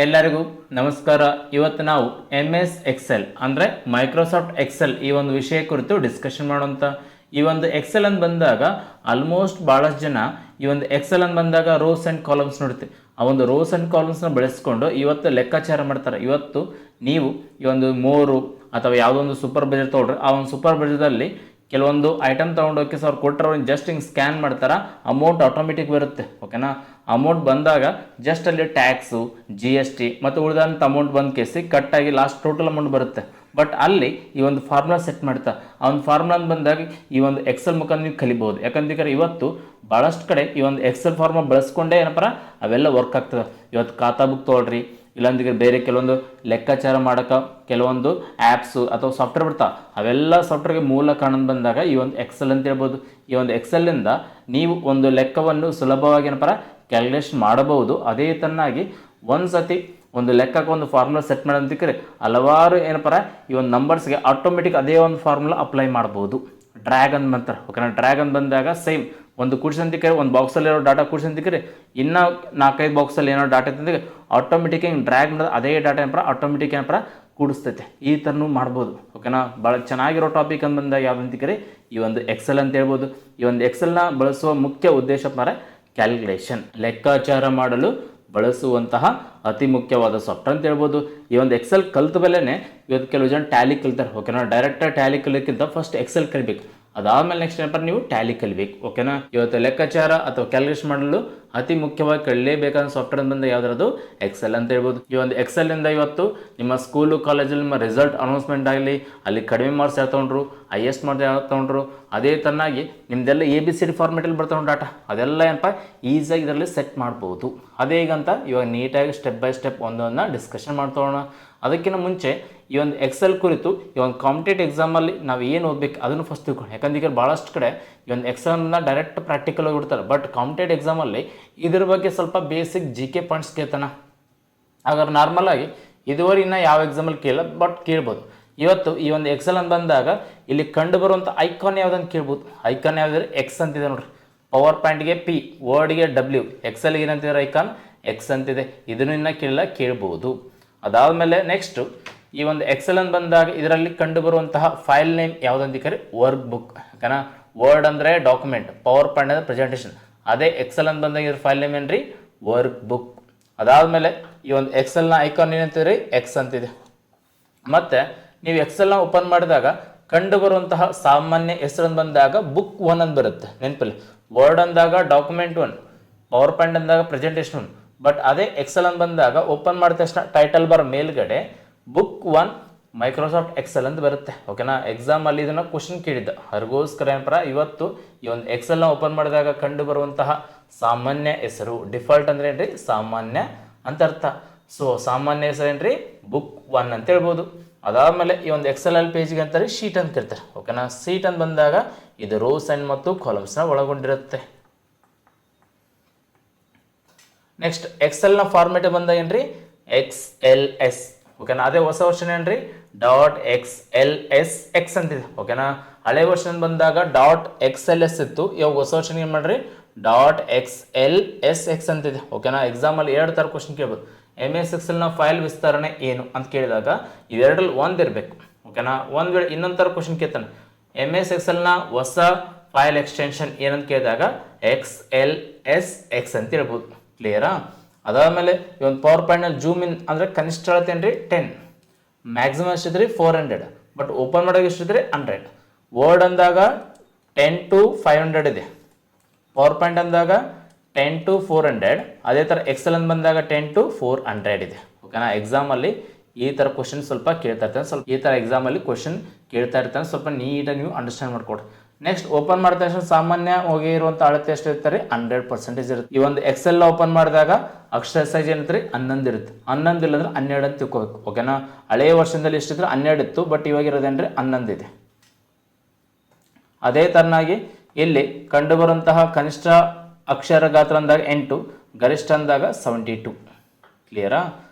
ಎಲ್ಲರಿಗೂ ನಮಸ್ಕಾರ. ಇವತ್ತು ನಾವು MS ಎಕ್ಸೆಲ್ ಅಂದರೆ ಮೈಕ್ರೋಸಾಫ್ಟ್ ಎಕ್ಸೆಲ್ ಈ ಒಂದು ವಿಷಯ ಕುರಿತು ಡಿಸ್ಕಷನ್ ಮಾಡುವಂಥ. ಈ ಒಂದು ಎಕ್ಸೆಲ್ ಅಂತ ಬಂದಾಗ ಆಲ್ಮೋಸ್ಟ್ ಭಾಳಷ್ಟು ಜನ ಈ ಒಂದು ಎಕ್ಸೆಲ್ ಅಂತ ಬಂದಾಗ ರೋಸ್ ಆ್ಯಂಡ್ ಕಾಲಮ್ಸ್ ನೋಡ್ತೀವಿ. ಆ ಒಂದು ರೋಸ್ ಆ್ಯಂಡ್ ಕಾಲಮ್ಸ್ನ ಬಳಸ್ಕೊಂಡು ಇವತ್ತು ಲೆಕ್ಕಾಚಾರ ಮಾಡ್ತಾರೆ. ಇವತ್ತು ನೀವು ಈ ಒಂದು ಮೋರು ಅಥವಾ ಯಾವುದೋ ಒಂದು ಸೂಪರ್ ಬಜೆಟ್ ತೊಗೊಳ್ರಿ, ಆ ಒಂದು ಸೂಪರ್ ಬಜೆಟಲ್ಲಿ ಕೆಲವೊಂದು ಐಟಮ್ ತೊಗೊಂಡೋಗಿ ಅವ್ರು ಕೊಟ್ಟರೆ ಜಸ್ಟ್ ಹಿಂಗೆ ಸ್ಕ್ಯಾನ್ ಮಾಡ್ತಾರೆ, ಅಮೌಂಟ್ ಆಟೋಮೆಟಿಕ್ ಬರುತ್ತೆ. ಓಕೆನಾ? ಅಮೌಂಟ್ ಬಂದಾಗ ಜಸ್ಟ್ ಅಲ್ಲಿ ಟ್ಯಾಕ್ಸು GST ಮತ್ತು ಉಳಿದಂಥ ಅಮೌಂಟ್ ಬಂದು ಕೇಸಿ ಕಟ್ಟಾಗಿ ಲಾಸ್ಟ್ ಟೋಟಲ್ ಅಮೌಂಟ್ ಬರುತ್ತೆ. ಬಟ್ ಅಲ್ಲಿ ಈ ಒಂದು ಫಾರ್ಮುಲಾ ಸೆಟ್ ಮಾಡ್ತಾರೆ. ಆ ಒಂದು ಫಾರ್ಮುಲಾ ಬಂದಾಗ ಈ ಒಂದು ಎಕ್ಸೆಲ್ ಮುಖಾಂತರ ನೀವು ಕಲಿಬೋದು. ಯಾಕಂದ್ರೆ ಇವತ್ತು ಭಾಳಷ್ಟು ಕಡೆ ಈ ಒಂದು ಎಕ್ಸೆಲ್ ಫಾರ್ಮುಲಾ ಬಳಸ್ಕೊಂಡೇ ಏನಪ್ಪ ಅವೆಲ್ಲ ವರ್ಕ್ ಆಗ್ತದೆ. ಇವತ್ತು ಖಾತಾ ಬುಕ್ ತೊಗೊಳ್ರಿ, ಇಲ್ಲಾಂದ್ರೆ ಬೇರೆ ಕೆಲವೊಂದು ಲೆಕ್ಕಾಚಾರ ಮಾಡೋಕೆ ಕೆಲವೊಂದು ಆ್ಯಪ್ಸು ಅಥವಾ ಸಾಫ್ಟ್ವೇರ್ ಬರ್ತಾವೆ. ಅವೆಲ್ಲ ಸಾಫ್ಟ್ವೇರ್ಗೆ ಮೂಲ ಕಾರಣ ಬಂದಾಗ ಈ ಒಂದು ಎಕ್ಸೆಲ್ ಅಂತ ಹೇಳ್ಬೋದು. ಈ ಒಂದು ಎಕ್ಸೆಲ್ಲಿಂದ ನೀವು ಒಂದು ಲೆಕ್ಕವನ್ನು ಸುಲಭವಾಗಿ ಏನಪ್ಪ ಕ್ಯಾಲ್ಕುಲೇಷನ್ ಮಾಡಬಹುದು. ಅದೇ ತನ್ನಾಗಿ ಒಂದು ಸತಿ ಒಂದು ಲೆಕ್ಕಕ್ಕೆ ಒಂದು ಫಾರ್ಮುಲಾ ಸೆಟ್ ಮಾಡೋದಕ್ಕೆ ಹಲವಾರು ಏನಪ್ಪ ಈ ಒಂದು ನಂಬರ್ಸ್ಗೆ ಆಟೋಮೆಟಿಕ್ ಅದೇ ಒಂದು ಫಾರ್ಮುಲಾ ಅಪ್ಲೈ ಮಾಡ್ಬೋದು. ಡ್ರ್ಯಾಗ್ ಅಂತ ಬಂತಾರೆ. ಓಕೆನಾ? ಡ್ರ್ಯಾಗ್ ಅಂತ ಬಂದಾಗ ಸೇಮ್ ಒಂದು ಕೂಡ್ಸಂತಿಕ್ಕೆ ಒಂದು ಬಾಕ್ಸಲ್ಲಿ ಇರೋ ಡಾಟಾ ಕೂಡ್ಸಂತಿಕ್ರಿ, ಇನ್ನೂ 4-5 ಬಾಕ್ಸಲ್ಲಿ ಏನೋ ಡಾಟಾ ಇತ್ತಂದ್ರೆ ಆಟೋಮೆಟಿಕ್ ಹಿಂಗೆ ಡ್ರ್ಯಾಗ್ ಮಾಡೋದು ಅದೇ ಡಾಟಾ ಏನಪ್ಪ ಆಟೋಮೆಟಿಕ್ ಏನಪ್ಪ ಕೂಡಿಸ್ತೈತೆ. ಈ ಥರನೂ ಮಾಡ್ಬೋದು. ಓಕೆನಾ? ಭಾಳ ಚೆನ್ನಾಗಿರೋ ಟಾಪಿಕ್ ಅಂತ ಬಂದಾಗ ಯಾವ್ದಂತಿಕ್ರಿ ಈ ಒಂದು ಎಕ್ಸೆಲ್ ಅಂತ ಹೇಳ್ಬೋದು. ಈ ಒಂದು ಎಕ್ಸೆಲ್ನ ಬಳಸುವ ಮುಖ್ಯ ಉದ್ದೇಶ ಕ್ಯಾಲ್ಕುಲೇಷನ್ ಲೆಕ್ಕಾಚಾರ ಮಾಡಲು ಬಳಸುವಂತಹ ಅತಿ ಮುಖ್ಯವಾದ ಸಾಫ್ಟ್ವೇರ್ ಅಂತ ಹೇಳ್ಬೋದು. ಈ ಒಂದು ಎಕ್ಸೆಲ್ ಕಲ್ತ ಬೆಲೆನೇ ಇವತ್ತು ಕೆಲವು ಜನ ಟ್ಯಾಲಿ ಕಲಿತಾರೆ. ಓಕೆನಾ? ಡೈರೆಕ್ಟಾಗಿ ಟ್ಯಾಲಿ ಕಲಿಯೋಕ್ಕಿಂತ ಫಸ್ಟ್ ಎಕ್ಸೆಲ್ ಕಲಿಬೇಕು, ಅದಾದಮೇಲೆ ನೆಕ್ಸ್ಟ್ ಏನಪ್ಪ ನೀವು ಟ್ಯಾಲಿ ಕಲಿಬೇಕು. ಓಕೆನಾ? ಇವತ್ತು ಲೆಕ್ಕಾಚಾರ ಅಥವಾ ಕ್ಯಾಲ್ಕುಲೇಷನ್ ಮಾಡಲು ಅತಿ ಮುಖ್ಯವಾಗಿ ಕಲಿಯಬೇಕಾದ ಸಾಫ್ಟ್ವೇರ್ ಬಂದ ಯಾವುದ್ರದ್ದು ಎಕ್ಸೆಲ್ ಅಂತ ಹೇಳ್ಬೋದು. ಈ ಒಂದು ಎಕ್ಸೆಲ್ನಿಂದ ಇವತ್ತು ನಿಮ್ಮ ಸ್ಕೂಲು ಕಾಲೇಜಲ್ಲಿ ನಿಮ್ಮ ರಿಸಲ್ಟ್ ಅನೌನ್ಸ್ಮೆಂಟ್ ಆಗಲಿ, ಅಲ್ಲಿ ಕಡಿಮೆ ಮಾರ್ಕ್ಸ್ ಯಾರು ತೊಗೊಂಡ್ರು, ಹೈಯೆಸ್ಟ್ ಮಾರ್ಕ್ಸ್ ಯಾರು ತೊಗೊಂಡ್ರು, ಅದೇ ತನ್ನಾಗಿ ನಿಮ್ದೆಲ್ಲ ABCD ಫಾರ್ಮೆಟಲ್ಲಿ ಬರ್ತಾವೆ ಡಾಟಾ, ಅದೆಲ್ಲ ಏನಪ್ಪ ಈಸಿಯಾಗಿ ಇದರಲ್ಲಿ ಸೆಟ್ ಮಾಡ್ಬೋದು. ಅದೇ ಈಗಂತ ಇವಾಗ ನೀಟಾಗಿ ಸ್ಟೆಪ್ ಬೈ ಸ್ಟೆಪ್ ಒಂದೊಂದನ್ನ ಡಿಸ್ಕಷನ್ ಮಾಡ್ತೋಣ. ಅದಕ್ಕಿಂತ ಮುಂಚೆ ಈ ಒಂದು ಎಕ್ಸೆಲ್ ಕುರಿತು ಈ ಒಂದು ಕಾಂಪಿಟೇಟಿವ್ ಎಕ್ಸಾಮಲ್ಲಿ ನಾವು ಏನು ಓದಬೇಕು ಅದನ್ನು ಫಸ್ಟ್ ತಿಳ್ಕೊಂಡು. ಯಾಕಂದ್ರೆ ಈಗ ಭಾಳಷ್ಟು ಕಡೆ ಈ ಒಂದು ಎಕ್ಸಾಮ್ನ ಡೈರೆಕ್ಟ್ ಪ್ರಾಕ್ಟಿಕಲ್ ಹೋಗಿಬಿಡ್ತಾರೆ. ಬಟ್ ಕಾಂಪಿಟೇಟಿವ್ ಎಕ್ಸಾಮಲ್ಲಿ ಇದ್ರ ಬಗ್ಗೆ ಸ್ವಲ್ಪ ಬೇಸಿಕ್ GK ಪಾಯಿಂಟ್ಸ್ ಕೇಳ್ತಾನೆ. ಹಾಗಾದ್ರೆ ನಾರ್ಮಲಾಗಿ ಇದುವರೆ ಇನ್ನೂ ಯಾವ ಎಕ್ಸಾಮಲ್ಲಿ ಕೇಳ, ಬಟ್ ಕೇಳ್ಬೋದು. ಇವತ್ತು ಈ ಒಂದು ಎಕ್ಸೆಲ್ ಅಂತ ಬಂದಾಗ ಇಲ್ಲಿ ಕಂಡು ಬರುವಂಥ ಐಕಾನ್ ಯಾವುದಂತ ಕೇಳ್ಬೋದು. ಐಕಾನ್ ಯಾವುದಂದ್ರೆ ಎಕ್ಸ್ ಅಂತಿದೆ ನೋಡ್ರಿ. ಪವರ್ ಪಾಯಿಂಟ್ಗೆ P, ವರ್ಡ್ಗೆ W, ಎಕ್ಸೆಲ್ಗೆ ಏನಂತಿದ್ದಾರೆ ಐಕಾನ್ ಎಕ್ಸ್ ಅಂತಿದೆ. ಇದನ್ನು ಇನ್ನೂ ಕೇಳ್ಬೋದು. ಅದಾದಮೇಲೆ ನೆಕ್ಸ್ಟು ಈ ಒಂದು ಎಕ್ಸೆಲ್ ಅಂತ ಬಂದಾಗ ಇದರಲ್ಲಿ ಕಂಡು ಬರುವಂತಹ ಫೈಲ್ ನೇಮ್ ಯಾವುದಂತಿಕರೆ ವರ್ಕ್ ಬುಕ್. ಯಾಕಂದ್ರೆ ವರ್ಡ್ ಅಂದರೆ ಡಾಕ್ಯುಮೆಂಟ್, ಪವರ್ ಪಾಯಿಂಟ್ ಅಂದರೆ ಪ್ರೆಸೆಂಟೇಷನ್. ಅದೇ ಎಕ್ಸೆಲ್ ಅಂತ ಬಂದಾಗ ಇದ್ರ ಫೈಲ್ ನೇಮ್ ಏನ್ರಿ ವರ್ಕ್ ಬುಕ್. ಅದಾದಮೇಲೆ ಈ ಒಂದು ಎಕ್ಸೆಲ್ನ ಐಕಾನ್ ಏನಂತಿದ್ರಿ ಎಕ್ಸ್ ಅಂತಿದೆ. ಮತ್ತು ನೀವು ಎಕ್ಸೆಲ್ನ ಓಪನ್ ಮಾಡಿದಾಗ ಕಂಡು ಬರುವಂತಹ ಸಾಮಾನ್ಯ ಹೆಸರು ಬಂದಾಗ ಬುಕ್ 1 ಅಂತ ಬರುತ್ತೆ ನೆನಪಲ್ಲಿ. ವರ್ಡ್ ಅಂದಾಗ ಡಾಕ್ಯುಮೆಂಟ್ 1, ಪವರ್ ಪಾಯಿಂಟ್ ಅಂದಾಗ ಪ್ರೆಸೆಂಟೇಷನ್ 1. ಬಟ್ ಅದೇ ಎಕ್ಸೆಲ್ ಅಂತ ಬಂದಾಗ ಓಪನ್ ಮಾಡಿದ ತಕ್ಷಣ ಟೈಟಲ್ ಬಾರ್ ಮೇಲ್ಗಡೆ ಬುಕ್ 1 ಮೈಕ್ರೋಸಾಫ್ಟ್ ಎಕ್ಸೆಲ್ ಅಂತ ಬರುತ್ತೆ. ಓಕೆನಾ? ಎಕ್ಸಾಮಲ್ಲಿ ಇದನ್ನು ಕ್ವಶನ್ ಕೇಳಿದ್ದ, ಅದಕ್ಕೋಸ್ಕರ ಏನಪ್ಪ ಇವತ್ತು ಈ ಒಂದು ಎಕ್ಸೆಲ್ನ ಓಪನ್ ಮಾಡಿದಾಗ ಕಂಡು ಬರುವಂತಹ ಸಾಮಾನ್ಯ ಹೆಸರು ಡಿಫಾಲ್ಟ್ ಅಂದ್ರೆ ಏನ್ರಿ ಸಾಮಾನ್ಯ ಅಂತ ಅರ್ಥ. ಸೊ ಸಾಮಾನ್ಯ ಹೆಸರು ಏನ್ರಿ ಬುಕ್ 1 ಅಂತ ಹೇಳ್ಬೋದು. ಅದಾದಮೇಲೆ ಈ ಒಂದು ಎಕ್ಸೆಲ್ ಪೇಜ್ಗೆ ಅಂತಾರೆ ಶೀಟ್ ಅಂತ ಕರಿತಾರೆ. ಓಕೆನಾ? ಶೀಟ್ ಅಂತ ಬಂದಾಗ ಇದು ರೋಸ್ ಆ್ಯಂಡ್ ಮತ್ತು ಕಾಲಮ್ಸ್ನ ಒಳಗೊಂಡಿರುತ್ತೆ. ನೆಕ್ಸ್ಟ್ ಎಕ್ಸೆಲ್ನ ಫಾರ್ಮೆಟ್ ಬಂದಾಗ ಏನ್ರಿ XLS. ಓಕೆನಾ? ಅದೇ ಹೊಸ ವರ್ಷನ್ ಏನ್ರಿ .XLSX ಅಂತಿದೆ. ಓಕೆನಾ? ಹಳೆ ವರ್ಷನ್ ಬಂದಾಗ .XLS ಇತ್ತು, ಇವಾಗ ಹೊಸ ವರ್ಷನ್ ಏನು ಮಾಡ್ರಿ .XLSX ಅಂತಿದೆ. ಓಕೆನಾ? ಎಕ್ಸಾಮಲ್ಲಿ 2 ಥರ ಕ್ವಶನ್ ಕೇಳ್ಬೋದು. MS ಎಕ್ಸೆಲ್ನ ಫೈಲ್ ವಿಸ್ತರಣೆ ಏನು ಅಂತ ಕೇಳಿದಾಗ ಇವೆರಡರಲ್ಲಿ ಒಂದು ಇರಬೇಕು. ಓಕೆನಾ? ಒಂದು ವೇಳೆ ಇನ್ನೊಂದು ಥರ ಕ್ವಶನ್ ಕೇಳ್ತಾನೆ, MS ಎಕ್ಸೆಲ್ನ ಹೊಸ ಫೈಲ್ ಎಕ್ಸ್ಟೆನ್ಷನ್ ಏನಂತ ಕೇಳಿದಾಗ XLSX ಅಂತ ಹೇಳ್ಬೋದು. ಕ್ಲಿಯರಾ? ಅದಾದಮೇಲೆ ಈ ಒಂದು ಪವರ್ ಪಾಯಿಂಟ್ನಲ್ಲಿ ಜೂಮ್ ಇನ್ ಅಂದರೆ ಕನಿಷ್ಠ ಅಳತೆ ಏನ್ರಿ 10, ಮ್ಯಾಕ್ಸಿಮಮ್ ಎಷ್ಟಿದ್ರಿ 400, ಬಟ್ ಓಪನ್ ಮಾಡೋಕೆ ಎಷ್ಟಿದ್ರಿ 100. ವರ್ಡ್ ಅಂದಾಗ 10 to 500 ಇದೆ. ಪವರ್ ಪಾಯಿಂಟ್ ಅಂದಾಗ 10 to 400. ಅದೇ ಥರ ಎಕ್ಸೆಲ್ ಅಂತ ಬಂದಾಗ 10 to 400 ಇದೆ. ಓಕೆನಾ? ಎಕ್ಸಾಮಲ್ಲಿ ಈ ಥರ ಕ್ವಶನ್ ಸ್ವಲ್ಪ ಕೇಳ್ತಾ ಇರ್ತಾನೆ. ಸ್ವಲ್ಪ ಈ ಥರ ಎಕ್ಸಾಮಲ್ಲಿ ಕ್ವಶನ್ ಕೇಳ್ತಾ ಇರ್ತಾನೆ. ಸ್ವಲ್ಪ ನೀಟಾಗಿ ನೀವು ಅಂಡರ್ಸ್ಟ್ಯಾಂಡ್ ಮಾಡ್ಕೊಡ್ರಿ. ನೆಕ್ಸ್ಟ್ ಓಪನ್ ಮಾಡಿದ ತಕ್ಷಣ ಸಾಮಾನ್ಯ ಹೋಗಿ ಇರುವಂಥ ಅಳತೆ ಎಷ್ಟು ಇರ್ತಾರೆ 100% ಇರುತ್ತೆ. ಈ ಒಂದು ಎಕ್ಸೆಲ್ ಓಪನ್ ಮಾಡಿದಾಗ ಅಕ್ಷರ ಸೈಜ್ ಏನಂತಾರೆ 11 ಇರುತ್ತೆ. 11 ಇಲ್ಲಂದ್ರೆ 12 ಅಂತ ತಿಳ್ಕೋಬೇಕು. ಓಕೆನಾ? ಹಳೆಯ ವರ್ಷದಲ್ಲಿ ಎಷ್ಟಿದ್ರೆ 12 ಇತ್ತು, ಬಟ್ ಇವಾಗ ಇರೋದೇನ್ರಿ 11 ಇದೆ. ಅದೇ ತರನಾಗಿ ಇಲ್ಲಿ ಕಂಡು ಬರುವಂತಹ ಕನಿಷ್ಠ ಅಕ್ಷರ ಗಾತ್ರ ಅಂದಾಗ 8, ಗರಿಷ್ಠ ಅಂದಾಗ 72. ಕ್ಲಿಯರಾ?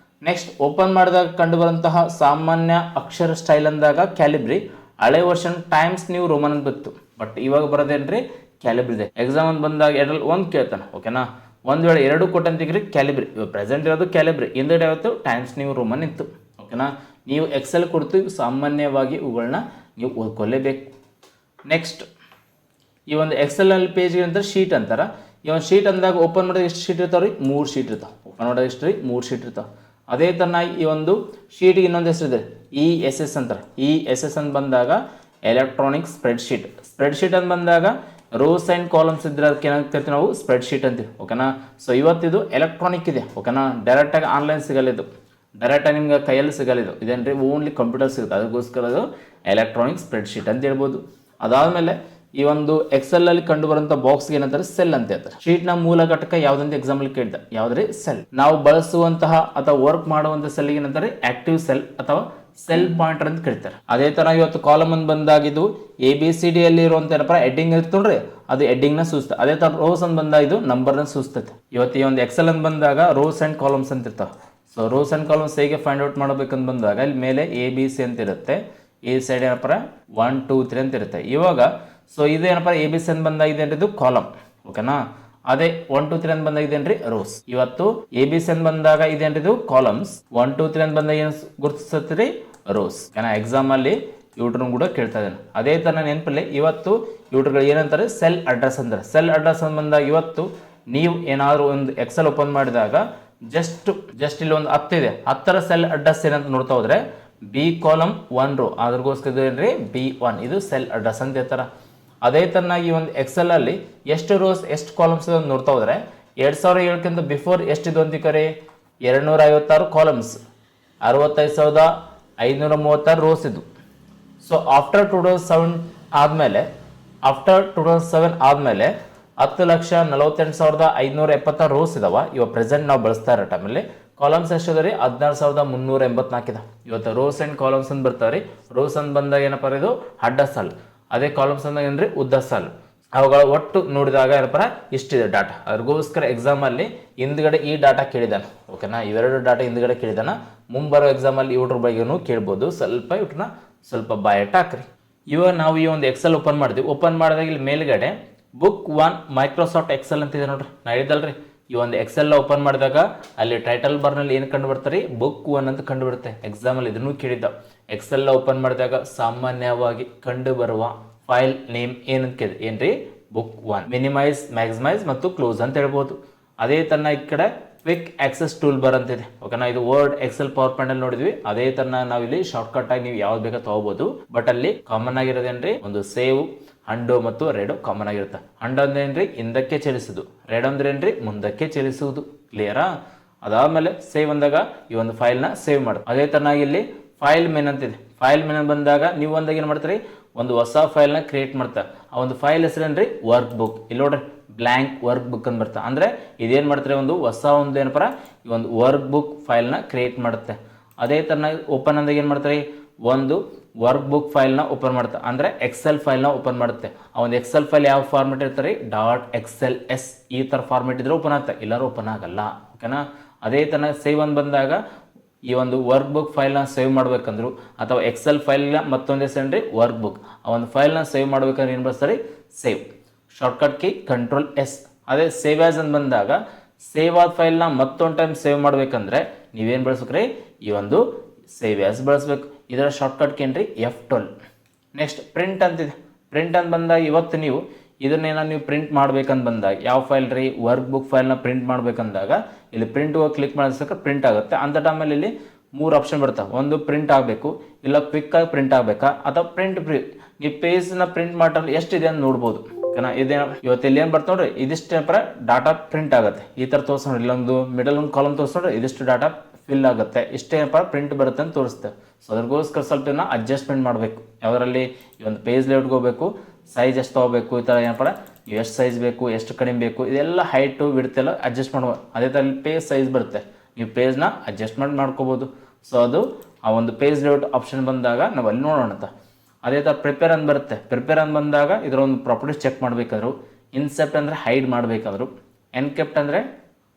ನೆಕ್ಸ್ಟ್ ಓಪನ್ ಮಾಡಿದಾಗ ಕಂಡು ಬರುವಂತಹ ಸಾಮಾನ್ಯ ಅಕ್ಷರ ಸ್ಟೈಲ್ ಅಂದಾಗ ಕ್ಯಾಲಿಬ್ರಿ. ಹಳೆ ವರ್ಷನ್ ಟೈಮ್ಸ್ ನ್ಯೂ ರೋಮನ್ ಅಂತ ಬಂತು, ಬಟ್ ಇವಾಗ ಬರೋದೇನ್ರಿ ಕ್ಯಾಲಿಬ್ರಿ ಇದೆ. ಎಕ್ಸಾಮ್ ಅಂತ ಬಂದಾಗ 2ರಲ್ಲಿ 1 ಕೇಳ್ತಾನೆ. ಓಕೆನಾ? ಒಂದು ವೇಳೆ 2 ಕೊಟ್ಟಂತಿಗ್ರಿ ಕ್ಯಾಲಿಬ್ರಿ, ಇವಾಗ ಪ್ರೆಸೆಂಟ್ ಇರೋದು ಕ್ಯಾಲಿಬ್ರಿ, ಹಿಂದೆಡೆ ಯಾವತ್ತು ಟೈಮ್ಸ್ ನ್ಯೂ ರೋಮನ್ ಇತ್ತು. ಓಕೆನಾ, ನೀವು ಎಕ್ಸೆಲ್ ಕೊಡ್ತು ಸಾಮಾನ್ಯವಾಗಿ ಇವುಗಳನ್ನ ನೀವು ಓದ್ಕೊಳ್ಳೇಬೇಕು. ನೆಕ್ಸ್ಟ್ ಈ ಒಂದು ಎಕ್ಸೆಲ್ನಲ್ಲಿ ಪೇಜ್ಗೆ ಅಂತ ಶೀಟ್ ಅಂತಾರೆ. ಈ ಒಂದು ಶೀಟ್ ಅಂದಾಗ ಓಪನ್ ಮಾಡಿದಾಗ ಎಷ್ಟು ಶೀಟ್ ಇರ್ತಾವೆ ರೀ? 3 ಶೀಟ್ ಇರ್ತಾವೆ. ಓಪನ್ ಮಾಡಿದಾಗ ಎಷ್ಟು ರೀ? 3 ಶೀಟ್ ಇರ್ತಾವೆ. ಅದೇ ಥರನಾಗಿ ಈ ಒಂದು ಶೀಟಿಗೆ ಇನ್ನೊಂದು ಹೆಸರಿದೆ, ESS ಅಂತಾರೆ. ESS ಅಂತ ಬಂದಾಗ ಎಲೆಕ್ಟ್ರಾನಿಕ್ ಸ್ಪ್ರೆಡ್ಶೀಟ್. ಸ್ಪ್ರೆಡ್ಶೀಟ್ ಅಂತ ಬಂದಾಗ ರೋಸ್ ಆ್ಯಂಡ್ ಕಾಲಮ್ಸ್ ಇದ್ರೆ ಅದಕ್ಕೆ ಏನಾಗ್ತೈತೆ ನಾವು ಸ್ಪ್ರೆಡ್ಶೀಟ್ ಅಂತೀವಿ. ಓಕೆನಾ, ಸೊ ಇವತ್ತಿದು ಎಲೆಕ್ಟ್ರಾನಿಕ್ ಇದೆ. ಓಕೆನಾ, ಡೈರೆಕ್ಟಾಗಿ ಆನ್ಲೈನ್ ಸಿಗಲ್ಲ, ಇದು ಡೈರೆಕ್ಟಾಗಿ ನಿಮ್ಗೆ ಕೈಯಲ್ಲಿ ಸಿಗಲ್ಲ, ಇದು ಇದೇನು ರೀ ಓನ್ಲಿ ಕಂಪ್ಯೂಟರ್ ಸಿಗುತ್ತೆ. ಅದಕ್ಕೋಸ್ಕರ ಅದು ಎಲೆಕ್ಟ್ರಾನಿಕ್ ಸ್ಪ್ರೆಡ್ಶೀಟ್ ಅಂತ ಹೇಳ್ಬೋದು. ಅದಾದಮೇಲೆ ಈ ಒಂದು ಎಕ್ಸೆಲ್ ಕಂಡು ಬರುವಂಥ ಬಾಕ್ಸ್ಗೆ ಏನಂತಾರೆ? ಸೆಲ್ ಅಂತ ಹೇಳ್ತಾರೆ. ಶೀಟ್ನ ಮೂಲ ಘಟಕ ಯಾವುದಂತ ಎಕ್ಸಾಂಪಲ್ ಕೇಳಿದ, ಯಾವುದ್ರಿ? ಸೆಲ್. ನಾವು ಬಳಸುವಂತಹ ಅಥವಾ ವರ್ಕ್ ಮಾಡುವಂಥ ಸೆಲ್ಗೆ ಏನಂತಾರೆ? ಆಕ್ಟಿವ್ ಸೆಲ್ ಅಥವಾ ಸೆಲ್ ಪಾಯಿಂಟರ್ ಅಂತ ಕರೀತಾರೆ. ಅದೇ ತರ ಇವತ್ತು ಕಾಲಮ್ ಅಂತ ಬಂದಾಗಿದ್ದು ABCD ಅಲ್ಲಿ ಇರುವಂತ ಏನಪ್ಪ ಹೆಡ್ಡಿಂಗ್ ಇರ್ತಲ್ರಿ, ಅದು ಹೆಡ್ಡಿಂಗ್ ನ ಸೂಚಿಸ್ತದೆ. ಅದೇ ತರ ರೋಸ್ ಅಂತ ಬಂದಾಗ ಇದು ನಂಬರ್ ನ ಸೂಚಿಸ್ತದೆ. ಇವತ್ತು ಈ ಒಂದು ಎಕ್ಸೆಲ್ ಅಂತ ಬಂದಾಗ ರೋಸ್ ಅಂಡ್ ಕಾಲಮ್ಸ್ ಅಂತ ಇರ್ತಾವೆ. ಸೊ ರೋಸ್ ಅಂಡ್ ಕಾಲಮ್ಸ್ ಹೇಗೆ ಫೈಂಡ್ ಔಟ್ ಮಾಡಬೇಕಂತ ಬಂದಾಗ ಇಲ್ಲಿ ಮೇಲೆ ABC ಅಂತ ಇರುತ್ತೆ, ಈ ಸೈಡ್ ಏನಪ್ಪ 1 2 3 ಅಂತ ಇರುತ್ತೆ. ಇವಾಗ ಸೊ ಇದೇನಪ್ಪ ABC ಅಂತ ಬಂದಾಗ ಇದೇನ್ರಿ ಕಾಲಮ್. ಓಕೆನಾ, ಅದೇ 1 2 3 ಅಂತ ಬಂದಾಗ ಇದೇನ್ರಿ ರೋಸ್. ಇವತ್ತು ABC ಅಂತ ಬಂದಾಗ ಇದೇನ್ರಿ ಇದು ಕಾಲಮ್ಸ್, 1 2 3 ಅಂತ ಬಂದಾಗ ಏನು ಗುರುತಿಸುತ್ತೆ? ರೋಸ್. ಏನ ಎಕ್ಸಾಮ್ ಅಲ್ಲಿ ಯೂಟ್ಯೂಬ್ ಕೂಡ ಕೇಳ್ತಾ ಇದ್ದಾನೆ. ಅದೇ ತರ ನೆನಪಲ್ಲಿ ಇವತ್ತು ಯೂಟ್ಯೂಬ್ಗಳು ಏನಂತಾರೆ? ಸೆಲ್ ಅಡ್ರೆಸ್ ಅಂತಾರೆ. ಸೆಲ್ ಅಡ್ರೆಸ್ ಅಂತ ಬಂದಾಗ ಇವತ್ತು ನೀವು ಏನಾದ್ರು ಒಂದು ಎಕ್ಸೆಲ್ ಓಪನ್ ಮಾಡಿದಾಗ ಜಸ್ಟ್ ಇಲ್ಲಿ ಒಂದು 10 ಇದೆ, 10ರ ಸೆಲ್ ಅಡ್ರೆಸ್ ಏನಂತ ನೋಡ್ತಾ ಹೋದ್ರೆ B ಕಾಲಮ್ 1 ರೋ, ಅದ್ರಗೋಸ್ಕರ ಏನ್ರಿ B1, ಇದು ಸೆಲ್ ಅಡ್ರೆಸ್ ಅಂತ ಹೇಳ್ತಾರ. ಅದೇ ತರನಾಗಿ ಒಂದು ಎಕ್ಸೆಲ್ ಅಲ್ಲಿ ಎಷ್ಟು ರೋಸ್ ಎಷ್ಟು ಕಾಲಮ್ಸ್ ನೋಡ್ತಾ ಹೋದ್ರೆ 2007ಕ್ಕಿಂತ ಬಿಫೋರ್ ಎಷ್ಟಿದು ಅಂತಿಕರಿ? 256 ಕಾಲಮ್ಸ್, 65,536 ರೋಸ್ ಇದು. ಸೊ ಆಫ್ಟರ್ 2007 ಆದಮೇಲೆ 10,48,576 ರೋಸ್ ಇದಾವ. ಇವಾಗ ಪ್ರೆಸೆಂಟ್ ನಾವು ಬಳಸ್ತಾ ಇರೋ ಟೈಮಲ್ಲಿ ಕಾಲಮ್ಸ್ ಎಷ್ಟಿದೆ ರೀ? 16,384 ಇದಾವೆ. ಇವತ್ತು ರೋಸ್ ಆ್ಯಂಡ್ ಕಾಲಮ್ಸ್ ಅಂತ ಬರ್ತಾವ್ರಿ. ರೋಸ್ ಅಂತ ಬಂದಾಗ ಏನಪ್ಪ ಇದು ಅಡ್ಡ ಸಾಲು, ಅದೇ ಕಾಲಮ್ಸ್ ಅಂದಾಗ ಏನ್ರಿ ಉದ್ದ ಸಾಲು. ಅವುಗಳ ಒಟ್ಟು ನೋಡಿದಾಗ ಏನಪ್ಪ ಇಷ್ಟಿದೆ ಡಾಟಾ. ಅದ್ರಗೋಸ್ಕರ ಎಕ್ಸಾಮಲ್ಲಿ ಹಿಂದ್ಗಡೆ ಈ ಡಾಟಾ ಕೇಳಿದಾನೆ. ಓಕೆನಾ, ಇವೆರಡು ಡಾಟಾ ಹಿಂದ್ಗಡೆ ಕೇಳಿದಾನ. ಮುಂಬರೋ ಎಕ್ಸಾಮಲ್ಲಿ ಇವ್ರ ಬಗ್ಗೆನೂ ಕೇಳ್ಬೋದು. ಇವ್ರನ್ನ ಸ್ವಲ್ಪ ಬಾಯಟ್ ಹಾಕ್ರಿ. ಇವಾಗ ನಾವು ಈ ಒಂದು ಎಕ್ಸೆಲ್ ಓಪನ್ ಮಾಡಿದ್ವಿ. ಓಪನ್ ಮಾಡಿದಾಗ ಇಲ್ಲಿ ಮೇಲ್ಗಡೆ ಬುಕ್ 1 ಮೈಕ್ರೋಸಾಫ್ಟ್ ಎಕ್ಸೆಲ್ ಅಂತಿದೆ ನೋಡ್ರಿ. ನಾ ಹೇಳಿದಲ್ರಿ, ಈ ಒಂದು ಎಕ್ಸೆಲ್ ಓಪನ್ ಮಾಡಿದಾಗ ಅಲ್ಲಿ ಟೈಟಲ್ ಬಾರ್ನಲ್ಲಿ ಏನು ಕಂಡು ಬರ್ತಾರೆ? ಬುಕ್ 1 ಅಂತ ಕಂಡು ಬರುತ್ತೆ. ಎಕ್ಸಾಮಲ್ಲಿ ಇದನ್ನು ಕೇಳಿದ್ದ. ಎಕ್ಸೆಲ್ ಓಪನ್ ಮಾಡಿದಾಗ ಸಾಮಾನ್ಯವಾಗಿ ಕಂಡು ಬರುವ ಫೈಲ್ ನೇಮ್ ಏನಂತ ಕೇಳಿದೆ? ಏನ್ರಿ? ಬುಕ್ 1. ಮಿನಿಮೈಸ್, ಮ್ಯಾಕ್ಸಿಮೈಸ್ ಮತ್ತು ಕ್ಲೋಸ್ ಅಂತ ಹೇಳ್ಬೋದು. ಅದೇ ತರ ಈ ಕಡೆ ಕ್ವಿಕ್ ಆಕ್ಸೆಸ್ ಟೂಲ್ ಬಾರ್ ಅಂತಿದೆ. ಓಕೆನಾ, ಇದು ವರ್ಡ್, ಎಕ್ಸೆಲ್, ಪವರ್ ಪಾಯಿಂಟ್ ಅಲ್ಲಿ ನೋಡಿದ್ವಿ. ಅದೇ ತರ ನಾವು ಇಲ್ಲಿ ಶಾರ್ಟ್ ಕಟ್ ಆಗಿ ನೀವು ಯಾವ್ದು ಬೇಕಾ ತಗೋಬಹುದು. ಬಟ್ ಅಲ್ಲಿ ಕಾಮನ್ ಆಗಿರೋದೇನ್ರಿ? ಒಂದು ಸೇವ್, ಅಂಡೋ ಮತ್ತು ರೆಡ್ ಕಾಮನ್ ಆಗಿರುತ್ತೆ. ಅಂಡೋ ಅಂದ್ರೆ ಏನ್ರಿ? ಹಿಂದಕ್ಕೆ ಚಲಿಸುವುದು. ರೆಡ್ ಅಂದ್ರೆ ಏನ್ರಿ? ಮುಂದಕ್ಕೆ ಚಲಿಸುವುದು. ಕ್ಲಿಯರಾ? ಅದಾದ್ಮೇಲೆ ಸೇವ್ ಅಂದಾಗ ಈ ಒಂದು ಫೈಲ್ನ ಸೇವ್ ಮಾಡೋದು. ಅದೇ ತರನಾಗಿ ಇಲ್ಲಿ ಫೈಲ್ ಮೆನ್ ಅಂತಿದೆ. ಫೈಲ್ ಮೆನ್ ಬಂದಾಗ ನೀವು ಒಂದಾಗ ಏನು ಮಾಡ್ತೀರಿ? ಒಂದು ಹೊಸ ಫೈಲ್ನ ಕ್ರಿಯೇಟ್ ಮಾಡ್ತಾರೆ. ಆ ಒಂದು ಫೈಲ್ ಹೆಸರೇನ್ರಿ? Work book. ಇಲ್ಲಿ ನೋಡ್ರಿ ಬ್ಲ್ಯಾಂಕ್ ವರ್ಕ್ ಬುಕ್ ಅಂತ ಬರ್ತಾ. ಅಂದ್ರೆ ಇದೇನು ಮಾಡ್ತಾರೆ? ಒಂದು ಹೊಸ ಒಂದು ಏನಪ್ಪ ಈ ಒಂದು ವರ್ಕ್ ಬುಕ್ ಫೈಲ್ನ ಕ್ರಿಯೇಟ್ ಮಾಡುತ್ತೆ. ಅದೇ ತರನಾಗಿ ಓಪನ್ ಅಂದಾಗ ಏನು ಮಾಡ್ತಾರೆ? ಒಂದು ವರ್ಕ್ ಬುಕ್ ಫೈಲ್ನ ಓಪನ್ ಮಾಡುತ್ತೆ, ಅಂದರೆ ಎಕ್ಸೆಲ್ ಫೈಲ್ನ ಓಪನ್ ಮಾಡುತ್ತೆ. ಆ ಒಂದು ಎಕ್ಸೆಲ್ ಫೈಲ್ ಯಾವ ಫಾರ್ಮೆಟ್ ಇರ್ತಾರೆ? .xls ಈ ಥರ ಫಾರ್ಮೆಟ್ ಇದ್ರೆ ಓಪನ್ ಆಗುತ್ತೆ, ಎಲ್ಲರೂ ಓಪನ್ ಆಗಲ್ಲ. ಓಕೆನಾ, ಅದೇ ಥರ ಸೇವ್ ಅಂತ ಬಂದಾಗ ಈ ಒಂದು ವರ್ಕ್ ಬುಕ್ ಫೈಲ್ನ ಸೇವ್ ಮಾಡಬೇಕಂದ್ರು ಅಥವಾ ಎಕ್ಸೆಲ್ ಫೈಲ್ನ ಮತ್ತೊಂದು ಹೆಸರೇನ್ರಿ? Work book. ಆ ಒಂದು ಫೈಲ್ನ ಸೇವ್ ಮಾಡ್ಬೇಕಂದ್ರೆ ಏನು ಬಳಸ್ತಾರೆ? ಸೇವ್. Shortcut key Ctrl+S. ಅದೇ ಸೇವ್ ಆಸ್ ಅಂತ ಬಂದಾಗ ಸೇವ್ ಆದ ಫೈಲ್ನ ಮತ್ತೊಂದು ಟೈಮ್ ಸೇವ್ ಮಾಡಬೇಕಂದ್ರೆ ನೀವೇನು ಬಳಸ್ಬೇಕ್ರಿ? ಈ ಒಂದು ಸೇವ್ ಆಸ್ ಬಳಸ್ಬೇಕು. ಇದರ ಶಾರ್ಟ್ಕಟ್ ಏನ್ರಿ? F12. ನೆಕ್ಸ್ಟ್ ಪ್ರಿಂಟ್ ಅಂತಿದೆ. ಪ್ರಿಂಟ್ ಅಂತ ಬಂದಾಗ ಇವತ್ತು ನೀವು ಇದನ್ನೇನೋ ನೀವು ಪ್ರಿಂಟ್ ಮಾಡ್ಬೇಕಂತ ಬಂದಾಗ ಯಾವ ಫೈಲ್ ರೀ? ವರ್ಕ್ ಬುಕ್ ಫೈಲ್ನ ಪ್ರಿಂಟ್ ಮಾಡ್ಬೇಕಂದಾಗ ಇಲ್ಲಿ ಪ್ರಿಂಟ್ ಹೋಗಿ ಕ್ಲಿಕ್ ಮಾಡಿಸಕ್ಕೆ ಪ್ರಿಂಟ್ ಆಗುತ್ತೆ. ಅಂತ ಟೈಮಲ್ಲಿ ಇಲ್ಲಿ 3 ಆಪ್ಷನ್ ಬರ್ತವೆ. ಒಂದು ಪ್ರಿಂಟ್ ಆಗಬೇಕು, ಇಲ್ಲ ಕ್ವಿಕ್ಕಾಗಿ ಪ್ರಿಂಟ್ ಆಗಬೇಕಾ, ಅಥವಾ ಪ್ರಿಂಟ್ ಪ್ರೀ. ನೀವು ಪೇಜ್ನ ಪ್ರಿಂಟ್ ಮಾಡಲು ಎಷ್ಟಿದೆ ಅಂತ ನೋಡ್ಬೋದು. ಓಕೆನಾ, ಇದೇನ ಇವತ್ತು ಇಲ್ಲಿ ಏನು ಬರ್ತಾ ನೋಡ್ರಿ? ಇದಿಷ್ಟು ಡಾಟಾ ಪ್ರಿಂಟ್ ಆಗುತ್ತೆ. ಈ ಥರ ತೋರಿಸ್ಕೊಂಡ್ರಿ, ಇಲ್ಲೊಂದು ಮಿಡಲ್ ಒಂದು ಕಾಲಮ್ ತೋರಿಸ್ಕೊಂಡ್ರೆ ಇದಿಷ್ಟು ಡಾಟಾ ಫಿಲ್ ಆಗುತ್ತೆ, ಇಷ್ಟೇ ಪ್ರಿಂಟ್ ಬರುತ್ತೆ ಅಂತ ತೋರಿಸ್ತೇವೆ. ಸೊ ಅದ್ರಗೋಸ್ಕರ ಸ್ವಲ್ಪ ಅಡ್ಜಸ್ಟ್ಮೆಂಟ್ ಮಾಡಬೇಕು. ಯಾವುದರಲ್ಲಿ ಈ ಒಂದು ಪೇಜ್ ಲೇಔಟ್ಗೆ ಹೋಗಬೇಕು, ಸೈಜ್ ಎಷ್ಟು ತೊಗೋಬೇಕು, ಈ ಥರ ಏನಪ್ಪ ನೀವು ಎಷ್ಟು ಸೈಜ್ ಬೇಕು, ಎಷ್ಟು ಕಡಿಮೆ ಬೇಕು, ಇದೆಲ್ಲ ಹೈಟು ಬಿಡ್ತೆಲ್ಲ ಅಡ್ಜಸ್ಟ್ ಮಾಡ್ಬೋದು. ಅದೇ ಥರ ಇಲ್ಲಿ ಪೇಜ್ ಸೈಜ್ ಬರುತ್ತೆ, ನೀವು ಪೇಜ್ನ ಅಡ್ಜಸ್ಟ್ಮೆಂಟ್ ಮಾಡ್ಕೋಬೋದು. ಸೊ ಅದು ಆ ಒಂದು ಪೇಜ್ ಲೇಔಟ್ ಆಪ್ಷನ್ ಬಂದಾಗ ನಾವು ಅಲ್ಲಿ ನೋಡೋಣ ಅಂತ. ಅದೇ ಥರ ಪ್ರಿಪೇರ್ ಅಂತ ಬರುತ್ತೆ. ಪ್ರಿಪೇರ್ ಅಂತ ಬಂದಾಗ ಇದರ ಒಂದು ಪ್ರಾಪರ್ಟೀಸ್ ಚೆಕ್ ಮಾಡಬೇಕಾದ್ರು, ಇನ್ಸೆಪ್ಟ್ ಅಂದರೆ ಹೈಡ್ ಮಾಡಬೇಕಾದ್ರು, ಎನ್ಕೆಪ್ಟ್ ಅಂದರೆ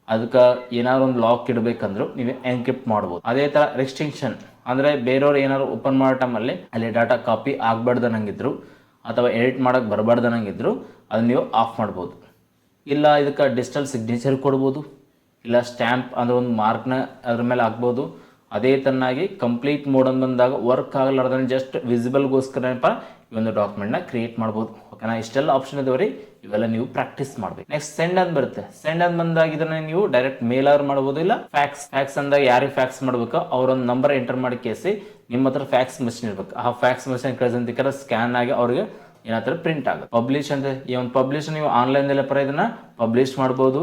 ಅದಕ್ಕೆ ಏನಾದ್ರು ಒಂದು ಲಾಕ್ ಇಡಬೇಕಂದ್ರು ನೀವು ಎನ್ಕ್ರಿಪ್ಟ್ ಮಾಡ್ಬೋದು. ಅದೇ ಥರ ರೆಸ್ಟ್ರಿಕ್ಷನ್ ಅಂದರೆ ಬೇರೆಯವ್ರು ಏನಾದ್ರು ಓಪನ್ ಮಾಡೋ ಟೈಮಲ್ಲಿ ಅಲ್ಲಿ ಡಾಟಾ ಕಾಪಿ ಆಗಬಾರ್ದನಂಗಿದ್ರು ಅಥವಾ ಎಡಿಟ್ ಮಾಡೋಕ್ಕೆ ಬರಬಾರ್ದನಂಗಿದ್ರು ಅದನ್ನ ನೀವು ಆಫ್ ಮಾಡ್ಬೋದು. ಇಲ್ಲ ಇದಕ್ಕೆ ಡಿಜಿಟಲ್ ಸಿಗ್ನೇಚರ್ ಕೊಡ್ಬೋದು, ಇಲ್ಲ ಸ್ಟ್ಯಾಂಪ್ ಅಂದರೆ ಒಂದು ಮಾರ್ಕ್ನ ಅದ್ರ ಮೇಲೆ ಹಾಕ್ಬೋದು. ಅದೇ ತರನಾಗಿ ಕಂಪ್ಲೀಟ್ ಮೋಡ್ ಅಂತ ಬಂದಾಗ ವರ್ಕ್ ಆಗಲಾರ್ದಂಗೆ ಜಸ್ಟ್ ವಿಸಿಬಲ್ಗೋಸ್ಕರ ಏನಪ್ಪ ಈ ಒಂದು ಡಾಕ್ಯುಮೆಂಟ್ನ ಕ್ರಿಯೇಟ್ ಮಾಡ್ಬೋದು. ಓಕೆನಾ, ಇಷ್ಟೆಲ್ಲ ಆಪ್ಷನ್ ಇದಾವೆ ರೀ, ಇವೆಲ್ಲ ನೀವು ಪ್ರಾಕ್ಟೀಸ್ ಮಾಡ್ಬೇಕು. ನೆಕ್ಸ್ಟ್ ಸೆಂಡ್ ಅಂತ ಬರುತ್ತೆ. ಸೆಂಡ್ ಅಂತ ಬಂದಾಗ ಇದನ್ನ ನೀವು ಡೈರೆಕ್ಟ್ ಮೇಲ್ ಆದ್ರೂ ಮಾಡ್ಬೋದು, ಇಲ್ಲ ಫ್ಯಾಕ್ಸ್ ಅಂದಾಗ ಯಾರಿಗೆ ಫ್ಯಾಕ್ಸ್ ಮಾಡ್ಬೇಕು ಅವ್ರೊಂದು ನಂಬರ್ ಎಂಟರ್ ಮಾಡಿ ಕೇಸಿ ನಿಮ್ಮ ಹತ್ರ ಫ್ಯಾಕ್ಸ್ ಮಷಿನ್ ಇರ್ಬೇಕು. ಆ ಫ್ಯಾಕ್ಸ್ ಮಷಿನ್ ಕಳಿಸಂತಿಕರ ಸ್ಕ್ಯಾನ್ ಆಗಿ ಅವ್ರಿಗೆ ಏನಾದ್ರು ಪ್ರಿಂಟ್ ಆಗುತ್ತೆ. ಪಬ್ಲಿಷ್ ಅಂತ ಈ ಒಂದು ಪಬ್ಲಿಷ್ ನೀವು ಆನ್ಲೈನ್ದಲ್ಲೇ ಇದನ್ನ ಪಬ್ಲಿಷ್ ಮಾಡ್ಬೋದು.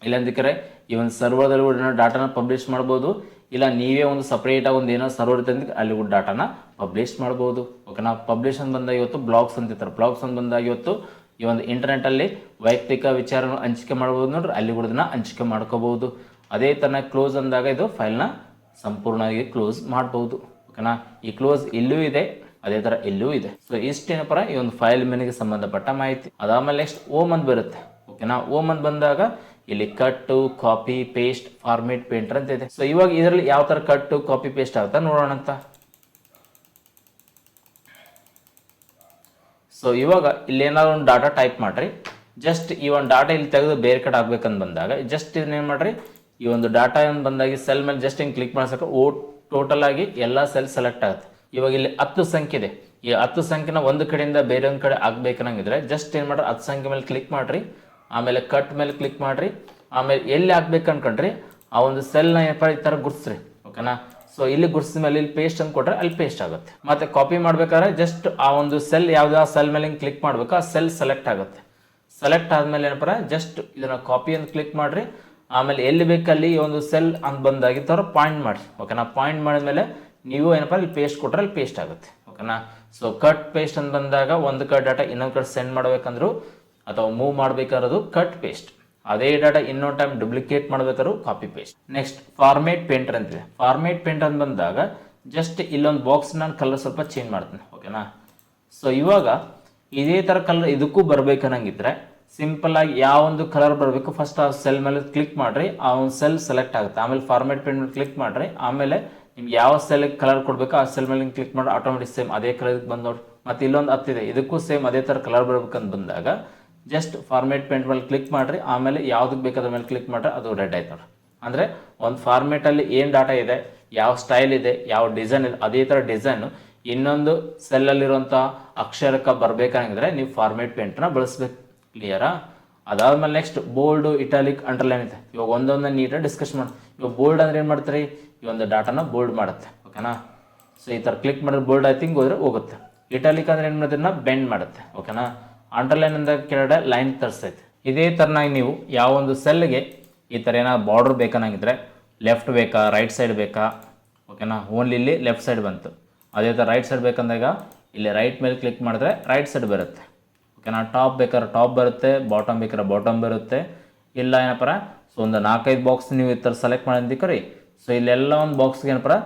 ಇಲ್ಲಂದಿಕರೆ ಈ ಒಂದು ಸರ್ವರ್ದಲ್ಲಿ ಕೂಡ ಡಾಟಾನ ಪಬ್ಲಿಷ್ ಮಾಡ್ಬೋದು, ಇಲ್ಲ ನೀವೇ ಒಂದು ಸಪ್ರೇಟಾಗಿ ಒಂದು ಏನೋ ಸರ್ವರ್ ಇರ್ತಂದ್ರೆ ಅಲ್ಲಿ ಕೂಡ ಡಾಟಾನ ಪಬ್ಲಿಷ್ ಮಾಡ್ಬೋದು. ಓಕೆನಾ, ಪಬ್ಲಿಷ್ ಅಂತ ಬಂದಾಗ ಇವತ್ತು ಬ್ಲಾಗ್ಸ್ ಅಂತಿರ್ತಾರೆ. ಬ್ಲಾಗ್ಸ್ ಅಂತ ಬಂದಾಗ ಇವತ್ತು ಈ ಒಂದು ಇಂಟರ್ನೆಟ್ಟಲ್ಲಿ ವೈಯಕ್ತಿಕ ವಿಚಾರನ ಹಂಚಿಕೆ ಮಾಡ್ಬೋದು ನೋಡ್ರಿ, ಅಲ್ಲಿ ಕೂಡ ಇದನ್ನ ಹಂಚಿಕೆ ಮಾಡ್ಕೋಬಹುದು. ಅದೇ ಥರ ಕ್ಲೋಸ್ ಅಂದಾಗ ಇದು ಫೈಲ್ನ ಸಂಪೂರ್ಣವಾಗಿ ಕ್ಲೋಸ್ ಮಾಡ್ಬೋದು. ಓಕೆನಾ, ಈ ಕ್ಲೋಸ್ ಇಲ್ಲೂ ಇದೆ, ಅದೇ ಥರ ಇಲ್ಲೂ ಇದೆ. ಸೊ ಇಷ್ಟೇನಪ್ಪ ಈ ಒಂದು ಫೈಲ್ ಮೆನುಗೆ ಸಂಬಂಧಪಟ್ಟ ಮಾಹಿತಿ. ಅದಾದಮೇಲೆ ನೆಕ್ಸ್ಟ್ ಓಮ್ ಅಂತ ಬರುತ್ತೆ. ಓಕೆನಾ, ಓಮ್ ಅಂತ ಬಂದಾಗ ಇಲ್ಲಿ ಕಟ್ಟು, ಕಾಪಿ, ಪೇಸ್ಟ್, ಫಾರ್ಮೇಟ್, ಪೇಂಟರ್ ಅಂತ ಇದೆ. ಸೊ ಇವಾಗ ಇದರಲ್ಲಿ ಯಾವ ತರ ಕಟ್ಟು, ಕಾಪಿ, ಪೇಸ್ಟ್ ಆಗುತ್ತಾ ನೋಡೋಣ ಅಂತ. ಸೊ ಇವಾಗ ಇಲ್ಲಿ ಏನಾದ್ರು ಒಂದು ಡಾಟಾ ಟೈಪ್ ಮಾಡ್ರಿ. ಜಸ್ಟ್ ಈ ಒಂದು ಡಾಟಾ ಇಲ್ಲಿ ತೆಗೆದು ಬೇರೆ ಕಡೆ ಆಗ್ಬೇಕಂತ ಬಂದಾಗ ಜಸ್ಟ್ ಇದನ್ನೇನು ಮಾಡ್ರಿ, ಈ ಒಂದು ಡಾಟಾ ಏನು ಬಂದಾಗ ಸೆಲ್ ಮೇಲೆ ಜಸ್ಟ್ ಹಿಂಗೆ ಕ್ಲಿಕ್ ಮಾಡ್ಸಕ್ಕೆ ಟೋಟಲ್ ಆಗಿ ಎಲ್ಲ ಸೆಲ್ ಸೆಲೆಕ್ಟ್ ಆಗುತ್ತೆ. ಇವಾಗ ಇಲ್ಲಿ 10 ಸಂಖ್ಯೆ ಇದೆ. ಈ 10 ಸಂಖ್ಯೆನ ಒಂದು ಕಡೆಯಿಂದ ಬೇರೆ ಒಂದು ಕಡೆ ಆಗ್ಬೇಕನ್ನಂಗಿದ್ರೆ ಜಸ್ಟ್ ಏನು ಮಾಡ್ರಿ 10 ಸಂಖ್ಯೆ ಮೇಲೆ ಕ್ಲಿಕ್ ಮಾಡ್ರಿ, ಆಮೇಲೆ ಕಟ್ ಮೇಲೆ ಕ್ಲಿಕ್ ಮಾಡ್ರಿ, ಆಮೇಲೆ ಎಲ್ಲಿ ಹಾಕ್ಬೇಕು ಅನ್ಕೊಂಡ್ರಿ ಆ ಒಂದು ಸೆಲ್ನ ಏನಪ್ಪ ಈ ಥರ ಗುರ್ಸ್ರಿ. ಓಕೆನಾ, ಸೊ ಇಲ್ಲಿ ಗುರ್ಸಿದ ಮೇಲೆ ಇಲ್ಲಿ ಪೇಸ್ಟ್ ಅಂತ ಕೊಟ್ರೆ ಅಲ್ಲಿ ಪೇಸ್ಟ್ ಆಗುತ್ತೆ. ಮತ್ತೆ ಕಾಪಿ ಮಾಡ್ಬೇಕಾದ್ರೆ ಜಸ್ಟ್ ಆ ಒಂದು ಸೆಲ್ ಯಾವ್ದು ಆ ಸೆಲ್ ಮೇಲೆ ಹಿಂಗೆ ಕ್ಲಿಕ್ ಮಾಡ್ಬೇಕು, ಆ ಸೆಲ್ ಸೆಲೆಕ್ಟ್ ಆಗುತ್ತೆ. ಸೆಲೆಕ್ಟ್ ಆದ್ಮೇಲೆ ಏನಪ್ಪ ಜಸ್ಟ್ ಇದನ್ನ ಕಾಪಿ ಅಂತ ಕ್ಲಿಕ್ ಮಾಡ್ರಿ, ಆಮೇಲೆ ಎಲ್ಲಿ ಬೇಕಲ್ಲಿ ಈ ಒಂದು ಸೆಲ್ ಅಂತ ಬಂದಾಗಿತ್ತವ್ರ ಪಾಯಿಂಟ್ ಮಾಡಿ. ಓಕೆನಾ, ಪಾಯಿಂಟ್ ಮಾಡಿದ್ಮೇಲೆ ನೀವು ಏನಪ್ಪ ಇಲ್ಲಿ ಪೇಸ್ಟ್ ಕೊಟ್ರೆ ಅಲ್ಲಿ ಪೇಸ್ಟ್ ಆಗುತ್ತೆ. ಓಕೆನಾ, ಸೊ ಕಟ್ ಪೇಸ್ಟ್ ಅಂತ ಬಂದಾಗ ಒಂದು ಕಡೆ ಡಾಟಾ ಇನ್ನೊಂದು ಕಡೆ ಸೆಂಡ್ ಮಾಡ್ಬೇಕಂದ್ರು ಅಥವಾ ಮೂವ್ ಮಾಡ್ಬೇಕಾದ್ರೂ ಕಟ್ ಪೇಸ್ಟ್, ಅದೇ ಡಾಟಾ ಇನ್ನೊಂದು ಟೈಮ್ ಡುಪ್ಲಿಕೇಟ್ ಮಾಡ್ಬೇಕಾದ್ರೂ copy paste. Next format painter ಅಂತಿದೆ. ಫಾರ್ಮೇಟ್ ಪೇಂಟರ್ ಅಂತ ಬಂದಾಗ ಜಸ್ಟ್ ಇಲ್ಲೊಂದು ಬಾಕ್ಸ್ ನಾನು ಕಲರ್ ಸ್ವಲ್ಪ ಚೇಂಜ್ ಮಾಡ್ತೀನಿ. ಓಕೆನಾ, ಸೊ ಇವಾಗ ಇದೇ ಥರ ಕಲರ್ ಇದಕ್ಕೂ ಬರ್ಬೇಕನ್ನಂಗಿದ್ರೆ ಸಿಂಪಲ್ ಆಗಿ ಯಾವ ಒಂದು ಕಲರ್ ಬರಬೇಕು ಫಸ್ಟ್ ಆ ಸೆಲ್ ಮೇಲೆ ಕ್ಲಿಕ್ ಮಾಡ್ರಿ, ಆ ಒಂದು ಸೆಲ್ ಸೆಲೆಕ್ಟ್ ಆಗುತ್ತೆ. ಆಮೇಲೆ ಫಾರ್ಮೇಟ್ ಪೇಂಟ್ ಮೇಲೆ ಕ್ಲಿಕ್ ಮಾಡ್ರಿ, ಆಮೇಲೆ ನಿಮ್ಗೆ ಯಾವ ಸೆಲ್ ಕಲರ್ ಕೊಡಬೇಕು ಆ ಸೆಲ್ ಮೇಲೆ ಕ್ಲಿಕ್ ಮಾಡಿ ಆಟೋಮೆಟಿಕ್ ಸೇಮ್ ಅದೇ ಕಲರ್ ಬಂದು ನೋಡಿ. ಮತ್ತೆ ಇಲ್ಲೊಂದು ಹತ್ತಿದೆ, ಇದಕ್ಕೂ ಸೇಮ್ ಅದೇ ಥರ ಕಲರ್ ಬರ್ಬೇಕಂತ ಬಂದಾಗ ಜಸ್ಟ್ ಫಾರ್ಮೇಟ್ ಪೇಂಟ್ ಮೇಲೆ ಕ್ಲಿಕ್ ಮಾಡ್ರಿ, ಆಮೇಲೆ ಯಾವುದಕ್ಕೆ ಬೇಕಾದ್ರ ಮೇಲೆ ಕ್ಲಿಕ್ ಮಾಡ್ರಿ, ಅದು ರೆಡ್ ಆಯ್ತು ನೋಡ್ರಿ. ಅಂದರೆ ಒಂದು ಫಾರ್ಮೇಟಲ್ಲಿ ಏನು ಡಾಟಾ ಇದೆ, ಯಾವ ಸ್ಟೈಲ್ ಇದೆ, ಯಾವ ಡಿಸೈನ್ ಇದೆ, ಅದೇ ಥರ ಡಿಸೈನು ಇನ್ನೊಂದು ಸೆಲ್ಲಲ್ಲಿರುವಂಥ ಅಕ್ಷರಕ್ಕೆ ಬರಬೇಕಂದ್ರೆ ನೀವು ಫಾರ್ಮೇಟ್ ಪೇಂಟ್ನ ಬಳಸ್ಬೇಕು. ಕ್ಲಿಯರಾ? ಅದಾದ್ಮೇಲೆ ನೆಕ್ಸ್ಟ್ ಬೋಲ್ಡು, ಇಟಾಲಿಕ್, ಅಂಡರ್ಲೈನ್ ಇದೆ. ಇವಾಗ ಒಂದೊಂದು ನೀಟಾಗಿ ಡಿಸ್ಕಸ್ ಮಾಡಿ. ಇವಾಗ ಬೋಲ್ಡ್ ಅಂದ್ರೆ ಏನು ಮಾಡ್ತಾರೆ, ಈ ಒಂದು ಡಾಟಾನ ಬೋಲ್ಡ್ ಮಾಡುತ್ತೆ. ಓಕೆನಾ, ಸೊ ಈ ಥರ ಕ್ಲಿಕ್ ಮಾಡಿದ್ರೆ ಬೋಲ್ಡ್ ಆಯ್ತು ಹಿಂಗೆ ಹೋದ್ರೆ ಹೋಗುತ್ತೆ. ಇಟಾಲಿಕ್ ಅಂದ್ರೆ ಏನು ಮಾಡೋದನ್ನ ಬೆಂಡ್ ಮಾಡುತ್ತೆ. ಓಕೆನಾ, ಅಂಡರ್ಲೈನ್ ಅಂದಾಗ ಕೆಳಗಡೆ ಲೈನ್ ತರಿಸ್ತೈತೆ. ಇದೇ ಥರನಾಗಿ ನೀವು ಯಾವ ಒಂದು ಸೆಲ್ಗೆ ಈ ಥರ ಏನಾದ್ರು ಬಾರ್ಡರ್ ಬೇಕನ್ನಾಗಿದ್ರೆ ಲೆಫ್ಟ್ ಬೇಕಾ ರೈಟ್ ಸೈಡ್ ಬೇಕಾ, ಓಕೆನಾ, ಓನ್ಲಿ ಇಲ್ಲಿ ಲೆಫ್ಟ್ ಸೈಡ್ ಬಂತು. ಅದೇ ಥರ ರೈಟ್ ಸೈಡ್ ಬೇಕಂದಾಗ ಇಲ್ಲಿ ರೈಟ್ ಮೇಲೆ ಕ್ಲಿಕ್ ಮಾಡಿದ್ರೆ ರೈಟ್ ಸೈಡ್ ಬರುತ್ತೆ. ಓಕೆನಾ, ಟಾಪ್ ಬೇಕಾದ್ರೆ ಟಾಪ್ ಬರುತ್ತೆ, ಬಾಟಮ್ ಬೇಕಾದ್ರೆ ಬಾಟಮ್ ಬರುತ್ತೆ. ಇಲ್ಲ ಏನಪ್ಪ ಸೊ ಒಂದು 4-5 ಬಾಕ್ಸ್ ನೀವು ಈ ಥರ ಸೆಲೆಕ್ಟ್ ಮಾಡಿದ್ದೀರಿ. ಸೊ ಇಲ್ಲೆಲ್ಲ ಒಂದು ಬಾಕ್ಸ್ಗೆ ಏನಪ್ಪ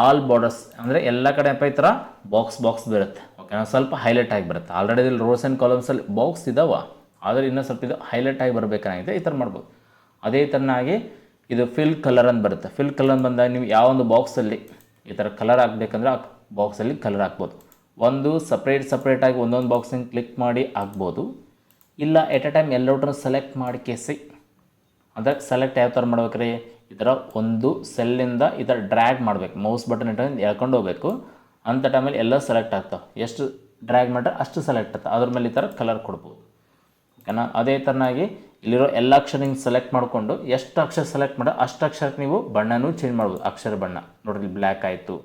ಆಲ್ ಬಾರ್ಡರ್ಸ್ ಅಂದರೆ ಎಲ್ಲ ಕಡೆ ಏನಪ್ಪ ಈ ಥರ ಬಾಕ್ಸ್ ಬರುತ್ತೆ. ಓಕೆನಾ, ಸ್ವಲ್ಪ ಹೈಲೈಟ್ ಆಗಿ ಬರುತ್ತೆ. ಆಲ್ರೆಡಿ ಇಲ್ಲಿ ರೋಸ್ ಆ್ಯಂಡ್ ಕಾಲಮ್ಸಲ್ಲಿ ಬಾಕ್ಸ್ ಇದಾವ, ಆದರೆ ಇನ್ನೂ ಸ್ವಲ್ಪ ಇದು ಹೈಲೈಟ್ ಆಗಿ ಬರಬೇಕಾಗಿದೆ. ಈ ಥರ ಮಾಡ್ಬೋದು. ಅದೇ ಥರನಾಗಿ ಇದು ಫಿಲ್ ಕಲರ್ ಅಂತ ಬರುತ್ತೆ. ಫಿಲ್ ಕಲರ್ ಅಂತ ಬಂದಾಗ ನೀವು ಯಾವ ಒಂದು ಬಾಕ್ಸಲ್ಲಿ ಈ ಥರ ಕಲರ್ ಹಾಕ್ಬೇಕಂದ್ರೆ ಆ ಬಾಕ್ಸಲ್ಲಿ ಕಲರ್ ಹಾಕ್ಬೋದು. ಒಂದು ಸಪ್ರೇಟಾಗಿ ಒಂದೊಂದು ಬಾಕ್ಸಿಂಗ್ ಕ್ಲಿಕ್ ಮಾಡಿ ಹಾಕ್ಬೋದು. ಇಲ್ಲ ಎಟ್ ಎ ಟೈಮ್ ಎಲ್ಲರೂ ಸೆಲೆಕ್ಟ್ ಮಾಡಿ ಕೇಸಿ ಅಂದರೆ ಸೆಲೆಕ್ಟ್ ಯಾವ ಥರ ಮಾಡ್ಬೇಕ್ರಿ, ಈ ಥರ ಒಂದು ಸೆಲ್ಲಿಂದ ಈ ಥರ ಡ್ರ್ಯಾಗ್ ಮಾಡಬೇಕು, ಮೌಸ್ ಬಟನ್ ಇಟ್ಟು ಎಳ್ಕೊಂಡು ಹೋಗ್ಬೇಕು. ಅಂಥ ಟೈಮಲ್ಲಿ ಎಲ್ಲ ಸೆಲೆಕ್ಟ್ ಆಗ್ತಾವೆ. ಎಷ್ಟು ಡ್ರ್ಯಾಗ್ ಮಾಡ್ರೆ ಅಷ್ಟು ಸೆಲೆಕ್ಟ್ ಆಗ್ತವೆ. ಅದ್ರ ಮೇಲೆ ಈ ಥರ ಕಲರ್ ಕೊಡ್ಬೋದು. ಓಕೆನಾ, ಅದೇ ಥರನಾಗಿ ಇಲ್ಲಿರೋ ಎಲ್ಲ ಅಕ್ಷರ ಹಿಂಗೆ ಸೆಲೆಕ್ಟ್ ಮಾಡಿಕೊಂಡು ಎಷ್ಟು ಅಕ್ಷರ ಸೆಲೆಕ್ಟ್ ಮಾಡಿ ಅಷ್ಟು ಅಕ್ಷರಕ್ಕೆ ನೀವು ಬಣ್ಣನೂ ಚೇಂಜ್ ಮಾಡ್ಬೋದು. ಅಕ್ಷರ ಬಣ್ಣ ನೋಡ್ರಿ, ಬ್ಲ್ಯಾಕ್ ಆಯಿತು,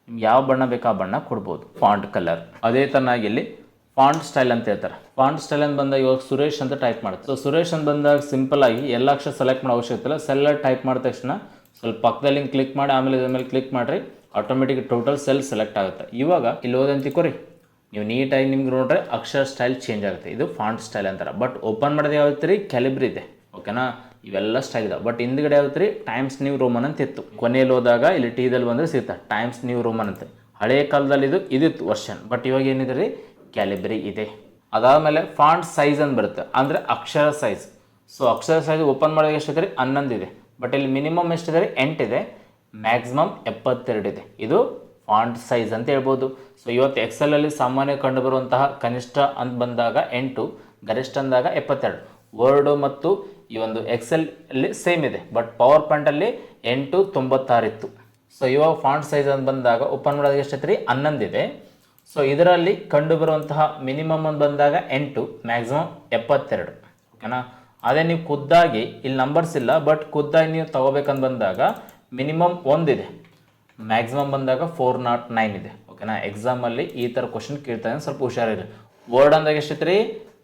ನಿಮ್ಗೆ ಯಾವ ಬಣ್ಣ ಬೇಕು ಆ ಬಣ್ಣ ಕೊಡ್ಬೋದು. ಫಾಂಟ್ ಕಲರ್ ಅದೇ ಥರನಾಗಿ ಇಲ್ಲಿ ಫಾಂಟ್ ಸ್ಟೈಲ್ ಅಂತ ಹೇಳ್ತಾರೆ. ಫಾಂಟ್ ಸ್ಟೈಲ್ ಅಂತ ಬಂದಾಗ ಇವಾಗ ಸುರೇಶ್ ಅಂತ ಟೈಪ್ ಮಾಡುತ್ತೆ. ಸೊ ಸುರೇಶ್ ಅಂತ ಬಂದಾಗ ಸಿಂಪಲ್ ಆಗಿ ಎಲ್ಲ ಅಕ್ಷರ ಸೆಲೆಕ್ಟ್ ಮಾಡೋ ಅವಶ್ಯಕತೆ ಇಲ್ಲ. ಸೆಲ್ ಟೈಪ್ ಮಾಡಿದ ತಕ್ಷಣ ಸ್ವಲ್ಪ ಪಕ್ಕದಲ್ಲಿ ಹಿಂಗೆ ಕ್ಲಿಕ್ ಮಾಡಿ ಆಮೇಲೆ ಇದ್ರ ಮೇಲೆ ಕ್ಲಿಕ್ ಮಾಡಿರಿ, ಆಟೋಮೆಟಿಕ್ ಟೋಟಲ್ ಸೆಲ್ ಸೆಲೆಕ್ಟ್ ಆಗುತ್ತೆ. ಇವಾಗ ಇಲ್ಲಿ ಹೋದಂತಿಕೋರಿ ನೀವು ನೀಟಾಗಿ ನಿಮ್ಗೆ ನೋಡ್ರೆ ಅಕ್ಷರ ಸ್ಟೈಲ್ ಚೇಂಜ್ ಆಗುತ್ತೆ. ಇದು ಫಾಂಟ್ ಸ್ಟೈಲ್ ಅಂತಾರೆ. ಬಟ್ ಓಪನ್ ಮಾಡೋದು ಯಾವತ್ತು ರೀ, ಕ್ಯಾಲಿಬ್ರಿ ಇದೆ. ಓಕೆನಾ, ಇವೆಲ್ಲ ಸ್ಟೈಲ್ ಇದೆ. ಬಟ್ ಹಿಂದ್ಗಡೆ ಯಾವತ್ತು ರೀ, ಟೈಮ್ಸ್ ನ್ಯೂ ರೋಮನ್ ಅಂತ ಇತ್ತು. ಕೊನೆಯಲ್ಲಿ ಹೋದಾಗ ಇಲ್ಲಿ ಟೀದಲ್ಲಿ ಬಂದರೆ ಸಿಗುತ್ತೆ ಟೈಮ್ಸ್ ನ್ಯೂ ರೋಮನ್ ಅಂತ. ಹಳೆಯ ಕಾಲದಲ್ಲಿ ಇದಿತ್ತು ವರ್ಷನ್. ಬಟ್ ಇವಾಗ ಏನಿದೆ ರೀ, ಕ್ಯಾಲಿಬ್ರಿ ಇದೆ. ಅದಾದಮೇಲೆ ಫಾಂಟ್ ಸೈಜ್ ಅಂತ ಬರುತ್ತೆ, ಅಂದರೆ ಅಕ್ಷರ ಸೈಜ್. ಸೊ ಅಕ್ಷರ ಸೈಜ್ ಓಪನ್ ಮಾಡೋದು ಎಷ್ಟಿದೆ ರೀ, 11 ಇದೆ. ಬಟ್ ಇಲ್ಲಿ ಮಿನಿಮಮ್ ಎಷ್ಟಿದೆ ರೀ, 8 ಇದೆ. ಮ್ಯಾಕ್ಸಿಮಮ್ 72 ಇದೆ. ಇದು ಫಾಂಟ್ ಸೈಜ್ ಅಂತ ಹೇಳ್ಬೋದು. ಸೊ ಇವತ್ತು ಎಕ್ಸೆಲಲ್ಲಿ ಸಾಮಾನ್ಯ ಕಂಡುಬರುವಂತಹ ಕನಿಷ್ಠ ಅಂತ ಬಂದಾಗ 8, ಗರಿಷ್ಠ ಅಂದಾಗ 72. ವರ್ಡು ಮತ್ತು ಈ ಒಂದು ಎಕ್ಸೆಲ್ ಅಲ್ಲಿ ಸೇಮ್ ಇದೆ, ಬಟ್ ಪವರ್ ಪಾಯಿಂಟಲ್ಲಿ 896 ಇತ್ತು. ಸೊ ಇವಾಗ ಫಾಂಟ್ ಸೈಜ್ ಅಂತ ಬಂದಾಗ ಓಪನ್ ಮಾಡೋದಾಗ ಎಷ್ಟೈತ್ರಿ 11 ಇದೆ. ಸೊ ಇದರಲ್ಲಿ ಕಂಡು ಬರುವಂತಹ ಮಿನಿಮಮ್ ಅಂತ ಬಂದಾಗ 8, ಮ್ಯಾಕ್ಸಿಮಮ್ 72. ಓಕೆನಾ. ಅದೇ ನೀವು ಖುದ್ದಾಗಿ ಇಲ್ಲಿ ನಂಬರ್ಸ್ ಇಲ್ಲ, ಬಟ್ ಖುದ್ದಾಗಿ ನೀವು ತಗೋಬೇಕಂತ ಬಂದಾಗ ಮಿನಿಮಮ್ 1 ಇದೆ, ಮ್ಯಾಕ್ಸಿಮಮ್ ಬಂದಾಗ 409 ಇದೆ. ಓಕೆನಾ. ಎಕ್ಸಾಮಲ್ಲಿ ಈ ಥರ ಕ್ವಶನ್ ಕೇಳ್ತಾನೆ, ಸ್ವಲ್ಪ ಹುಷಾರಿರಿ. ವರ್ಡ್ ಅಂದಾಗ ಎಷ್ಟೈತ್ರಿ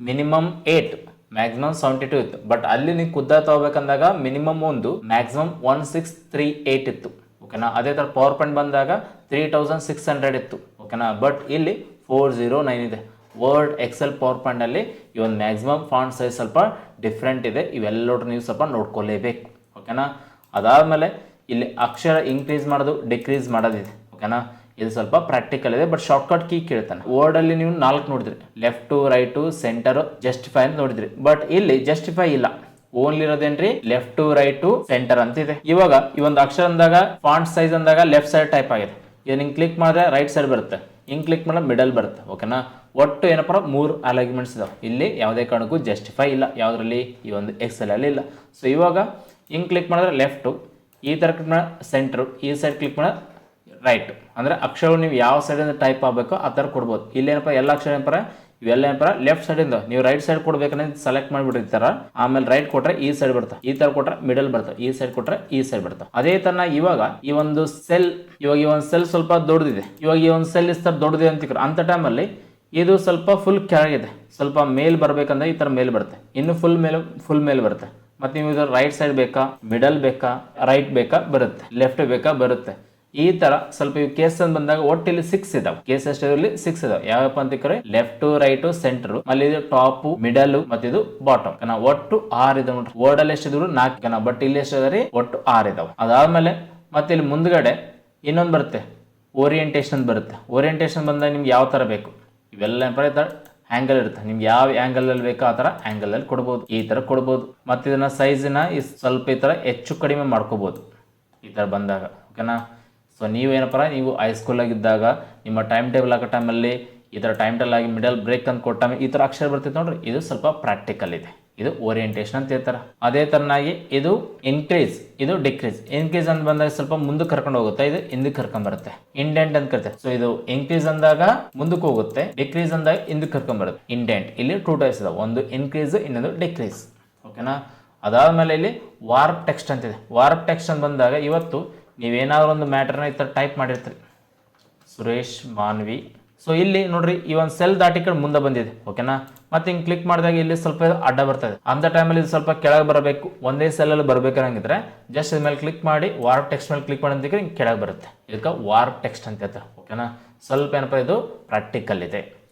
ಮಿನಿಮಮ್ 8, ಮ್ಯಾಕ್ಸಿಮಮ್ 72 ಇತ್ತು, ಬಟ್ ಅಲ್ಲಿ ನೀವು ಖುದ್ದಾಗಿ ತಗೋಬೇಕಂದಾಗ ಮಿನಿಮಮ್ 1, ಮ್ಯಾಕ್ಸಿಮಮ್ 1638 ಇತ್ತು. ಓಕೆನಾ. ಅದೇ ಥರ ಪವರ್ ಪಾಯಿಂಟ್ ಬಂದಾಗ 3600 ಇತ್ತು. ಓಕೆನಾ. ಬಟ್ ಇಲ್ಲಿ 409 ಇದೆ. ವರ್ಡ್ ಎಕ್ಸೆಲ್ ಪವರ್ ಪಾಯಿಂಟಲ್ಲಿ ಈ ಒಂದು ಮ್ಯಾಕ್ಸಿಮಮ್ ಫಾಂಟ್ ಸೈಜ್ ಸ್ವಲ್ಪ ಡಿಫ್ರೆಂಟ್ ಇದೆ, ಇವೆಲ್ಲರೂ ನೀವು ಸ್ವಲ್ಪ ನೋಡ್ಕೊಳ್ಳೇಬೇಕು. ಓಕೆನಾ. ಅದಾದಮೇಲೆ ಇಲ್ಲಿ ಅಕ್ಷರ ಇನ್ಕ್ರೀಸ್ ಮಾಡೋದು ಡಿಕ್ರೀಸ್ ಮಾಡೋದಿದೆ. ಓಕೆನಾ. ಇದು ಸ್ವಲ್ಪ ಪ್ರಾಕ್ಟಿಕಲ್ ಇದೆ, ಬಟ್ ಶಾರ್ಟ್ಕಟ್ ಕೀ ಕೇಳ್ತಾನೆ. ವರ್ಡಲ್ಲಿ ನೀವು 4 ನೋಡಿದ್ರಿ, ಲೆಫ್ಟು ರೈಟು ಸೆಂಟರ್ ಜಸ್ಟಿಫೈ ಅಂತ ನೋಡಿದ್ರಿ, ಬಟ್ ಇಲ್ಲಿ ಜಸ್ಟಿಫೈ ಇಲ್ಲ, ಓನ್ಲಿ ಇರೋದೇನ್ರಿ ಲೆಫ್ಟ್ ರೈಟ್ ಸೆಂಟರ್ ಅಂತಿದೆ. ಇವಾಗ ಈ ಒಂದು ಅಕ್ಷರ ಅಂದಾಗ ಫಾಂಟ್ ಸೈಜ್ ಅಂದಾಗ ಲೆಫ್ಟ್ ಸೈಡ್ ಟೈಪ್ ಆಗಿದೆ. ಇದನ್ನ ಹಿಂಗೆ ಕ್ಲಿಕ್ ಮಾಡಿದ್ರೆ ರೈಟ್ ಸೈಡ್ ಬರುತ್ತೆ, ಹಿಂಗೆ ಕ್ಲಿಕ್ ಮಾಡಿದ್ರೆ ಮಿಡಲ್ ಬರುತ್ತೆ. ಓಕೆನಾ. ಒಟ್ಟು ಏನಪ್ಪ 3 ಅಲೈನ್ಮೆಂಟ್ಸ್ ಇದಾವೆ. ಇಲ್ಲಿ ಯಾವುದೇ ಕಾರಣಕ್ಕೂ ಜಸ್ಟಿಫೈ ಇಲ್ಲ, ಯಾವುದರಲ್ಲಿ ಈ ಒಂದು ಎಕ್ಸೆಲ್ ಅಲ್ಲಿ ಇಲ್ಲ. ಸೊ ಇವಾಗ ಹಿಂಗೆ ಕ್ಲಿಕ್ ಮಾಡಿದ್ರೆ ಲೆಫ್ಟು, ಈ ಥರ ಕ್ಲಿಕ್ ಮಾಡಿದ್ರೆ ಸೆಂಟ್ರು, ಈ ಸೈಡ್ ಕ್ಲಿಕ್ ಮಾಡಿದ್ರೆ ರೈಟ್. ಅಂದರೆ ಅಕ್ಷರಗಳು ನೀವು ಯಾವ ಸೈಡಿಂದ ಟೈಪ್ ಆಗಬೇಕೋ ಆ ಥರ ಕೊಡ್ಬೋದು. ಇಲ್ಲೇನಪ್ಪ ಎಲ್ಲ ಅಕ್ಷರ ಏನಪ್ಪ ಇವೆಲ್ಲ ಏನಪ್ಪ ಲೆಫ್ಟ್ ಸೈಡಿಂದ ನೀವು ರೈಟ್ ಸೈಡ್ ಕೊಡ್ಬೇಕಂದ್ರೆ ಸೆಲೆಕ್ಟ್ ಮಾಡಿಬಿಟ್ಟಿರ್ತಾರ, ಆಮೇಲೆ ರೈಟ್ ಕೊಟ್ರೆ ಈ ಸೈಡ್ ಬರ್ತಾವೆ, ಈ ತರ ಕೊಟ್ರೆ ಮಿಡಲ್ ಬರ್ತಾವೆ, ಈ ಸೈಡ್ ಕೊಟ್ರೆ ಈ ಸೈಡ್ ಬರ್ತಾವೆ. ಅದೇ ತರ ಇವಾಗ ಈ ಒಂದು ಸೆಲ್, ಇವಾಗ ಈ ಒಂದು ಸೆಲ್ ಸ್ವಲ್ಪ ದೊಡ್ಡದಿದೆ, ಇವಾಗ ಈ ಒಂದು ಸೆಲ್ ಇಷ್ಟ ದೊಡ್ಡದಿದೆ ಅಂತಿಕ್ರೆ ಅಂತ ಟೈಮಲ್ಲಿ ಇದು ಸ್ವಲ್ಪ ಫುಲ್ ಕೆಳಗಿದೆ, ಸ್ವಲ್ಪ ಮೇಲ್ ಬರ್ಬೇಕಂದ್ರೆ ಈ ತರ ಮೇಲ್ ಬರುತ್ತೆ, ಇನ್ನು ಫುಲ್ ಮೇಲ್ ಬರುತ್ತೆ. ಮತ್ತೆ ನೀವು ಇದು ರೈಟ್ ಸೈಡ್ ಬೇಕಾ, ಮಿಡಲ್ ಬೇಕಾ, ರೈಟ್ ಬೇಕಾ ಬರುತ್ತೆ, ಲೆಫ್ಟ್ ಬೇಕಾ ಬರುತ್ತೆ. ಈ ತರ ಸ್ವಲ್ಪ ಇವು ಕೇಸ್ ಅಂತ ಬಂದಾಗ ಒಟ್ಟು ಇಲ್ಲಿ 6 ಇದಾವೆ. ಕೇಸ್ ಎಷ್ಟಿರಲಿ 6 ಇದಾವೆ. ಯಾವಪ್ಪ ಅಂತಿಕ್ರೆ ಲೆಫ್ಟ್ ರೈಟ್ ಸೆಂಟರ್, ಅಲ್ಲಿ ಇದು ಟಾಪ್ ಮಿಡಲ್ ಮತ್ತೆ ಇದು ಬಾಟಮ್. ಒಟ್ಟು 6 ಇದೆ ನೋಡ್ರಿ. ವರ್ಡ್ ಅಲ್ಲಿ ಎಷ್ಟಿದ್ರು 4, ಬಟ್ ಇಲ್ಲಿ ಎಷ್ಟಿದೆ ಒಟ್ಟು 6 ಇದಾವೆ. ಅದಾದ್ಮೇಲೆ ಮತ್ತೆ ಇಲ್ಲಿ ಮುಂದ್ಗಡೆ ಇನ್ನೊಂದು ಬರುತ್ತೆ, ಓರಿಯೆಂಟೇಷನ್ ಬರುತ್ತೆ. ಓರಿಯೆಂಟೇಷನ್ ಬಂದಾಗ ನಿಮ್ಗೆ ಯಾವ ತರ ಬೇಕು ಇವೆಲ್ಲ ಆಂಗಲ್ ಇರುತ್ತೆ, ನಿಮ್ಗೆ ಯಾವ ಆಂಗಲ್ ಅಲ್ಲಿ ಬೇಕೋ ಆ ತರ ಆಂಗಲ್ ಅಲ್ಲಿ ಕೊಡ್ಬೋದು, ಈ ತರ ಕೊಡ್ಬೋದು. ಮತ್ತೆ ಇದನ್ನ ಸೈಜ್ನ ಸ್ವಲ್ಪ ಈ ತರ ಹೆಚ್ಚು ಕಡಿಮೆ ಮಾಡ್ಕೋಬಹುದು ಈ ತರ ಬಂದಾಗ. ಓಕೆನಾ. ಸೊ ನೀವೇನಪ್ಪ ನೀವು ಹೈಸ್ಕೂಲಾಗಿದ್ದಾಗ ನಿಮ್ಮ ಟೈಮ್ ಟೇಬಲ್ ಆಗೋ ಟೈಮಲ್ಲಿ ಈ ಥರ ಟೈಮ್ ಟೇಬಲ್ ಆಗಿ ಮಿಡಲ್ ಬ್ರೇಕ್ ಅಂತ ಕೊಟ್ಟ ಈ ಥರ ಅಕ್ಷರ ಬರ್ತಿತ್ತು ನೋಡ್ರಿ, ಇದು ಸ್ವಲ್ಪ ಪ್ರಾಕ್ಟಿಕಲ್ ಇದೆ, ಇದು ಓರಿಯೆಂಟೇಷನ್ ಅಂತ ಹೇಳ್ತಾರೆ. ಅದೇ ತರನಾಗಿ ಇದು ಇನ್ಕ್ರೀಸ್, ಇದು ಡಿಕ್ರೀಸ್. ಇನ್ಕ್ರೀಸ್ ಅಂತ ಬಂದಾಗ ಸ್ವಲ್ಪ ಮುಂದಕ್ಕೆ ಕರ್ಕೊಂಡು ಹೋಗುತ್ತೆ, ಇದು ಹಿಂದಕ್ಕೆ ಕರ್ಕೊಂಡ್ ಬರುತ್ತೆ, ಇಂಡೆಂಟ್ ಅಂತ ಕರಿತಾರೆ. ಸೊ ಇದು ಇನ್ಕ್ರೀಸ್ ಅಂದಾಗ ಮುಂದಕ್ಕೆ ಹೋಗುತ್ತೆ, ಡಿಕ್ರೀಸ್ ಅಂದಾಗ ಹಿಂದಕ್ಕೆ ಕರ್ಕೊಂಡ್ ಬರುತ್ತೆ, ಇಂಡೆಂಟ್. ಇಲ್ಲಿ 2 ಟೈಪ್ಸ್ ಇದಾವೆ, ಒಂದು ಇನ್ಕ್ರೀಸ್ ಇನ್ನೊಂದು ಡಿಕ್ರೀಸ್. ಓಕೆನಾ. ಅದಾದ್ಮೇಲೆ ಇಲ್ಲಿ ವಾರ್ಪ್ ಟೆಕ್ಸ್ಟ್ ಅಂತಿದೆ. ವಾರ್ಪ್ ಟೆಕ್ಸ್ಟ್ ಅಂತ ಬಂದಾಗ ಇವತ್ತು ನೀವೇನಾದ್ರೂ ಒಂದು ಮ್ಯಾಟರ್ನ ಈ ಥರ ಟೈಪ್ ಮಾಡಿರ್ತೀರಿ, ಸುರೇಶ್ ಮಾನ್ವಿ. ಸೊ ಇಲ್ಲಿ ನೋಡ್ರಿ ಈ ಒಂದು ಸೆಲ್ ದಾಟಿ ಕಡೆ ಮುಂದೆ ಬಂದಿದೆ. ಓಕೆನಾ. ಮತ್ತೆ ಹಿಂಗೆ ಕ್ಲಿಕ್ ಮಾಡಿದಾಗ ಇಲ್ಲಿ ಸ್ವಲ್ಪ ಅಡ್ಡ ಬರ್ತದೆ, ಅಂತ ಟೈಮಲ್ಲಿ ಇದು ಸ್ವಲ್ಪ ಕೆಳಗೆ ಬರಬೇಕು, ಒಂದೇ ಸೆಲ್ಲಲ್ಲಿ ಬರ್ಬೇಕಂಗಿದ್ರೆ ಜಸ್ಟ್ ಇದ್ರ ಮೇಲೆ ಕ್ಲಿಕ್ ಮಾಡಿ ವಾರ್ಪ್ ಟೆಕ್ಸ್ಟ್ ಮೇಲೆ ಕ್ಲಿಕ್ ಮಾಡಿ ಅಂತಿದ್ರೆ ಹಿಂಗೆ ಕೆಳಗೆ ಬರುತ್ತೆ. ಇದಕ್ಕೆ ವಾರ್ಪ್ ಟೆಕ್ಸ್ಟ್ ಅಂತ ಹೇಳ್ತಾರೆ. ಓಕೆನಾ. ಸ್ವಲ್ಪ ಏನಪ್ಪ ಇದು ಪ್ರಾಕ್ಟಿಕಲ್ ಇದೆ.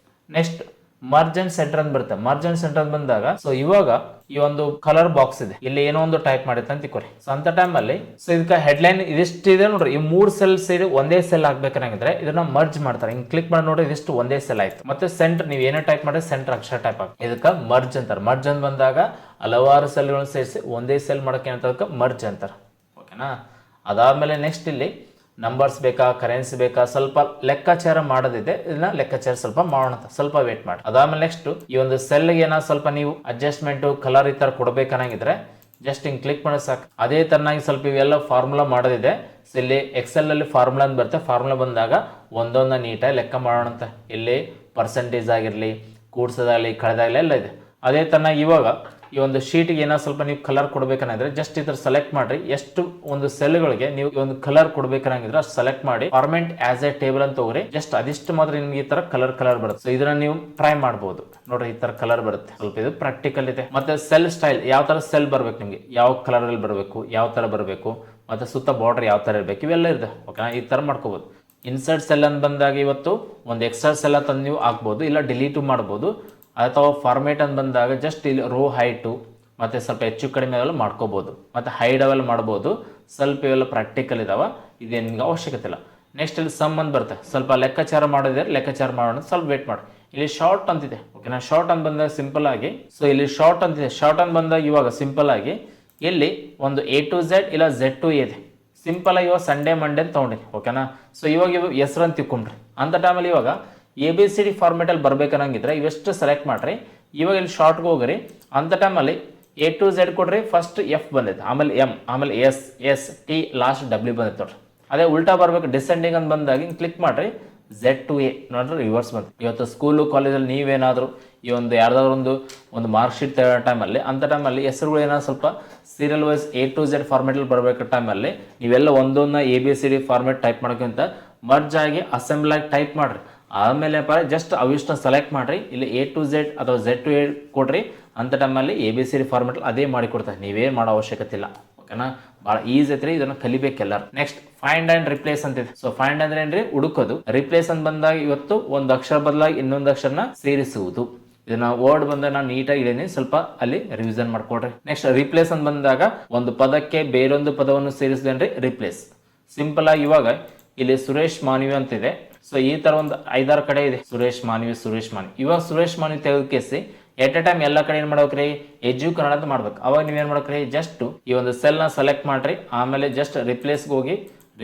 ನೆಕ್ಸ್ಟ್ ಮರ್ಜ್ ಅಂಡ್ ಸೆಂಟರ್ ಅಂತ ಬರುತ್ತೆ. ಮರ್ಜ್ ಅಂಡ್ ಸೆಂಟರ್ ಅಂತ ಬಂದಾಗ ಸೊ ಇವಾಗ ಈ ಒಂದು ಕಲರ್ ಬಾಕ್ಸ್ ಇದೆ, ಇಲ್ಲಿ ಏನೋ ಒಂದು ಟೈಪ್ ಮಾಡಿರ್ತ ಅಂತ ತಿಳ್ಕೊರಿ. ಸೊ ಅಂತ ಟೈಮಲ್ಲಿ ಸೊ ಇದಕ್ಕೆ ಹೆಡ್ಲೈನ್ ಇದಿಷ್ಟು ಇದೆ ನೋಡ್ರಿ, ಈ 3 ಸೆಲ್ಸ್ ಇದೆ ಒಂದೇ ಸೆಲ್ ಆಗ್ಬೇಕಂಗಿದ್ರೆ ಇದನ್ನ ಮರ್ಜ್ ಮಾಡ್ತಾರೆ. ಹಿಂಗೆ ಕ್ಲಿಕ್ ಮಾಡಿ ನೋಡ್ರಿ ಇದಿಷ್ಟು ಒಂದೇ ಸೆಲ್ ಆಯ್ತು. ಮತ್ತೆ ಸೆಂಟರ್ ನೀವು ಏನೇ ಟೈಪ್ ಮಾಡಿದ್ರೆ ಸೆಂಟರ್ ಅಕ್ಷರ ಟೈಪ್ ಆಗುತ್ತೆ, ಇದಕ್ಕೆ ಮರ್ಜ್ ಅಂತಾರೆ. ಮರ್ಜ್ ಅಂತ ಬಂದಾಗ ಹಲವಾರು ಸೆಲ್ಗಳನ್ನು ಸೇರಿಸಿ ಒಂದೇ ಸೆಲ್ ಮಾಡೋಕೆ ಏನಂತ ಮರ್ಜ್ ಅಂತಾರೆ. ಓಕೆನಾ. ಅದಾದ್ಮೇಲೆ ನೆಕ್ಸ್ಟ್ ಇಲ್ಲಿ ನಂಬರ್ಸ್ ಬೇಕಾ, ಕರೆನ್ಸಿ ಬೇಕಾ, ಸ್ವಲ್ಪ ಲೆಕ್ಕಾಚಾರ ಮಾಡೋದಿದೆ, ಇದನ್ನ ಲೆಕ್ಕಾಚಾರ ಸ್ವಲ್ಪ ಮಾಡೋಣ, ಸ್ವಲ್ಪ ವೇಟ್ ಮಾಡಿ. ಅದಾದ್ಮೇಲೆ ನೆಕ್ಸ್ಟ್ ಈ ಒಂದು ಸೆಲ್ಗೆ ಏನೋ ಸ್ವಲ್ಪ ನೀವು ಅಡ್ಜಸ್ಟ್ಮೆಂಟ್ ಕಲರ್ ಈ ತರ ಕೊಡ್ಬೇಕನ್ನಂಗಿದ್ರೆ ಜಸ್ಟ್ ಹಿಂಗೆ ಕ್ಲಿಕ್ ಮಾಡಿ ಸಾಕು. ಅದೇ ತರನಾಗಿ ಸ್ವಲ್ಪ ಇವೆಲ್ಲ ಫಾರ್ಮುಲಾ ಮಾಡೋದಿದೆ. ಸೊ ಇಲ್ಲಿ ಎಕ್ಸೆಲ್ ಅಲ್ಲಿ ಫಾರ್ಮುಲಾ ಅಂತ ಬರುತ್ತೆ. ಫಾರ್ಮುಲಾ ಬಂದಾಗ ಒಂದೊಂದ ನೀಟಾಗಿ ಲೆಕ್ಕ ಮಾಡೋಣ ಅಂತ. ಇಲ್ಲಿ ಪರ್ಸೆಂಟೇಜ್ ಆಗಿರಲಿ, ಕೂಡ್ಸೋದಾಗಲಿ, ಕಳೆದಾಗಲಿ ಎಲ್ಲ ಇದೆ. ಅದೇ ತರನಾಗಿ ಇವಾಗ ಈ ಒಂದು ಶೀಟ್ಗೆ ಏನೋ ಸ್ವಲ್ಪ ನೀವು ಕಲರ್ ಕೊಡ್ಬೇಕಂದ್ರೆ ಜಸ್ಟ್ ಈ ತರ ಸೆಲೆಕ್ಟ್ ಮಾಡ್ರಿ. ಎಷ್ಟು ಒಂದು ಸೆಲ್ಗಳಿಗೆ ನೀವು ಒಂದು ಕಲರ್ ಕೊಡ್ಬೇಕಂಗಿದ್ರೆ ಅಷ್ಟು ಸೆಲೆಕ್ಟ್ ಮಾಡಿ ಫಾರ್ಮೆಟ್ ಆಸ್ ಎ ಟೇಬಲ್ ಅಂತ ಹೋಗ್ರಿ. ಜಸ್ಟ್ ಅದಿಷ್ಟು ಮಾತ್ರ ನಿಮ್ಗೆ ಈ ತರ ಕಲರ್ ಬರುತ್ತೆ. ಸೊ ಇದನ್ನ ನೀವು ಟ್ರೈ ಮಾಡಬಹುದು ನೋಡ್ರಿ, ಈ ತರ ಕಲರ್ ಬರುತ್ತೆ. ಸ್ವಲ್ಪ ಇದು ಪ್ರಾಕ್ಟಿಕಲ್ ಇದೆ. ಮತ್ತೆ ಸೆಲ್ ಸ್ಟೈಲ್, ಯಾವ ತರ ಸೆಲ್ ಬರ್ಬೇಕು ನಿಮ್ಗೆ, ಯಾವ ಕಲರ್ ಅಲ್ಲಿ ಬರಬೇಕು, ಯಾವ ತರ ಬರಬೇಕು, ಮತ್ತೆ ಸುತ್ತ ಬಾರ್ಡರ್ ಯಾವ ತರ ಇರಬೇಕು, ಇವೆಲ್ಲ ಇದೆ. ಓಕೆನಾ. ಈ ತರ ಮಾಡ್ಕೋಬಹುದು. ಇನ್ಸರ್ಟ್ ಸೆಲ್ ಅಂತ ಬಂದಾಗ ಇವತ್ತು ಒಂದು ಎಕ್ಸ್ಟ್ರಾ ಸೆಲ್ ಅಂತ ನೀವು ಹಾಕ್ಬೋದು, ಇಲ್ಲ ಡಿಲೀಟು ಮಾಡ್ಬೋದು. ಅಥವಾ ಫಾರ್ಮೇಟ್ ಅಂತ ಬಂದಾಗ ಜಸ್ಟ್ ಇಲ್ಲಿ ರೋ ಹೈಟು ಮತ್ತೆ ಸ್ವಲ್ಪ ಹೆಚ್ಚು ಕಡಿಮೆ ಅವೆಲ್ಲ ಮಾಡ್ಕೋಬಹುದು, ಮತ್ತೆ ಹೈಡ್ ಅವೆಲ್ಲ ಮಾಡ್ಬೋದು. ಸ್ವಲ್ಪ ಇವೆಲ್ಲ ಪ್ರಾಕ್ಟಿಕಲ್ ಇದಾವ, ಇದೇನು ನಿಮ್ಗೆ ಅವಶ್ಯಕತೆ ಇಲ್ಲ. ನೆಕ್ಸ್ಟ್ ಇಲ್ಲಿ ಸಮ್ ಅಂತ ಬರುತ್ತೆ, ಸ್ವಲ್ಪ ಲೆಕ್ಕಾಚಾರ ಮಾಡೋದಿದ್ರೆ ಲೆಕ್ಕಾಚಾರ ಮಾಡೋಣ, ಸ್ವಲ್ಪ ವೇಟ್ ಮಾಡಿ. ಇಲ್ಲಿ ಶಾರ್ಟ್ ಅಂತಿದೆ. ಓಕೆನಾ. ಶಾರ್ಟ್ ಅಂತ ಬಂದಾಗ ಸಿಂಪಲ್ ಆಗಿ, ಸೊ ಇಲ್ಲಿ ಶಾರ್ಟ್ ಅಂತಿದೆ. ಶಾರ್ಟ್ ಅಂತ ಬಂದಾಗ ಇವಾಗ ಸಿಂಪಲ್ ಆಗಿ ಇಲ್ಲಿ ಒಂದು A to Z ಇಲ್ಲ Z to A ಇದೆ. ಸಿಂಪಲ್ ಆಗಿ ಇವಾಗ ಸಂಡೇ ಮಂಡೇ ಅಂತ ತೊಗೊಂಡಿನಿ. ಓಕೆನಾ. ಸೊ ಇವಾಗ ಇವು ಹೆಸರು ಅಂತ ತಿಳ್ಕೊಂಡ್ರಿ. ಅಂತ ಟೈಮಲ್ಲಿ ಇವಾಗ ABCD ಫಾರ್ಮೆಟಲ್ಲಿ ಬರ್ಬೇಕನ್ನಂಗಿದ್ರೆ ಇವೆಷ್ಟು ಸೆಲೆಕ್ಟ್ ಮಾಡ್ರಿ. ಇವಾಗ ಇಲ್ಲಿ ಶಾರ್ಟ್ಗೆ ಹೋಗ್ರಿ ಅಂಥ ಟೈಮಲ್ಲಿ ಎ ಟು ಝೆಡ್ ಕೊಡ್ರಿ, ಫಸ್ಟ್ ಎಫ್ ಬಂದೈತೆ, ಆಮೇಲೆ ಎಮ್, ಆಮೇಲೆ ಎಸ್ ಟಿ, ಲಾಸ್ಟ್ ಡಬ್ಲ್ಯೂ ಬಂದೈತೆ ನೋಡ್ರಿ. ಅದೇ ಉಲ್ಟಾ ಬರ್ಬೇಕು ಡಿಸೆಂಡಿಂಗ್ ಅಂತ ಬಂದಾಗ ಹಿಂಗೆ ಕ್ಲಿಕ್ ಮಾಡಿರಿ, ಝೆಡ್ ಟು ಎ ನೋಡ್ರಿ ರಿವರ್ಸ್ ಬಂತು. ಇವತ್ತು ಸ್ಕೂಲು ಕಾಲೇಜಲ್ಲಿ ನೀವೇನಾದರೂ ಈ ಒಂದು ಯಾರ್ದಾದ್ರು ಒಂದು ಮಾರ್ಕ್ ಶೀಟ್ ತೆಗೋ ಟೈಮಲ್ಲಿ ಅಂಥ ಟೈಮಲ್ಲಿ ಹೆಸರುಗಳು ಏನಾದ್ರು ಸ್ವಲ್ಪ serial wise A to Z ಫಾರ್ಮೆಟಲ್ಲಿ ಬರಬೇಕು ಟೈಮಲ್ಲಿ ನೀವೆಲ್ಲ ಒಂದೊಂದು ABCD ಫಾರ್ಮೆಟ್ ಟೈಪ್ ಮಾಡೋಕ್ಕಿಂತ ಮರ್ಜ್ ಆಗಿ ಅಸೆಂಬ್ಲ್ ಆಗಿ ಟೈಪ್ ಮಾಡಿರಿ. ಆಮೇಲೆ ಜಸ್ಟ್ ಅವಿಷ್ಟನ್ನ ಸೆಲೆಕ್ಟ್ ಮಾಡಿರಿ, ಇಲ್ಲಿ ಎ ಟು ಝೆಡ್ ಅಥವಾ ಝೆಡ್ ಟು ಎ ಕೊಡ್ರಿ, ಅಂಥ ಟೈಮಲ್ಲಿ ABCD ಫಾರ್ಮೆಟ್ ಅದೇ ಮಾಡಿ ಕೊಡ್ತಾರೆ, ನೀವೇನು ಮಾಡೋ ಅವಶ್ಯಕತೆ ಇಲ್ಲ. ಓಕೆನಾ, ಭಾಳ ಈಸಿ ಐತ್ರಿ, ಇದನ್ನು ಕಲಿಬೇಕೆಲ್ಲರೂ. ನೆಕ್ಸ್ಟ್ ಫೈಂಡ್ ಆ್ಯಂಡ್ ರಿಪ್ಲೇಸ್ ಅಂತಿದೆ. ಸೊ ಫೈಂಡ್ ಅಂದ್ರೆ ಏನ್ರಿ, ಹುಡುಕೋದು. ರಿಪ್ಲೇಸ್ ಅಂತ ಬಂದಾಗ ಇವತ್ತು ಒಂದು ಅಕ್ಷರ ಬದಲಾಗಿ ಇನ್ನೊಂದು ಅಕ್ಷರನ ಸೇರಿಸುವುದು. ಇದನ್ನ ವರ್ಡ್ ಬಂದಾಗ ನಾನು ನೀಟಾಗಿ ಹೇಳಿನಿ, ಸ್ವಲ್ಪ ಅಲ್ಲಿ ರಿವಿಷನ್ ಮಾಡ್ಕೊಡ್ರಿ. ನೆಕ್ಸ್ಟ್ ರಿಪ್ಲೇಸ್ ಅಂತ ಬಂದಾಗ ಒಂದು ಪದಕ್ಕೆ ಬೇರೊಂದು ಪದವನ್ನು ಸೇರಿಸಿದೇನ್ರಿ ರಿಪ್ಲೇಸ್. ಸಿಂಪಲ್ ಆಗಿ ಇವಾಗ ಇಲ್ಲಿ ಸುರೇಶ್ ಮಾನವಿ ಅಂತಿದೆ. ಸೊ ಈ ತರ ಒಂದು 5-6 ಕಡೆ ಇದೆ ಸುರೇಶ್ ಮಾನವಿ. ಇವಾಗ ಸುರೇಶ್ ಮಾನವಿ ತೆಗೆದುಕೇಸಿ ಎಟ್ ಎ ಟೈಮ್ ಎಲ್ಲ ಕಡೆ ಏನು ಮಾಡ್ಬೇಕ್ರಿ, ಎಜು ಕನ್ನಡ ಅಂತ ಮಾಡ್ಬೇಕು. ಅವಾಗ ನೀವೇನು ಮಾಡ್ಬೇಕ್ರಿ, ಜಸ್ಟ್ ಈ ಒಂದು ಸೆಲ್ನ ಸೆಲೆಕ್ಟ್ ಮಾಡ್ರಿ, ಆಮೇಲೆ ಜಸ್ಟ್ ರಿಪ್ಲೇಸ್ಗೆ ಹೋಗಿ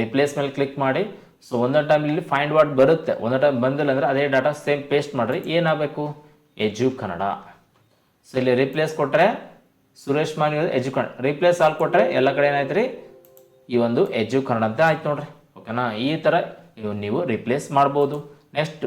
ರಿಪ್ಲೇಸ್ ಮೇಲೆ ಕ್ಲಿಕ್ ಮಾಡಿ. ಸೊ ಒಂದೊಂದು ಟೈಮ್ ಇಲ್ಲಿ ಫೈಂಡ್ ವರ್ಡ್ ಬರುತ್ತೆ, ಒಂದೊಂದು ಟೈಮ್ ಬಂದಿಲ್ಲ ಅಂದ್ರೆ ಅದೇ ಡಾಟಾ ಸೇಮ್ ಪೇಸ್ಟ್ ಮಾಡ್ರಿ. ಏನಾಗಬೇಕು, ಎಜು ಕನ್ನಡ. ಸೊ ಇಲ್ಲಿ ರಿಪ್ಲೇಸ್ ಕೊಟ್ಟರೆ ಸುರೇಶ್ ಮಾನವಿ ಎಜು ಕನ್ನಡ, ರಿಪ್ಲೇಸ್ ಆಲ್ ಕೊಟ್ಟರೆ ಎಲ್ಲ ಕಡೆ ಏನಾಯ್ತು ರೀ, ಈ ಒಂದು ಎಜು ಕನ್ನಡ ಅಂತ ಆಯ್ತು ನೋಡ್ರಿ. ಓಕೆನಾ, ಈ ಥರ ನೀವು ರಿಪ್ಲೇಸ್ ಮಾಡ್ಬೋದು. ನೆಕ್ಸ್ಟ್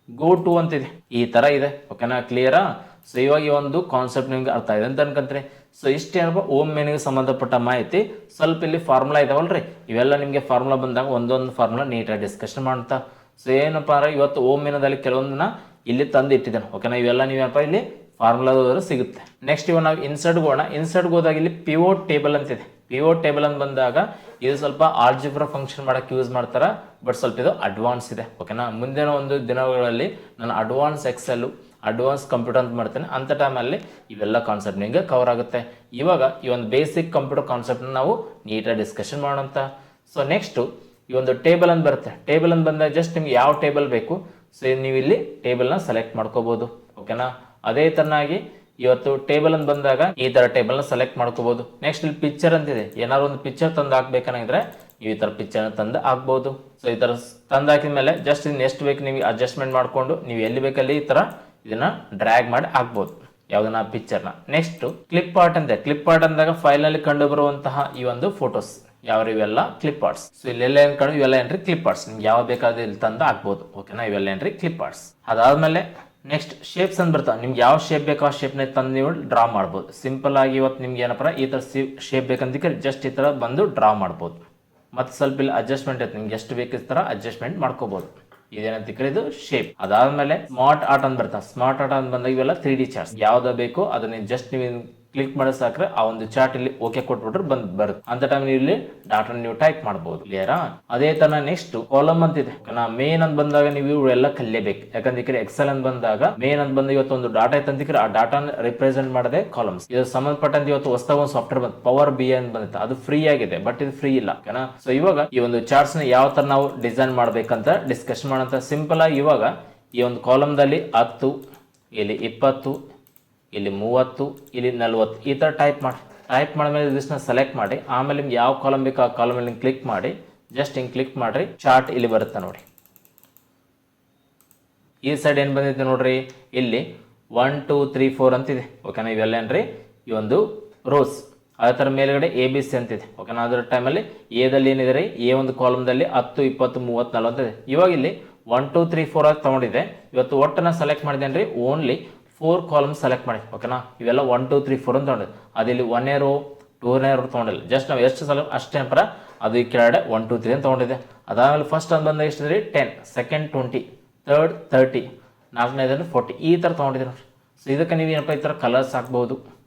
ಗೋ ಟು ಅಂತಿದೆ, ಈ ಥರ ಇದೆ. ಓಕೆನಾ, ಕ್ಲಿಯರಾ? ಸೊ ಇವಾಗ ಈ ಒಂದು ಕಾನ್ಸೆಪ್ಟ್ ನಿಮ್ಗೆ ಅರ್ಥ ಇದೆ ಅಂತ ಅನ್ಕೊಂತೀರಿ. ಸೊ ಇಷ್ಟೇನಪ್ಪ ಓಮ್ ಮೆನುಗೆ ಸಂಬಂಧಪಟ್ಟ ಮಾಹಿತಿ. ಸ್ವಲ್ಪ ಇಲ್ಲಿ ಫಾರ್ಮುಲಾ ಇದಾವಲ್ರಿ, ಇವೆಲ್ಲ ನಿಮಗೆ ಫಾರ್ಮುಲಾ ಬಂದಾಗ ಒಂದೊಂದು ಫಾರ್ಮುಲಾ ನೀಟಾಗಿ ಡಿಸ್ಕಷನ್ ಮಾಡ್ತಾ. ಸೊ ಏನಪ್ಪ ಅಂದ್ರೆ ಇವತ್ತು ಓಮ್ ಮೆನುದಲ್ಲಿ ಕೆಲವೊಂದನ್ನ ಇಲ್ಲಿ ತಂದು ಇಟ್ಟಿದ್ದೇನೆ. ಓಕೆನಾ, ಇವೆಲ್ಲ ನೀವೇನಪ್ಪ ಇಲ್ಲಿ ಫಾರ್ಮುಲಾದವರು ಸಿಗುತ್ತೆ. ನೆಕ್ಸ್ಟ್ ಇವಾಗ ನಾವು ಇನ್ಸರ್ಟ್ಗೆ ಹೋಗೋಣ. ಇನ್ಸರ್ಟ್ಗೆ ಹೋದಾಗ ಇಲ್ಲಿ ಪಿವೋಟ್ ಟೇಬಲ್ ಅಂತಿದೆ. ಪಿವೋಟ್ ಟೇಬಲ್ ಅಂತ ಬಂದಾಗ ಇದು ಸ್ವಲ್ಪ ಆಲ್ಜಿಬ್ರಾ ಫಂಕ್ಷನ್ ಮಾಡೋಕ್ಕೆ ಯೂಸ್ ಮಾಡ್ತಾರೆ, ಬಟ್ ಸ್ವಲ್ಪ ಇದು ಅಡ್ವಾನ್ಸ್ ಇದೆ. ಓಕೆನಾ, ಮುಂದಿನ ಒಂದು ದಿನಗಳಲ್ಲಿ ನಾನು ಅಡ್ವಾನ್ಸ್ ಎಕ್ಸೆಲ್, ಅಡ್ವಾನ್ಸ್ ಕಂಪ್ಯೂಟರ್ ಅಂತ ಮಾಡ್ತೇನೆ. ಅಂಥ ಟೈಮಲ್ಲಿ ಇವೆಲ್ಲ ಕಾನ್ಸೆಪ್ಟ್ ನಿಮಗೆ ಕವರ್ ಆಗುತ್ತೆ. ಇವಾಗ ಈ ಒಂದು ಬೇಸಿಕ್ ಕಂಪ್ಯೂಟರ್ ಕಾನ್ಸೆಪ್ಟ್ನ ನಾವು ನೀಟಾಗಿ ಡಿಸ್ಕಷನ್ ಮಾಡೋಂಥ. ಸೊ ನೆಕ್ಸ್ಟು ಈ ಒಂದು ಟೇಬಲ್ ಅಂತ ಬರುತ್ತೆ. ಟೇಬಲ್ ಅಂತ ಬಂದಾಗ ಜಸ್ಟ್ ನಿಮ್ಗೆ ಯಾವ ಟೇಬಲ್ ಬೇಕು, ಸೊ ನೀವು ಇಲ್ಲಿ ಟೇಬಲ್ನ ಸೆಲೆಕ್ಟ್ ಮಾಡ್ಕೋಬೋದು. ಓಕೆನಾ, ಅದೇ ಥರನಾಗಿ ಇವತ್ತು ಟೇಬಲ್ ಅಂತ ಬಂದಾಗ ಈ ಥರ ಟೇಬಲ್ನ ಸೆಲೆಕ್ಟ್ ಮಾಡ್ಕೋಬೋದು. ನೆಕ್ಸ್ಟ್ ಇಲ್ಲಿ ಪಿಕ್ಚರ್ ಅಂತಿದೆ, ಏನಾದ್ರು ಒಂದು ಪಿಕ್ಚರ್ ತಂದು ಹಾಕ್ಬೇಕಂದ್ರೆ ನೀವು ಈ ಥರ ಪಿಕ್ಚರ್ನ ತಂದು ಹಾಕ್ಬೋದು. ಸೊ ಈ ಥರ ತಂದು ಹಾಕಿದ ಮೇಲೆ ಜಸ್ಟ್ ಇನ್ನು ಎಷ್ಟು ಬೇಕು ನೀವು ಅಡ್ಜಸ್ಟ್ಮೆಂಟ್ ಮಾಡಿಕೊಂಡು ನೀವು ಎಲ್ಲಿ ಬೇಕಲ್ಲಿ ಈ ಥರ ಇದನ್ನ ಡ್ರ್ಯಾಗ್ ಮಾಡಿ ಹಾಕ್ಬೋದು ಯಾವುದನ್ನ ಪಿಕ್ಚರ್ನ. ನೆಕ್ಸ್ಟ್ ಕ್ಲಿಪ್ ಆರ್ಟ್ ಅಂತೆ. ಕ್ಲಿಪ್ ಆರ್ಟ್ ಅಂದಾಗ ಫೈಲ್ನಲ್ಲಿ ಕಂಡು ಬರುವಂತಹ ಈ ಒಂದು ಫೋಟೋಸ್ ಯಾವ ಇವೆಲ್ಲ ಕ್ಲಿಪ್ ಆರ್ಟ್ಸ್. ಸೊ ಇಲ್ಲೆಲ್ಲ ಏನ್ ಕಂಡು ಇವೆಲ್ಲ ಏನ್ರಿ ಕ್ಲಿಪ್ ಆರ್ಟ್ಸ್, ನಿಮ್ಗೆ ಯಾವ ಬೇಕಾದ್ರೆ ಇಲ್ಲಿ ತಂದು ಹಾಕ್ಬೋದು. ಓಕೆನಾ, ಇವೆಲ್ಲ ಏನ್ರಿ ಕ್ಲಿಪ್ ಆರ್ಟ್ಸ್. ಅದಾದ್ಮೇಲೆ ನೆಕ್ಸ್ಟ್ ಶೇಪ್ಸ್ ಅಂತ ಬರ್ತಾವೆ. ನಿಮ್ಗೆ ಯಾವ ಶೇಪ್ ಬೇಕೋ ಆ ಶೇಪ್ನ ತಂದು ನೀವು ಡ್ರಾ ಮಾಡ್ಬೋದು. ಸಿಂಪಲ್ ಆಗಿ ಇವತ್ತು ನಿಮ್ಗೆ ಏನಪ್ಪ ಈ ಥರ ಶೇಪ್ ಬೇಕಂತ ಜಸ್ಟ್ ಈ ಥರ ಬಂದು ಡ್ರಾ ಮಾಡ್ಬೋದು. ಮತ್ತು ಸ್ವಲ್ಪ ಇಲ್ಲಿ ಅಡ್ಜಸ್ಟ್ಮೆಂಟ್ ಐತೆ, ನಿಮ್ಗೆ ಎಷ್ಟು ಬೇಕು ಈ ಥರ ಅಡ್ಜಸ್ಟ್ಮೆಂಟ್ ಮಾಡ್ಕೋಬೋದು. ಇದೇನಂತ ಇದು ಶೇಪ್. ಅದಾದ್ಮೇಲೆ ಸ್ಮಾರ್ಟ್ ಆರ್ಟ್ ಅಂತ ಬರ್ತಾ. ಸ್ಮಾರ್ಟ್ ಆರ್ಟ್ ಅಂತ ಬಂದಾಗ ಇವೆಲ್ಲ 3D ಚಾರ್ಟ್ಸ್ ಯಾವ್ದು ಬೇಕೋ ಅದನ್ನ ಜಸ್ಟ್ ನೀವು ಕ್ಲಿಕ್ ಮಾಡಿ ಸಾಕ್ರೆ ಆ ಒಂದು ಚಾರ್ಟ್ ಇಲ್ಲಿ ಓಕೆ ಕೊಟ್ಬಿಟ್ರೆ ಬರುತ್ತೆ. ಅಂತ ಟೈಮ್ ನೀವು ಇಲ್ಲಿ ಡಾಟಾ ನೀವು ಟೈಪ್ ಮಾಡಬಹುದು. ಕ್ಲಿಯರಾ? ಅದೇ ತರ ನೆಕ್ಸ್ಟ್ ಕಾಲಮ್ ಅಂತಿದೆ. ಮೇನ್ ಅಂತ ಬಂದಾಗ ನೀವು ಇವೆಲ್ಲ ಕಲಿಯಬೇಕು. ಯಾಕಂದ್ರೆ ಎಕ್ಸೆಲ್ ಅಂತ ಬಂದಾಗ ಮೇನ್ ಅಂತ ಬಂದ ಇವತ್ತು ಒಂದು ಡಾಟಾ ಐತಂತಿಕ್ರೆ ಆ ಡಾಟಾನ ರಿಪ್ರೆಸೆಂಟ್ ಮಾಡದೆ ಕಾಲಮ್ಸ್. ಇದು ಸಂಬಂಧಪಟ್ಟಂತೆ ಇವತ್ತು ಹೊಸದಾಗಿ ಒಂದು ಸಾಫ್ಟ್ವೇರ್ ಬಂತು, ಪವರ್ BI ಅಂತ ಬಂದಿತ್ತು. ಅದು ಫ್ರೀ ಆಗಿದೆ, ಬಟ್ ಇದು ಫ್ರೀ ಇಲ್ಲ. ಓಕೆನಾ, ಸೊ ಇವಾಗ ಈ ಒಂದು ಚಾರ್ಟ್ಸ್ ನ ಯಾವ ತರ ನಾವು ಡಿಸೈನ್ ಮಾಡ್ಬೇಕಂತ ಡಿಸ್ಕಷನ್ ಮಾಡೋಂತ. ಸಿಂಪಲ್ ಆಗಿ ಇವಾಗ ಈ ಒಂದು ಕಾಲಮ್ದಲ್ಲಿ 10, ಇಲ್ಲಿ 20, ಇಲ್ಲಿ 30, ಇಲ್ಲಿ 40 ಈ ಥರ ಟೈಪ್ ಮಾಡಿದ್ಮೇಲೆ ಇದನ್ನ ಸೆಲೆಕ್ಟ್ ಮಾಡಿ ಆಮೇಲೆ ನಿಮ್ಗೆ ಯಾವ ಕಾಲಮ್ ಬೇಕು ಆ ಕಾಲಮಲ್ಲಿ ಕ್ಲಿಕ್ ಮಾಡಿ ಜಸ್ಟ್ ಹಿಂಗೆ ಕ್ಲಿಕ್ ಮಾಡಿರಿ, ಚಾರ್ಟ್ ಇಲ್ಲಿ ಬರುತ್ತೆ ನೋಡಿ. ಈ ಸೈಡ್ ಏನು ಬಂದಿದೆ ನೋಡ್ರಿ, ಇಲ್ಲಿ 1 2 3 4 ಅಂತಿದೆ. ಓಕೆನಾ, ಇವೆಲ್ಲ ಏನ್ರಿ ಈ ಒಂದು ರೋಸ್. ಅದೇ ಥರ ಮೇಲ್ಗಡೆ ABC ಅಂತಿದೆ. ಓಕೆನಾ, ಅದರ ಟೈಮಲ್ಲಿ ಎದಲ್ಲಿ ಏನಿದೆ ರೀ, ಎ ಒಂದು ಕಾಲಮ್ದಲ್ಲಿ 10 20 30 40 ಅಂತಿದೆ. ಇವಾಗ ಇಲ್ಲಿ 1 2 3 4 ಆಗಿ ತೊಗೊಂಡಿದೆ. ಇವತ್ತು ಒಟ್ಟನ್ನ ಸೆಲೆಕ್ಟ್ ಮಾಡಿದ್ದೇನೆ ರೀ, ಓನ್ಲಿ 4 ಕಾಲಮ್ಸ್ ಸೆಲೆಕ್ಟ್ ಮಾಡಿ. ಓಕೆನಾ, ಇವೆಲ್ಲ 1 2 3 4 ಅಂತ ತೊಗೊಂಡಿದೆ. ಅದಿಲ್ಲಿ 1ನೇ ರೋ 2ನೇ ರೋ ತೊಗೊಂಡಿಲ್ಲ, ಜಸ್ಟ್ ನಾವು ಎಷ್ಟು ಸಲ ಅಷ್ಟೇ ಪರ ಅದು ಈ ಕೆಳಗಡೆ 1 2 3 ಅಂತ ತೊಗೊಂಡಿದೆ. ಅದಾದಮೇಲೆ ಫಸ್ಟ್ ಅಂತ ಬಂದಾಗ ಎಷ್ಟು ರೀ 10, ಸೆಕೆಂಡ್ 20, ಥರ್ಡ್ 30, ನಾಲ್ಕನೇದನ್ನು 40 ಈ ಥರ ತೊಗೊಂಡಿದೆ ನೋಡಿ. ಸೊ ಇದಕ್ಕೆ ನೀವು ಏನಪ್ಪ ಈ ಥರ ಕಲರ್ಸ್ ಹಾಕ್ಬೋದು.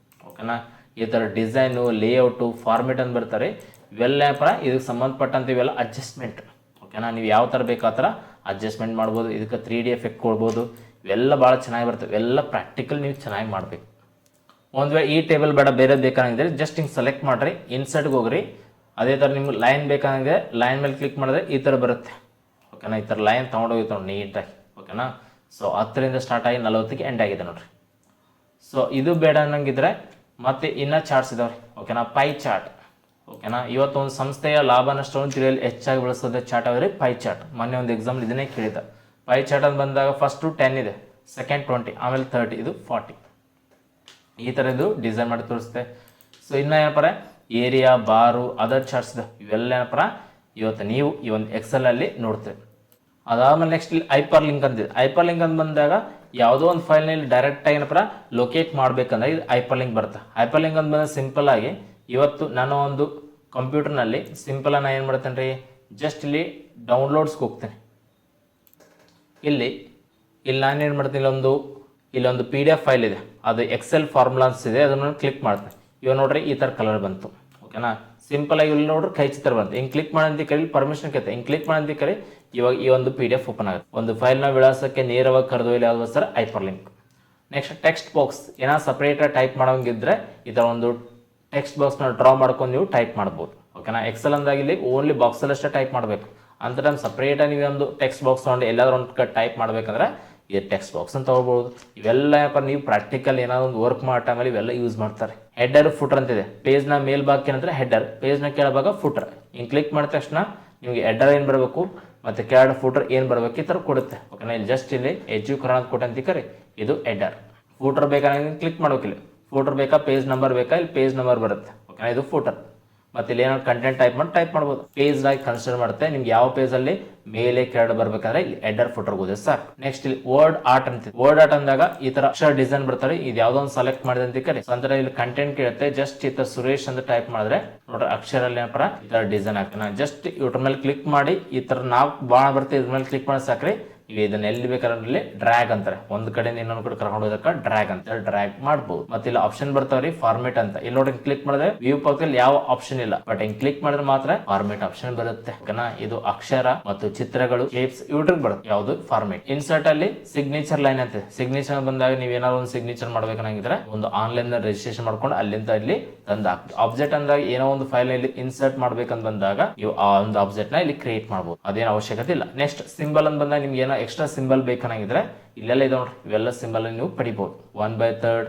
ಓಕೆನಾ, ಈ ಥರ ಡಿಸೈನು, ಲೇಔಟು, ಫಾರ್ಮೆಟ್ ಅಂತ ಬರ್ತಾರೆ. ಇವೆಲ್ಲ ಪರ ಇದಕ್ಕೆ ಸಂಬಂಧಪಟ್ಟಂತೆ ಇವೆಲ್ಲ ಅಡ್ಜಸ್ಟ್ಮೆಂಟ್. ಓಕೆನಾ, ನೀವು ಯಾವ ಥರ ಬೇಕು ಆ ಥರ ಅಡ್ಜಸ್ಟ್ಮೆಂಟ್ ಮಾಡ್ಬೋದು. ಇದಕ್ಕೆ 3D ಎಫೆಕ್ಟ್ ಕೊಡ್ಬೋದು. ಇವೆಲ್ಲ ಭಾಳ ಚೆನ್ನಾಗಿ ಬರ್ತವೆ. ಎಲ್ಲ ಪ್ರಾಕ್ಟಿಕಲ್ ನೀವು ಚೆನ್ನಾಗಿ ಮಾಡಬೇಕು. ಒಂದು ವೇಳೆ ಈ ಟೇಬಲ್ ಬೇಡ ಬೇರೆ ಬೇಕಾಗಿದ್ರೆ ಜಸ್ಟ್ ಹಿಂಗೆ ಸೆಲೆಕ್ಟ್ ಮಾಡಿರಿ, ಇನ್ಸರ್ಟ್ಗೆ ಹೋಗ್ರಿ. ಅದೇ ಥರ ನಿಮ್ಗೆ ಲೈನ್ ಬೇಕಾಗಿದೆ, ಲೈನ್ ಮೇಲೆ ಕ್ಲಿಕ್ ಮಾಡಿದ್ರೆ ಈ ಥರ ಬರುತ್ತೆ. ಓಕೆನಾ, ಈ ಥರ ಲೈನ್ ತೊಗೊಂಡೋಗಿತ್ತು ನೋಡಿ ನೀಟಾಗಿ. ಓಕೆನಾ, ಸೊ 10ರಿಂದ ಸ್ಟಾರ್ಟ್ ಆಗಿ 40ಗೆ ಎಂಡ್ ಆಗಿದೆ ನೋಡಿರಿ. ಸೊ ಇದು ಬೇಡ ಅನ್ನಂಗಿದ್ರೆ ಮತ್ತೆ ಇನ್ನೂ ಚಾರ್ಟ್ಸ್ ಇದಾವೆ. ಓಕೆನಾ, ಪೈ ಚಾರ್ಟ್. ಓಕೆನಾ, ಇವತ್ತು ಒಂದು ಸಂಸ್ಥೆಯ ಲಾಭ ನಷ್ಟವನ್ನು ತಿಳಿಯಲು ಹೆಚ್ಚಾಗಿ ಬಳಸೋದೇ ಚಾರ್ಟ್ ಆದರೆ ಪೈ ಚಾರ್ಟ್. ಮೊನ್ನೆ ಒಂದು ಎಕ್ಸಾಂಪಲ್ ಇದನ್ನೇ ಕೇಳಿದ. ಪೈ ಚಾರ್ಟ್ ಅಂತ ಬಂದಾಗ ಫಸ್ಟು 10 ಇದೆ, ಸೆಕೆಂಡ್ 20, ಆಮೇಲೆ 30, ಇದು 40. ಈ ಥರ ಇದು ಡಿಸೈನ್ ಮಾಡಿ ತೋರಿಸುತ್ತೆ. ಸೊ ಇನ್ನು ಏನಪ್ಪ ಏರಿಯಾ ಬಾರು ಅದರ್ ಚಾರ್ಟ್ಸ್ ಇವೆಲ್ಲ ಏನಪ್ಪ ಇವತ್ತು ನೀವು ಈ ಒಂದು ಎಕ್ಸೆಲಲ್ಲಿ ನೋಡ್ತೀವಿ. ಅದಾದ್ಮೇಲೆ ನೆಕ್ಸ್ಟ್ ಇಲ್ಲಿ ಹೈಪರ್ ಲಿಂಕ್ ಅಂತಿದೆ. ಹೈಪರ್ ಲಿಂಕ್ ಅಂತ ಬಂದಾಗ ಯಾವುದೋ ಒಂದು ಫೈಲ್ನಲ್ಲಿ ಡೈರೆಕ್ಟಾಗಿ ಏನಪ್ಪ ಲೊಕೇಟ್ ಮಾಡ್ಬೇಕಂದ್ರೆ ಇದು ಹೈಪರ್ ಲಿಂಕ್ ಬರುತ್ತೆ. ಹೈಪರ್ ಲಿಂಕ್ ಅಂತ ಬಂದಾಗ ಸಿಂಪಲ್ ಆಗಿ ಇವತ್ತು ನಾನು ಒಂದು ಕಂಪ್ಯೂಟರ್ನಲ್ಲಿ ಸಿಂಪಲ್ ನಾನು ಏನು ಮಾಡ್ತೇನೆ ರೀ, ಜಸ್ಟ್ ಇಲ್ಲಿ ಡೌನ್ಲೋಡ್ಸ್ಗೆ ಹೋಗ್ತೇನೆ. ಇಲ್ಲಿ ನಾನು ಏನು ಮಾಡ್ತೀನಿ, ಇಲ್ಲೊಂದು PDF ಫೈಲ್ ಇದೆ, ಅದು ಎಕ್ಸೆಲ್ ಫಾರ್ಮುಲಾಸ್ ಇದೆ, ಅದನ್ನು ಕ್ಲಿಕ್ ಮಾಡ್ತೇನೆ. ಇವಾಗ ನೋಡ್ರಿ ಈ ಥರ ಕಲರ್ ಬಂತು. ಓಕೆನಾ, ಸಿಂಪಲ್ ಆಗಿ ಇಲ್ಲಿ ನೋಡ್ರಿ ಕೈ ಚಿತ್ರ ಬಂತು. ಹಿಂಗೆ ಕ್ಲಿಕ್ ಮಾಡಂತ ಕರಿ ಪರ್ಮಿಷನ್ ಕೇಳ್ತೆ, ಹಿಂಗೆ ಕ್ಲಿಕ್ ಮಾಡಂತ ಕರಿ ಇವಾಗ ಈ ಒಂದು PDF ಓಪನ್ ಆಗುತ್ತೆ. ಒಂದು ಫೈಲ್ನ ವಿಳಾಸಕ್ಕೆ ನೇರವಾಗಿ ಕರೆದೊಯ್ಯಲು ಯಾವುದು sir hyperlink. Next text box ಏನಾದ್ರು ಸಪ್ರೇಟಾಗಿ ಟೈಪ್ ಮಾಡೋಂಗಿದ್ರೆ ಈ ಥರ ಒಂದು ಟೆಕ್ಸ್ಟ್ ಬಾಕ್ಸ್ನ ಡ್ರಾ ಮಾಡ್ಕೊಂಡು ನೀವು ಟೈಪ್ ಮಾಡ್ಬೋದು. ಓಕೆನಾ, ಎಕ್ಸೆಲ್ ಅಂದಾಗಿಲ್ಲಿ ಓನ್ಲಿ ಬಾಕ್ಸಲ್ಲಷ್ಟೇ ಟೈಪ್ ಮಾಡಬೇಕು. ಅಂತ ಟೈಮ್ ಸಪ್ರೇಟಾಗಿ ನೀವು ಒಂದು ಟೆಕ್ಸ್ಟ್ ಬಾಕ್ಸ್ ತೊಗೊಂಡು ಎಲ್ಲಾದ್ರೂ ಒಂದು ಟೈಪ್ ಮಾಡ್ಬೇಕಂದ್ರೆ ಈ ಟೆಕ್ಸ್ಟ್ ಬಾಕ್ಸ್ ಅಂತ ತಗೋಬಹುದು. ಇವೆಲ್ಲ ನೀವು ಪ್ರಾಕ್ಟಿಕಲ್ ಏನಾದ್ರು ಒಂದು ವರ್ಕ್ ಮಾಡೋ ಟೈಮಲ್ಲಿ ಇವೆಲ್ಲ ಯೂಸ್ ಮಾಡ್ತಾರೆ. ಹೆಡರ್ ಫುಟರ್ ಅಂತಿದೆ. ಪೇಜ್ನ ಮೇಲ್ಭಾಗ ಏನಂದ್ರೆ ಹೆಡರ್, ಪೇಜ್ನ ಕೆಳಭಾಗ ಫುಟರ್. ಹಿಂಗೆ ಕ್ಲಿಕ್ ಮಾಡಿದ ತಕ್ಷಣ ನಿಮಗೆ ಹೆಡರ್ ಏನು ಬರಬೇಕು ಮತ್ತು ಕೆಳಗಡೆ ಫುಟರ್ ಏನು ಬರಬೇಕು ಈ ಥರ ಕೊಡುತ್ತೆ. ಓಕೆನಾ, ಇಲ್ಲಿ ಜಸ್ಟ್ ಇಲ್ಲಿ ಎಜುಕರಣ ಅಂತ ಕೊಟ್ಟಂತ ಕರಿ ಇದು ಹೆಡರ್. ಫೂಟರ್ ಬೇಕಾದ್ರೆ ಕ್ಲಿಕ್ ಮಾಡ್ಬೇಕಿಲ್ಲ, ಫೂಟರ್ ಬೇಕಾ ಪೇಜ್ ನಂಬರ್ ಬೇಕಾ, ಇಲ್ಲಿ ಪೇಜ್ ನಂಬರ್ ಬರುತ್ತೆ. ಓಕೆನಾ, ಇದು ಫೂಟರ್. ಮತ್ತೆ ಇಲ್ಲಿ ಏನಾದ್ರು ಕಂಟೆಂಟ್ ಟೈಪ್ ಮಾಡ್ಬೋದು. ಪೇಜ್ ಆಗಿ ಕನ್ಸಿಡರ್ ಮಾಡುತ್ತೆ. ನಿಮ್ಗೆ ಯಾವ ಪೇಜ್ ಅಲ್ಲಿ ಮೇಲೆ ಕೆಳಗಡೆ ಬರ್ಬೇಕಾದ್ರೆ ಇಲ್ಲಿ ಹೆಡರ್ ಫುಟರ್ ಹೋದ್ರೆ ಸಾಕು. ನೆಕ್ಸ್ಟ್ ಇಲ್ಲಿ ವರ್ಡ್ ಆರ್ಟ್ ಅಂತ, ವರ್ಡ್ ಆರ್ಟ್ ಅಂದಾಗ ಈ ತರ ಅಕ್ಷರ ಡಿಸೈನ್ ಬರ್ತಾರೆ. ಇದು ಯಾವ್ದೋ ಒಂದು ಸೆಲೆಕ್ಟ್ ಮಾಡಿದಂತ ಕರಿ ಅಂದ್ರೆ ಇಲ್ಲಿ ಕಂಟೆಂಟ್ ಕೇಳುತ್ತೆ. ಜಸ್ಟ್ ಈ ತರ ಸುರೇಶ್ ಅಂತ ಟೈಪ್ ಮಾಡಿದ್ರೆ ನೋಡ್ರಿ ಅಕ್ಷರಲ್ಲಿ ಏನಪ್ಪ ಈ ತರ ಡಿಸೈನ್ ಆಗ್ತಾನೆ. ಜಸ್ಟ್ ಇವ್ರ ಮೇಲೆ ಕ್ಲಿಕ್ ಮಾಡಿ ಈ ತರ ನಾವು ಬಾಣ ಬರುತ್ತೆ, ಇದ್ರ ಮೇಲೆ ಕ್ಲಿಕ್ ಮಾಡಿ ಸಾಕ್ರಿ. ಈಗ ಇದನ್ನ ಎಲ್ಲಿ ಬೇಕಾದ್ರೆ ಡ್ರ್ಯಾಗ್ ಅಂತಾರೆ, ಒಂದ್ ಕಡೆ ಇನ್ನೊಂದ್ ಕಡೆ ಕರ್ಕೊಂಡು ಹೋದಕ್ಕ ಡ್ರ್ಯಾಗ್ ಅಂತ ಡ್ರ್ಯಾಗ್ ಮಾಡ್ಬೋದು. ಮತ್ತೆ ಇಲ್ಲಿ ಆಪ್ಷನ್ ಬರ್ತಾವ್ರಿ ಫಾರ್ಮೆಟ್ ಅಂತ. ಇಲ್ಲಿ ನೋಡಿ ಕ್ಲಿಕ್ ಮಾಡಿದ್ರೆ ವ್ಯೂ ಪಕ್ಕದಲ್ಲಿ ಯಾವ ಆಪ್ಷನ್ ಇಲ್ಲ, ಬಟ್ ಹಿಂಗ್ ಕ್ಲಿಕ್ ಮಾಡಿದ್ರೆ ಮಾತ್ರ ಫಾರ್ಮೆಟ್ ಆಪ್ಷನ್ ಬರುತ್ತೆ. ಓಕೆನಾ, ಇದು ಅಕ್ಷರ ಮತ್ತು ಚಿತ್ರಗಳು ಶೇಪ್ಸ್ ಇವ್ರಿಗೆ ಬರುತ್ತೆ. ಯಾವುದು ಫಾರ್ಮೆಟ್. ಇನ್ಸರ್ಟ್ ಅಲ್ಲಿ ಸಿಗ್ನೇಚರ್ ಲೈನ್ ಅಂತ. ಸಿಗ್ನೇಚರ್ ಬಂದಾಗ ನೀವ್ ಏನಾದ್ರು ಒಂದು ಸಿಗ್ನೇಚರ್ ಮಾಡ್ಬೇಕಂಗಿದ್ರೆ ಒಂದು ಆನ್ಲೈನ್ ರಿಜಿಸ್ಟ್ರೇಷನ್ ಮಾಡ್ಕೊಂಡು ಅಲ್ಲಿಂದ ಇಲ್ಲಿ ತಂದು ಹಾಕ್ತೀವಿ. ಆಬ್ಜೆಕ್ಟ್ ಅಂದಾಗ ಏನೋ ಒಂದು ಫೈಲ್ ಇಲ್ಲಿ ಇನ್ಸರ್ಟ್ ಮಾಡ್ಬೇಕಂತ ಬಂದಾಗ ನೀವು ಆ ಒಂದು ಆಬ್ಜೆಕ್ಟ್ ನ ಇಲ್ಲಿ ಕ್ರಿಯೇಟ್ ಮಾಡಬಹುದು. ಅದೇನು ಅವಶ್ಯಕತೆ ಇಲ್ಲ. ನೆಕ್ಸ್ಟ್ ಸಿಂಬಲ್ ಅಂತ ಬಂದಾಗ ನಿಮ್ಗೆ ಏನೋ ಎಕ್ಸ್ಟ್ರಾ ಸಿಂಬಲ್ ಬೇಕಂಗಿದ್ರೆ ಇಲ್ಲೆಲ್ಲ ಇದೆ ನೋಡ್ರಿ, ಇವೆಲ್ಲ ಸಿಂಬಲ್ ನೀವು ಪಡಿಬಹುದು. 1/3,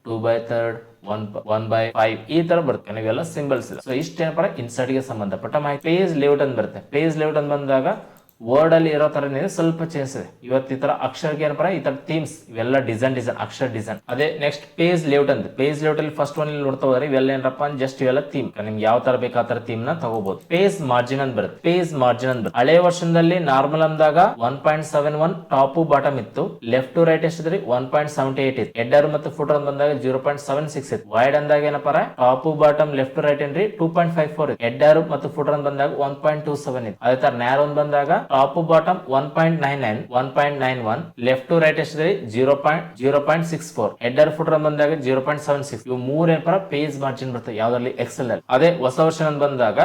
2/3, 1/5 ಈ ತರ ಬರುತ್ತೆ. ನೀವೆಲ್ಲ ಸಿಂಬಲ್ಸ್ ಇಲ್ಲ. ಸೊ ಇಷ್ಟೇನಪ್ಪ ಇನ್ಸರ್ಟ್ ಗೆ ಸಂಬಂಧಪಟ್ಟ ಮಾಹಿತಿ. ಪೇಜ್ ಲೇಔಟ್ ಅಂತ ಬರುತ್ತೆ. ಪೇಜ್ ಲೇಔಟ್ ಅಂತ ಬಂದಾಗ ವರ್ಡ್ ಅಲ್ಲಿ ಇರೋ ತರ ಸ್ವಲ್ಪ ಚೇಂಜ್ ಇದೆ. ಇವತ್ತು ಈ ತರ ಅಕ್ಷರಕ್ಕೆ ಏನಪ್ಪ ಈ ತರ ಥೀಮ್ಸ್ ಇವೆಲ್ಲ ಡಿಸೈನ್ ಅಕ್ಷರ ಡಿಸೈನ್. ಅದೇ ನೆಕ್ಸ್ಟ್ ಪೇಜ್ ಲೇಔಟ್ ಅಂತ. ಪೇಜ್ ಲೇಔಟ್ ಅಲ್ಲಿ ಫಸ್ಟ್ ಒನ್ ನೋಡ್ತಾ ಹೋದ್ರೆ ಇವೆಲ್ಲ ಏನಪ್ಪ ಜಸ್ಟ್ ಇವೆಲ್ಲ ಥೀಮ್. ನಿಮ್ಗೆ ಯಾವ ತರ ಬೇಕು ಆ ತರ ಥೀಮ್ ನ ತಗೋಬಹುದು. ಪೇಜ್ ಮಾರ್ಜಿನ್ ಅಂತ ಬರುತ್ತೆ. ಪೇಜ್ ಮಾರ್ಜಿನ್ ಅಂತ ಹಳೆ ವರ್ಷದಲ್ಲಿ ನಾರ್ಮಲ್ ಅಂದಾಗ 1.71 ಟಾಪ್ ಬಾಟಮ್ ಇತ್ತು. ಲೆಫ್ಟ್ ಟು ರೈಟ್ ಎಷ್ಟಿದ್ರಿ 1.78 ಇತ್ತು. ಹೆಡರ್ ಮತ್ತು ಫುಟರ್ ಅಂತ ಬಂದಾಗ 0.76 ಇತ್ತು. ವೈಡ್ ಅಂದಾಗ ಏನಪ್ಪ top bottom left to right ಏನ್ರಿ 2.54 ಇತ್ತು. ಹೆಡರ್ ಮತ್ತು ಫುಟರ್ ಅಂತ ಬಂದಾಗ 1.27 ಇತ್ತು. ಅದೇ ತರ ನ್ಯಾರೋ ಅಂತ ಬಂದಾಗ top bottom 1.99 1.91 left to right ಎಷ್ಟಿದೆ 0.64 ಹೆಡರ್ ಫುಟರ್ ಬಂದಾಗ 0.76. ಇವು ಮೂರ್ ಏನಪ್ಪ ಪೇಜ್ ಮಾರ್ಜಿನ್ ಬರ್ತದೆ ಯಾವ್ದ್ರಲ್ಲಿ ಎಕ್ಸೆಲ್ ಅಲ್ಲಿ. ಅದೇ ಹೊಸ ವರ್ಷನ್ ಬಂದಾಗ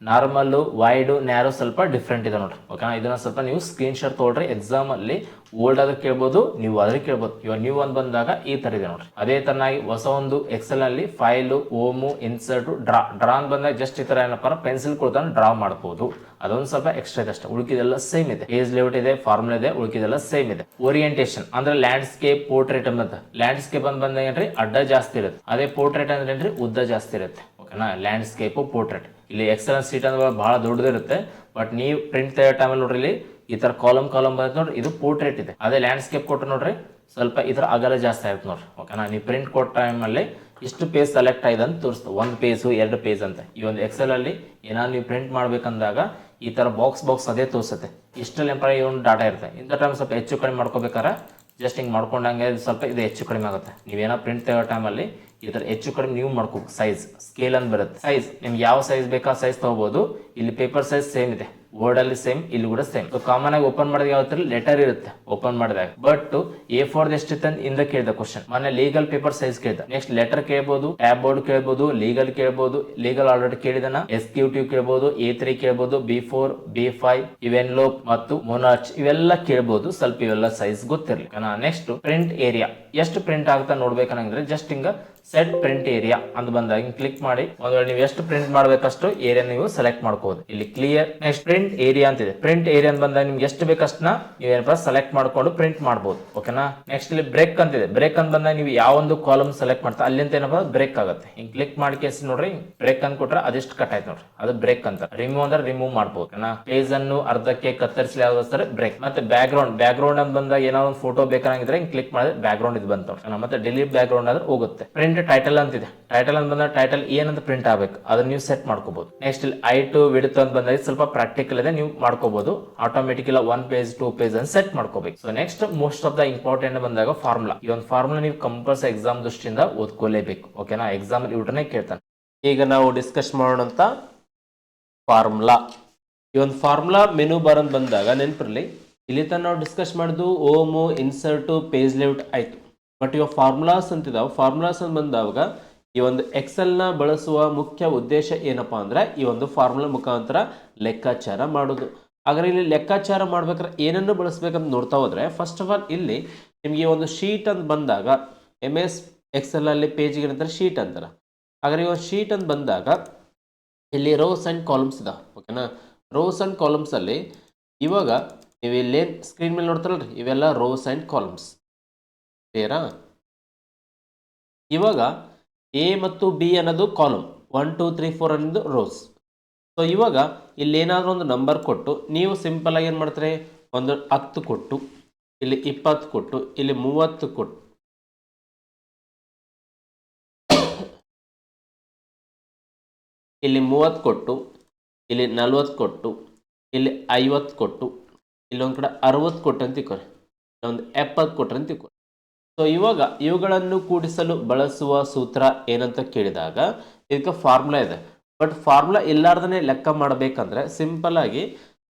ನಾರ್ಮಲ್ ವೈಡ್ ನ್ಯಾರೋ ಸ್ವಲ್ಪ ಡಿಫ್ರೆಂಟ್ ಇದೆ ನೋಡ್ರಿ. ಓಕೆನಾ, ಇದನ್ನ ಸ್ವಲ್ಪ ನೀವು ಸ್ಕ್ರೀನ್ ಶಾಟ್ ತಗೊಳ್ರಿ. ಎಕ್ಸಾಮ್ ಅಲ್ಲಿ ಓಲ್ಡ್ ಆದ್ರೆ ಕೇಳ್ಬೋದು, ನೀವು ಆದ್ರೆ ಕೇಳ್ಬೋದು. ಇವಾಗ ನೀವು ಒಂದ್ ಬಂದಾಗ ಈ ತರ ಇದೆ ನೋಡ್ರಿ. ಅದೇ ತರನಾಗಿ ಹೊಸ ಒಂದು ಎಕ್ಸೆಲ್ ಅಲ್ಲಿ ಫೈಲ್ ಓಮು ಇನ್ಸರ್ಟ್ ಡ್ರಾ ಅಂತ ಬಂದಾಗ ಜಸ್ಟ್ ಈ ತರ ಏನಪ್ಪ ಪೆನ್ಸಿಲ್ ಕೊಡ್ತಾನೆ ಡ್ರಾ ಮಾಡಬಹುದು. ಅದೊಂದು ಸ್ವಲ್ಪ ಎಕ್ಸ್ಟ್ರಾ ಇದೆ ಅಷ್ಟೇ. ಉಳಿಕಿದೆಲ್ಲ ಸೇಮ್ ಇದೆ. ಪೇಜ್ ಲೇಔಟ್ ಇದೆ, ಫಾರ್ಮುಲಾ ಇದೆ, ಉಳಿಕಿದೆಲ್ಲ ಸೇಮ್ ಇದೆ. ಓರಿಯಂಟೇಷನ್ ಅಂದ್ರೆ ಲ್ಯಾಂಡ್ಸ್ಕೇಪ್ ಪೋರ್ಟ್ರೇಟ್ ಅಂತ. ಲ್ಯಾಂಡ್ಸ್ಕೇಪ್ ಅಂತ ಬಂದಾಗ ಏನ್ರಿ ಅಡ್ಡ ಜಾಸ್ತಿ ಇರುತ್ತೆ. ಅದೇ ಪೋರ್ಟ್ರೇಟ್ ಅಂದ್ರೆ ಏನ್ರಿ ಉದ್ದ ಜಾಸ್ತಿ ಇರುತ್ತೆ. ಓಕೆನಾ, ಲ್ಯಾಂಡ್ಸ್ಕೇಪ್ ಪೋರ್ಟ್ರೇಟ್. ಇಲ್ಲಿ ಎಕ್ಸೆಲ್ ಶೀಟ್ ಅಂದ್ರೆ ಬಹಳ ದೊಡ್ಡದಿರುತ್ತೆ. ಬಟ್ ನೀವು ಪ್ರಿಂಟ್ ತೆಗೋ ಟೈಮಲ್ಲಿ ನೋಡ್ರಿ ಇಲ್ಲಿ ಈ ತರ ಕಾಲಮ್ ಬಂದ್ ನೋಡ್ರಿ ಇದು ಪೋರ್ಟ್ರೇಟ್ ಇದೆ. ಅದೇ ಲ್ಯಾಂಡ್ಸ್ಕೇಪ್ ಕೊಟ್ಟು ನೋಡ್ರಿ ಸ್ವಲ್ಪ ಈ ತರ ಅಗಲ ಜಾಸ್ತಿ ಆಗುತ್ತೆ ನೋಡ್ರಿ. ಓಕೆನಾ, ನೀವು ಪ್ರಿಂಟ್ ಕೊಟ್ಟ ಟೈಮಲ್ಲಿ ಇಷ್ಟು ಪೇಜ್ ಸೆಲೆಕ್ಟ್ ಆಗಿದೆ ಅಂತ ತೋರಿಸ್ತದೆ. 1 ಪೇಜ್ 2 ಪೇಜ್ ಅಂತ. ಈ ಒಂದು ಎಕ್ಸೆಲ್ ಅಲ್ಲಿ ಏನಾದ್ರು ನೀವು ಪ್ರಿಂಟ್ ಮಾಡ್ಬೇಕಂದಾಗ ಈ ತರ ಬಾಕ್ಸ್ ಅದೇ ತೋರಿಸುತ್ತೆ. ಇಷ್ಟಲ್ಲಿ ಏನಪ್ಪ ಈ ಒಂದು ಡಾಟಾ ಇರುತ್ತೆ. ಇಂಥ ಟೈಮ್ ಸ್ವಲ್ಪ ಹೆಚ್ಚು ಕಡಿಮೆ ಮಾಡ್ಕೋಬೇಕಾರೆ ಜಸ್ಟ್ ಹಿಂಗೆ ಮಾಡ್ಕೊಂಡಂಗೆ ಸ್ವಲ್ಪ ಇದು ಹೆಚ್ಚು ಕಡಿಮೆ ಆಗುತ್ತೆ. ನೀವೇನೋ ಪ್ರಿಂಟ್ ತೆಗೋ ಟೈಮಲ್ಲಿ ಈ ತರ ಹೆಚ್ಚು ಕಡಿಮೆ ನೀವು ಮಾಡ್ಕೋಬೇಕು. ಸೈಜ್ ಸ್ಕೇಲ್ ಅಂತ ಬರುತ್ತೆ. ಸೈಜ್ ನಿಮ್ಗೆ ಯಾವ ಸೈಜ್ ಬೇಕಾ ಸೈಜ್ ತಗೋಬಹುದು. ಇಲ್ಲಿ ಪೇಪರ್ ಸೈಜ್ ಸೇಮ್ ಇದೆ, ವರ್ಡ್ ಅಲ್ಲಿ ಸೇಮ್, ಇಲ್ಲಿ ಕೂಡ ಸೇಮ್. ಕಾಮನ್ ಆಗಿ ಓಪನ್ ಮಾಡಿದಾಗ ಯಾವ ತರ ಲೆಟರ್ ಇರುತ್ತೆ ಓಪನ್ ಮಾಡಿದಾಗ. ಬಟ್ A4 ಎಷ್ಟಿತ್ತು ಇಂದ ಕೇಳಿದ ಕ್ವಶನ್. ಮೊನ್ನೆ ಲೀಗಲ್ ಪೇಪರ್ ಸೈಜ್ ಕೇಳಿದ. ನೆಕ್ಸ್ಟ್ ಲೆಟರ್ ಕೇಳಬಹುದು, ಟ್ಯಾಬ್ ಬೋರ್ಡ್ ಕೇಳಬಹುದು, ಲೀಗಲ್ ಕೇಳಬಹುದು. ಲೀಗಲ್ ಆಲ್ರೆಡಿ ಕೇಳಿದನ. ಎಕ್ಸಿಕ್ಯೂಟಿವ್ ಕೇಳಬಹುದು, A3 ಕೇಳಬಹುದು, B4, B5 ಇವೆನ್ಲೋಪ್ ಮತ್ತು ಮೊನಾರ್ಚ್ ಇವೆಲ್ಲ ಕೇಳಬಹುದು. ಸ್ವಲ್ಪ ಇವೆಲ್ಲ ಸೈಜ್ ಗೊತ್ತಿರಲಿ. ನೆಕ್ಸ್ಟ್ ಪ್ರಿಂಟ್ ಏರಿಯಾ ಎಷ್ಟು ಪ್ರಿಂಟ್ ಆಗುತ್ತಾ ನೋಡ್ಬೇಕಂದ್ರೆ ಜಸ್ಟ್ ಹಿಂಗ ಸೆಟ್ ಪ್ರಿಂಟ್ ಏರಿಯಾ ಅಂತ ಬಂದಾಗ ಕ್ಲಿಕ್ ಮಾಡಿ ಒಂದ್ ವೇಳೆ ನೀವು ಎಷ್ಟು ಪ್ರಿಂಟ್ ಮಾಡ್ಬೇಕಷ್ಟು ಏರಿಯಾ ನೀವು ಸೆಲೆಕ್ಟ್ ಮಾಡ್ಕೋಬಹುದು. ಇಲ್ಲಿ clear. Next print print area ಅಂತಿದೆ. ಪ್ರಿಂಟ್ ಏರಿಯಾ ಅಂತ ಬಂದಾಗ ನಿಮ್ಗೆ ಎಷ್ಟು ಬೇಕಷ್ಟನ್ನ ನೀವೇನಪ್ಪ ಸೆಲೆಕ್ಟ್ ಮಾಡ್ಕೊಂಡು ಪ್ರಿಂಟ್ ಮಾಡ್ಬೋದು. ಓಕೆನಾ. ನೆಕ್ಸ್ಟ್ ಇಲ್ಲಿ ಬ್ರೇಕ್ ಅಂತಿದೆ. ಬ್ರೇಕ್ ಅಂತ ಬಂದಾಗ ನೀವು ಯಾವ ಒಂದು ಕಾಲಮ್ ಸೆಲೆಕ್ಟ್ ಮಾಡ್ತಾ ಅಲ್ಲಿಂದ ಏನಪ್ಪ ಬ್ರೇಕ್ ಆಗುತ್ತೆ. ಹಿಂಗ್ ಕ್ಲಿಕ್ ಮಾಡಿ ಕೇಸಿ ನೋಡ್ರಿ, ಬ್ರೇಕ್ ಅಂತ ಕೊಟ್ರೆ ಅದೆಷ್ಟು ಕಟ್ ಆಯ್ತು ನೋಡ್ರಿ, ಅದು ಬ್ರೇಕ್ ಅಂತ. ರಿಮೂವ್ ಅಂದ್ರೆ ರಿಮೂವ್ ಮಾಡ್ಬೋದು. ಪೇಜ್ ಅನ್ನು ಅರ್ಧಕ್ಕೆ ಕತ್ತರಿಸಲಿ ಯಾವ್ದು ಬ್ರೇಕ್. ಮತ್ತೆ ಬ್ಯಾಕ್ ಗ್ರೌಂಡ್ ಅಂತ ಬಂದಾಗ ಏನಾದ್ರು ಒಂದು ಫೋಟೋ ಬೇಕಾಗಿದ್ರೆ ಹಿಂಗ್ ಕ್ಲಿಕ್ ಮಾಡಿದ್ರೆ ಬ್ಯಾಕ್ ಗ್ರೌಂಡ್ ಇದು ಬಂತು. ಮತ್ತೆ ಡಿಲೀಟ್ ಬ್ಯಾಕ್ ಗ್ರೌಂಡ್ ಅಂದ್ರೆ ಹೋಗುತ್ತೆ. ಪ್ರಿಂಟ್ ಟೈಟಲ್ ಅಂತಿದೆ. ಟೈಟಲ್ ಅಂತ ಬಂದಾಗ ಟೈಟಲ್ ಏನಂತ ಪ್ರಿಂಟ್ ಆಗಬೇಕು ಅದನ್ನ ನೀವು ಸೆಟ್ ಮಾಡ್ಕೋಬಹುದು. ನೆಕ್ಸ್ಟ್ ಇಲ್ಲಿ ಐಟು ವಿಡ್ತ್ ಅಂತ ಬಂದಾಗ ಸ್ವಲ್ಪ ಪ್ರಾಕ್ಟಿಕಲ್ ಇದೆ, ನೀವು ಮಾಡ್ಕೋಬಹುದು. ಆಟೋಮೆಟಿಕ್ ಇಲ್ಲ 1 ಪೇಜ್ 2 ಪೇಜ್ ಅಂತ ಸೆಟ್ ಮಾಡ್ಕೋಬೇಕು. So next most of the important ಬಂದಾಗ ಫಾರ್ಮುಲಾ. ಈ ಒಂದು ಫಾರ್ಮುಲಾ ನೀವು ಕಂಪಲ್ಸರಿ ಎಕ್ಸಾಮ್ ದೃಷ್ಟಿಯಿಂದ ಓದ್ಕೊಳ್ಳೇಬೇಕು. ಓಕೆನಾ. ಎಕ್ಸಾಮ್ ಇವ್ರನ್ನೇ ಕೇಳ್ತಾನೆ. ಈಗ ನಾವು ಡಿಸ್ಕಸ್ ಮಾಡೋಣಂತ ಫಾರ್ಮುಲಾ. ಈ ಒಂದು ಫಾರ್ಮುಲಾ ಮೆನು ಬಾರ್ ಅಂತ ಬಂದಾಗ ನೆನಪಿರಲಿ, ಇಲ್ಲಿ ತನಕ ನಾವು ಡಿಸ್ಕಸ್ ಮಾಡಿದ್ದು ಓಮು, ಇನ್ಸರ್ಟು, ಪೇಜ್ ಲೇಔಟ್ ಆಯ್ತು. ಬಟ್ ಇವಾಗ ಫಾರ್ಮುಲಾಸ್ ಅಂತಿದಾವೆ. ಫಾರ್ಮುಲಾಸ್ ಅಂತ ಬಂದಾಗ ಈ ಒಂದು ಎಕ್ಸೆಲ್ನ ಬಳಸುವ ಮುಖ್ಯ ಉದ್ದೇಶ ಏನಪ್ಪಾ ಅಂದ್ರೆ ಈ ಒಂದು ಫಾರ್ಮುಲಾ ಮುಖಾಂತರ ಲೆಕ್ಕಾಚಾರ ಮಾಡೋದು. ಹಾಗಾದ್ರೆ ಇಲ್ಲಿ ಲೆಕ್ಕಾಚಾರ ಮಾಡ್ಬೇಕಾದ್ರೆ ಏನನ್ನು ಬಳಸ್ಬೇಕಂತ ನೋಡ್ತಾ ಹೋದ್ರೆ, ಫಸ್ಟ್ ಆಫ್ ಆಲ್ ಇಲ್ಲಿ ನಿಮಗೆ ಒಂದು ಶೀಟ್ ಅಂತ ಬಂದಾಗ MS ಎಕ್ಸೆಲ್ ಅಲ್ಲಿ ಪೇಜ್ಗೆ ಏನಂತಾರೆ ಶೀಟ್ ಅಂತಾರೆ. ಹಾಗಾದ್ರೆ ಈ ಒಂದು ಶೀಟ್ ಅಂತ ಬಂದಾಗ ಇಲ್ಲಿ ರೋಸ್ ಅಂಡ್ ಕಾಲಮ್ಸ್ ಇದಾವೆ. ಓಕೆನಾ. ರೋಸ್ ಅಂಡ್ ಕಾಲಮ್ಸ್ ಅಲ್ಲಿ ಇವಾಗ ನೀವು ಇಲ್ಲೇನು ಸ್ಕ್ರೀನ್ ಮೇಲೆ ನೋಡ್ತಾರಲ್ರಿ, ಇವೆಲ್ಲ ರೋಸ್ ಅಂಡ್ ಕಾಲಮ್ಸ್. ಕ್ಲಿಯರಾ. ಇವಾಗ ಎ ಮತ್ತು ಬಿ ಅನ್ನೋದು ಕಾಲಮ್, 1 2 3 4 ಅನ್ನೋದು ರೋಸ್. ಸೊ ಇವಾಗ ಇಲ್ಲಿ ಏನಾದರೂ ಒಂದು ನಂಬರ್ ಕೊಟ್ಟು ನೀವು ಸಿಂಪಲ್ ಆಗಿ ಏನು ಮಾಡ್ತಾರೆ, ಒಂದು 10 ಕೊಟ್ಟು, ಇಲ್ಲಿ 20 ಕೊಟ್ಟು, ಇಲ್ಲಿ 30 ಕೊಟ್ಟು, ಇಲ್ಲಿ 30 ಕೊಟ್ಟು, ಇಲ್ಲಿ 40 ಕೊಟ್ಟು, ಇಲ್ಲಿ 50 ಕೊಟ್ಟು, ಇಲ್ಲೊಂದು ಕಡೆ 60 ಕೊಟ್ಟು ಅಂತ ತಿಳ್ಕೊರಿ, ಒಂದು 70 ಕೊಟ್ಟರೆ ಅಂತ ತಿಳ್ಕೊರಿ. ಸೊ ಇವಾಗ ಇವುಗಳನ್ನು ಕೂಡಿಸಲು ಬಳಸುವ ಸೂತ್ರ ಏನಂತ ಕೇಳಿದಾಗ ಇದಕ್ಕೆ ಫಾರ್ಮುಲಾ ಇದೆ. ಬಟ್ ಫಾರ್ಮುಲಾ ಇಲ್ಲಾರ್ದೇ ಲೆಕ್ಕ ಮಾಡಬೇಕಂದ್ರೆ ಸಿಂಪಲ್ ಆಗಿ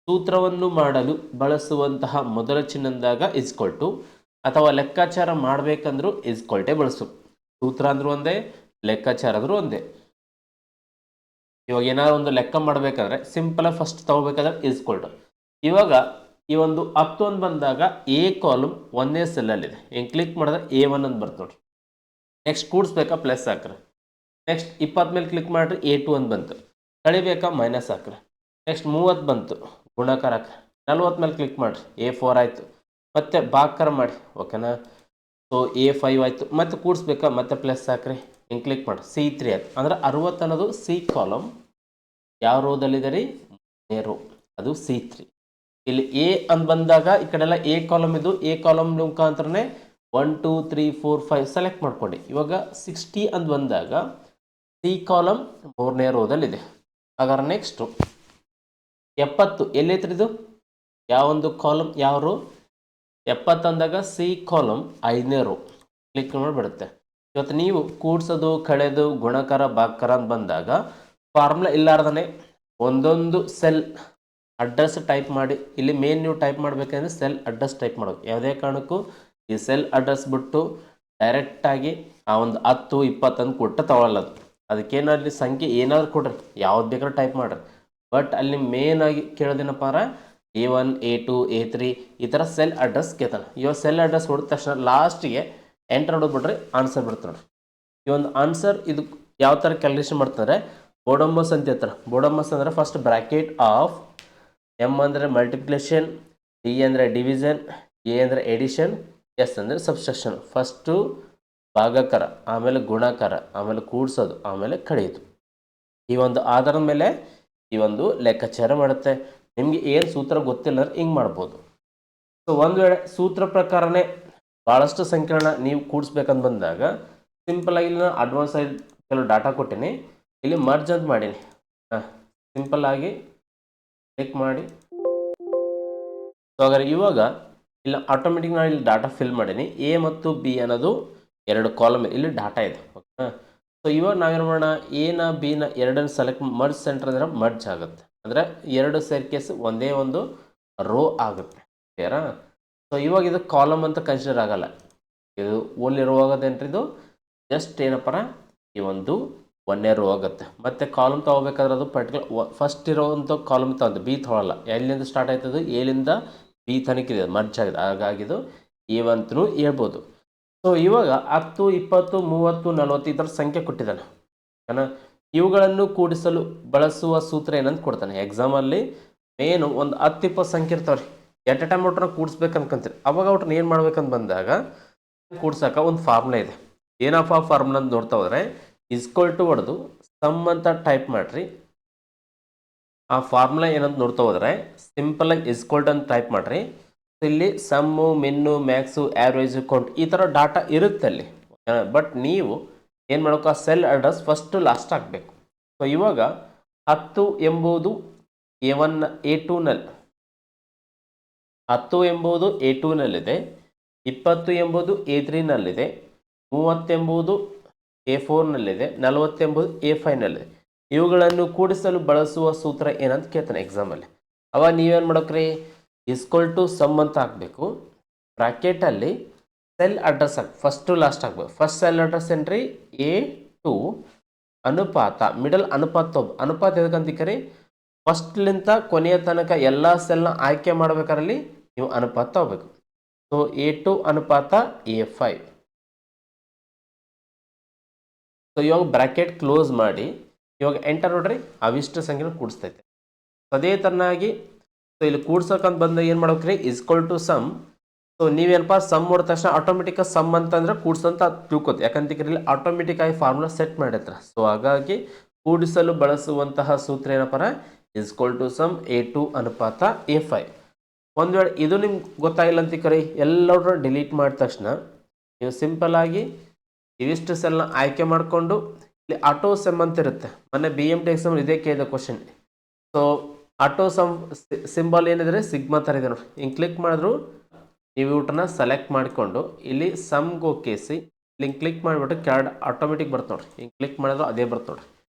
ಸೂತ್ರವನ್ನು ಮಾಡಲು ಬಳಸುವಂತಹ ಮೊದಲ ಚಿಹ್ನೆಂದಾಗ ಇಸ್ಕೊಲ್ಟು, ಅಥವಾ ಲೆಕ್ಕಾಚಾರ ಮಾಡಬೇಕಂದ್ರೂ ಇಸ್ಕೊಲ್ಟೆ ಬಳಸು. ಸೂತ್ರ ಅಂದ್ರೂ ಒಂದೇ, ಲೆಕ್ಕಾಚಾರ ಅಂದ್ರೂ ಒಂದೇ. ಇವಾಗ ಏನಾದ್ರು ಒಂದು ಲೆಕ್ಕ ಮಾಡಬೇಕಂದ್ರೆ ಸಿಂಪಲ್ ಆಗಿ ಫಸ್ಟ್ ತಗೋಬೇಕಾದ್ರೆ ಇಸ್ಕೊಲ್ಟು. ಇವಾಗ ಈ ಒಂದು 10 ಅಂತ ಬಂದಾಗ ಎ ಕಾಲಮ್ 1ನೇ ಸೆಲ್ಲಲ್ಲಿದೆ. ಹಿಂಗೆ ಕ್ಲಿಕ್ ಮಾಡಿದ್ರೆ A1 ಅಂತ ಬರ್ತು ನೋಡ್ರಿ. ನೆಕ್ಸ್ಟ್ ಕೂಡಿಸ್ಬೇಕಾ ಪ್ಲಸ್ ಹಾಕ್ರಿ. ನೆಕ್ಸ್ಟ್ 20 ಮೇಲೆ ಕ್ಲಿಕ್ ಮಾಡಿರಿ A2 ಅಂತ ಬಂತು. ಕಳಿಬೇಕಾ ಮೈನಸ್ ಹಾಕ್ರಿ. ನೆಕ್ಸ್ಟ್ 30 ಬಂತು, ಗುಣಾಕಾರ ಹಾಕ್ರಿ. 40 ಮೇಲೆ ಕ್ಲಿಕ್ ಮಾಡಿರಿ A4 ಆಯಿತು. ಮತ್ತೆ ಭಾಗಾಕಾರ ಮಾಡಿ. ಓಕೆನಾ. ಸೊ A5 ಆಯಿತು. ಮತ್ತೆ ಕೂಡಿಸ್ಬೇಕಾ ಮತ್ತೆ ಪ್ಲಸ್ ಹಾಕ್ರಿ. ಹಿಂಗೆ ಕ್ಲಿಕ್ ಮಾಡಿ C3 ಆಯ್ತು. ಅಂದ್ರೆ 60 ಅನ್ನೋದು ಸಿ ಕಾಲಮ್. ಯಾವ ರೋದಲ್ಲಿದೆ ರೀ, ಎ ರೋ, ಅದು C3. ಇಲ್ಲಿ ಎ ಅಂತ ಬಂದಾಗ ಈ ಕಡೆ ಎಲ್ಲ ಎ ಕಾಲಮ್ ಇದು. ಎ ಕಾಲಮ್ ಮುಖಾಂತರನೇ 1 2 3 4 5 ಸೆಲೆಕ್ಟ್ ಮಾಡ್ಕೊಂಡು ಇವಾಗ 60 ಅಂತ ಬಂದಾಗ ಸಿ ಕಾಲಮ್ 3ನೇ ರೋದಲ್ಲಿದೆ. ಹಾಗಾದ್ರೆ ನೆಕ್ಸ್ಟು 70 ಎಲ್ಲೈತ್ರಿ ಇದು, ಯಾವ ಒಂದು ಕಾಲಮ್, ಯಾವ ರೋ, 70 ಅಂದಾಗ ಸಿ ಕಾಲಮ್ 5ನೇ ರೋ. ಕ್ಲಿಕ್ ಮಾಡಿಬಿಡುತ್ತೆ. ಇವತ್ತು ನೀವು ಕೂಡ್ಸೋದು, ಕಳೆದು, ಗುಣಕಾರ, ಭಾಗಾಕಾರ ಅಂತ ಬಂದಾಗ ಫಾರ್ಮುಲಾ ಇಲ್ಲಾರ್ದೇ ಒಂದೊಂದು ಸೆಲ್ ಅಡ್ರೆಸ್ ಟೈಪ್ ಮಾಡಿ, ಇಲ್ಲಿ ಮೇನ್ ನೀವು ಟೈಪ್ ಮಾಡಬೇಕಂದ್ರೆ ಸೆಲ್ ಅಡ್ರೆಸ್ ಟೈಪ್ ಮಾಡೋದು. ಯಾವುದೇ ಕಾರಣಕ್ಕೂ ಈ ಸೆಲ್ ಅಡ್ರೆಸ್ ಬಿಟ್ಟು ಡೈರೆಕ್ಟಾಗಿ ಆ ಒಂದು 10 20 ಅಂತ ಕೊಟ್ಟು ತಗೊಳ್ಳೋದು. ಅದಕ್ಕೇನಾದ್ರೂ ಸಂಖ್ಯೆ ಏನಾದ್ರು ಕೊಡ್ರಿ, ಯಾವ್ದು ಬೇಕಾದ್ರೂ ಟೈಪ್ ಮಾಡಿರಿ. ಬಟ್ ಅಲ್ಲಿ ಮೇನ್ ಆಗಿ ಕೇಳೋದೇನಪ್ಪ ಅಂದ್ರೆ A1 A2 A3 ಈ ಥರ ಸೆಲ್ ಅಡ್ರೆಸ್ ಕೇಳ್ತಾನೆ. ಇವಾಗ ಸೆಲ್ ಅಡ್ರೆಸ್ ಹೊಡೆದ ತಕ್ಷಣ ಲಾಸ್ಟಿಗೆ ಎಂಟರ್ ಹೊಡೆದ್ಬಿಟ್ರೆ ಆನ್ಸರ್ ಬಿಡ್ತಾರೆ ನೋಡ್ರಿ. ಈ ಒಂದು ಆನ್ಸರ್ ಇದು ಯಾವ ಥರ ಕ್ಯಾಲ್ಕುಲೇಷನ್ ಮಾಡ್ತಾರೆ, ಬೋಡಮಸ್ ಅಂತ ಹೇಳ್ತಾರೆ. ಬೋಡಮಸ್ ಅಂದರೆ ಫಸ್ಟ್ ಬ್ರ್ಯಾಕೆಟ್ ಆಫ್ M ಅಂದರೆ ಮಲ್ಟಿಪ್ಲಿಕೇಶನ್, D ಅಂದರೆ ಡಿವಿಷನ್, A ಅಂದರೆ ಎಡಿಷನ್, S ಅಂದರೆ ಸಬ್ಸ್ಟ್ರಾಕ್ಷನ್. ಫಸ್ಟು ಭಾಗಾಕಾರ, ಆಮೇಲೆ ಗುಣಾಕಾರ, ಆಮೇಲೆ ಕೂಡಿಸೋದು, ಆಮೇಲೆ ಕಳೆಯೋದು. ಈ ಒಂದು ಆಧಾರದ ಮೇಲೆ ಈ ಒಂದು ಲೆಕ್ಕಾಚಾರ ಮಾಡುತ್ತೆ. ನಿಮಗೆ ಏನು ಸೂತ್ರ ಗೊತ್ತಿಲ್ಲ ಅಂದ್ರೆ ಹಿಂಗೆ ಮಾಡ್ಬೋದು. ಸೊ ಒಂದು ವೇಳೆ ಸೂತ್ರ ಪ್ರಕಾರನೇ ಭಾಳಷ್ಟು ಸಂಖ್ಯೆಗಳನ್ನ ನೀವು ಕೂಡಿಸ್ಬೇಕಂತ ಬಂದಾಗ ಸಿಂಪಲ್ ಆಗಿ ನಾನು ಅಡ್ವಾನ್ಸ್ ಆಗಿ ಕೆಲವು ಡಾಟಾ ಕೊಟ್ಟೀನಿ, ಇಲ್ಲಿ ಮರ್ಜ್ ಅಂತ ಮಾಡೀನಿ. ಸಿಂಪಲ್ ಆಗಿ ಕ್ಲಿಕ್ ಮಾಡಿ. ಸೊ ಹಾಗಾದ್ರೆ ಇವಾಗ ಇಲ್ಲ ಆಟೋಮೆಟಿಕ್ ನಾನು ಇಲ್ಲಿ ಡಾಟಾ ಫಿಲ್ ಮಾಡೀನಿ. ಎ ಮತ್ತು ಬಿ ಅನ್ನೋದು 2 ಕಾಲಮ್ ಇಲ್ಲಿ ಡಾಟಾ ಇದೆ. ಓಕೆನಾ. ಸೊ ಇವಾಗ ನಾವೇನು ಮಾಡೋಣ, ಎನ ಬಿನ ಎರಡನ್ನು ಸೆಲೆಕ್ಟ್ ಮರ್ಜ್ ಸೆಂಟರ್ ಅಂದರೆ ಮರ್ಜ್ ಆಗುತ್ತೆ. ಅಂದರೆ 2 ಸೇರ್ಕೇಸ್ ಒಂದೇ ಒಂದು ರೋ ಆಗುತ್ತೆ. ಕ್ಲಿಯರಾ. ಸೊ ಇವಾಗ ಇದು ಕಾಲಮ್ ಅಂತ ಕನ್ಸಿಡರ್ ಆಗಲ್ಲ, ಇದು ಓನ್ಲಿ ರೋ ಆಗೋದೇನ್ರಿ, ಇದು ಜಸ್ಟ್ ಏನಪ್ಪ ಈ ಒಂದು 1ನೇ ರೋ ಆಗುತ್ತೆ. ಮತ್ತು ಕಾಲಮ್ ತೊಗೋಬೇಕಾದ್ರೆ ಅದು ಪರ್ಟಿಕ್ಯುಲರ್ ಫಸ್ಟ್ ಇರೋವಂಥ ಕಾಲಮ್ ತಗೊಂಡು ಬಿ ತೊಗೊಳ್ಳಲ್ಲ. ಎಲ್ಲಿಂದ ಸ್ಟಾರ್ಟ್ ಆಯ್ತದು, ಎಲ್ಲಿಂದ ಬಿ ತನಕಿದೆ, ಮರ್ಜ್ ಆಗಿದೆ. ಹಾಗಾಗಿದು A1 ಅಂತಲೂ ಹೇಳ್ಬೋದು. ಸೊ ಇವಾಗ 10 20 30 40 ಈ ಥರ ಸಂಖ್ಯೆ ಕೊಟ್ಟಿದ್ದಾನೆ. ಓಕೆನಾ. ಇವುಗಳನ್ನು ಕೂಡಿಸಲು ಬಳಸುವ ಸೂತ್ರ ಏನಂತ ಕೊಡ್ತಾನೆ. ಎಕ್ಸಾಮಲ್ಲಿ ಮೇನು ಒಂದು 10-20 ಸಂಖ್ಯೆ ಇರ್ತಾವ್ರಿ. ಎಟ್ ಎ ಟೈಮ್ ಅವ್ರನ್ನ ಕೂಡಿಸ್ಬೇಕು ಅನ್ಕೊಂತೀರಿ. ಅವಾಗ ಅವ್ರನ್ನ ಏನು ಮಾಡ್ಬೇಕಂತ ಬಂದಾಗ ಕೂಡ್ಸಕ ಒಂದು ಫಾರ್ಮುಲಾ ಇದೆ. ಏನಪ್ಪ ಫಾರ್ಮುಲಾ ಅಂತ ನೋಡ್ತಾ ಹೋದ್ರೆ ಇಸ್ಕ್ವಲ್ ಟು ಹೊಡೆದು ಸಮ್ ಅಂತ ಟೈಪ್ ಮಾಡ್ರಿ. ಆ ಫಾರ್ಮುಲಾ ಏನಂತ ನೋಡ್ತಾ ಹೋದ್ರೆ ಸಿಂಪಲ್ ಆಗಿ ಇಸ್ಕ್ವಲ್ ಟು ಅಂತ ಟೈಪ್ ಮಾಡ್ರಿ. ಇಲ್ಲಿ sum, Minnu, max, average, count ಈ ಥರ ಡಾಟಾ ಇರುತ್ತೆ ಅಲ್ಲಿ. ಬಟ್ ನೀವು ಏನು ಮಾಡಬೇಕು, ಆ ಸೆಲ್ ಅಡ್ರೆಸ್ ಫಸ್ಟು ಲಾಸ್ಟ್ ಹಾಕಬೇಕು. ಸೊ ಇವಾಗ 10 ಎಂಬುದು A1 A2ನಲ್ಲಿ 10 ಎಂಬುದು A2ನಲ್ಲಿದೆ, 20 ಎಂಬುದು A3ನಲ್ಲಿದೆ, 30 ಎಂಬುದು A4ನಲ್ಲಿದೆ, 40 ಎಂಬುದು A5ನಲ್ಲಿದೆ. ಇವುಗಳನ್ನು ಕೂಡಿಸಲು ಬಳಸುವ ಸೂತ್ರ ಏನಂತ ಕೇಳ್ತಾನೆ ಎಕ್ಸಾಮಲ್ಲಿ. ಅವಾಗ ನೀವೇನು ಮಾಡೋಕ್ರಿ, ಇಸ್ಕ್ವಲ್ ಟು ಸಮ್ ಅಂತ ಹಾಕಬೇಕು. ಬ್ರ್ಯಾಕೆಟಲ್ಲಿ ಸೆಲ್ ಅಡ್ರೆಸ್ ಹಾಕಿ ಫಸ್ಟು ಲಾಸ್ಟ್ ಹಾಕ್ಬೇಕು. ಫಸ್ಟ್ ಸೆಲ್ ಅಡ್ರೆಸ್ ಏನ್ರಿ, A2 ಅನುಪಾತ ಮಿಡಲ್ ಅನುಪಾತ ಎದಕ್ಕಂತಿಕರಿ, ಫಸ್ಟ್ಲಿಂತ ಕೊನೆಯ ತನಕ ಎಲ್ಲ ಸೆಲ್ನ ಆಯ್ಕೆ ಮಾಡ್ಬೇಕಾರಲ್ಲಿ ನೀವು ಅನುಪಾತ ತಗೋಬೇಕು. ಸೊ A2 ಅನುಪಾತ A5. ಸೊ ಇವಾಗ ಬ್ರ್ಯಾಕೆಟ್ ಕ್ಲೋಸ್ ಮಾಡಿ ಇವಾಗ ಎಂಟರ್ ನೋಡ್ರಿ, ಅವಿಷ್ಟು ಸಂಖ್ಯೆನ ಕೂಡಿಸ್ತೈತೆ. ಅದೇ ತರನಾಗಿ ಸೊ ಇಲ್ಲಿ ಕೂಡ್ಸೋಕಂತ ಬಂದಾಗ ಏನು ಮಾಡ್ಬೇಕ್ರಿ, ಇಸ್ಕ್ವಲ್ ಟು ಸಮ್. ಸೊ ನೀವೇನಪ್ಪ ಸಮ್ ಮಾಡಿದ ತಕ್ಷಣ ಆಟೋಮೆಟಿಕ್ ಸಮ್ ಅಂತಂದ್ರೆ ಕೂಡ್ಸಂತ ತಿಳ್ಕೊತಿ. ಯಾಕಂತ ಇಲ್ಲಿ ಆಟೋಮೆಟಿಕ್ ಆಗಿ ಫಾರ್ಮುಲಾ ಸೆಟ್ ಮಾಡಿರ್ತಾರೆ. ಸೊ ಹಾಗಾಗಿ ಕೂಡಿಸಲು ಬಳಸುವಂತಹ ಸೂತ್ರ ಏನಪ್ಪ, ಇಸ್ಕ್ವಲ್ ಟು ಸಮ್ A2 ಅನುಪಾತ A5. ಒಂದು ವೇಳೆ ಇದು ನಿಮ್ಗೆ ಗೊತ್ತಾಗಿಲ್ಲ ಅಂತ ಕರಿ, ಎಲ್ಲರೂ ಡಿಲೀಟ್ ಮಾಡಿದ ತಕ್ಷಣ ನೀವು ಸಿಂಪಲ್ ಆಗಿ ಇವಿಷ್ಟು ಸೆಲ್ನ ಆಯ್ಕೆ ಮಾಡಿಕೊಂಡು ಇಲ್ಲಿ ಆಟೋ ಸಮ್ ಅಂತ ಇರುತ್ತೆ. ಮೊನ್ನೆ BMT ಎಕ್ಸಾಮ್ ಇದೇ ಕೇಳಿದ question. So auto sum symbol ಏನಿದ್ರೆ ಸಿಗ್ಮಾ ಥರ ಇದೆ ನೋಡಿ. ಹಿಂಗೆ ಕ್ಲಿಕ್ ಮಾಡಿದ್ರು ನೀವು ಊಟನ ಸೆಲೆಕ್ಟ್ ಮಾಡಿಕೊಂಡು ಇಲ್ಲಿ ಸಮ್ಗೆ ಹೋಗಿಸಿ ಇಲ್ಲಿ ಕ್ಲಿಕ್ ಮಾಡಿಬಿಟ್ಟು ಕೆಳಗಡೆ ಆಟೋಮೆಟಿಕ್ ಬರುತ್ತೆ ನೋಡ್ರಿ. ಹಿಂಗೆ ಕ್ಲಿಕ್ ಮಾಡಿದ್ರು ಅದೇ ಬರುತ್ತೆ ನೋಡ್ರಿ,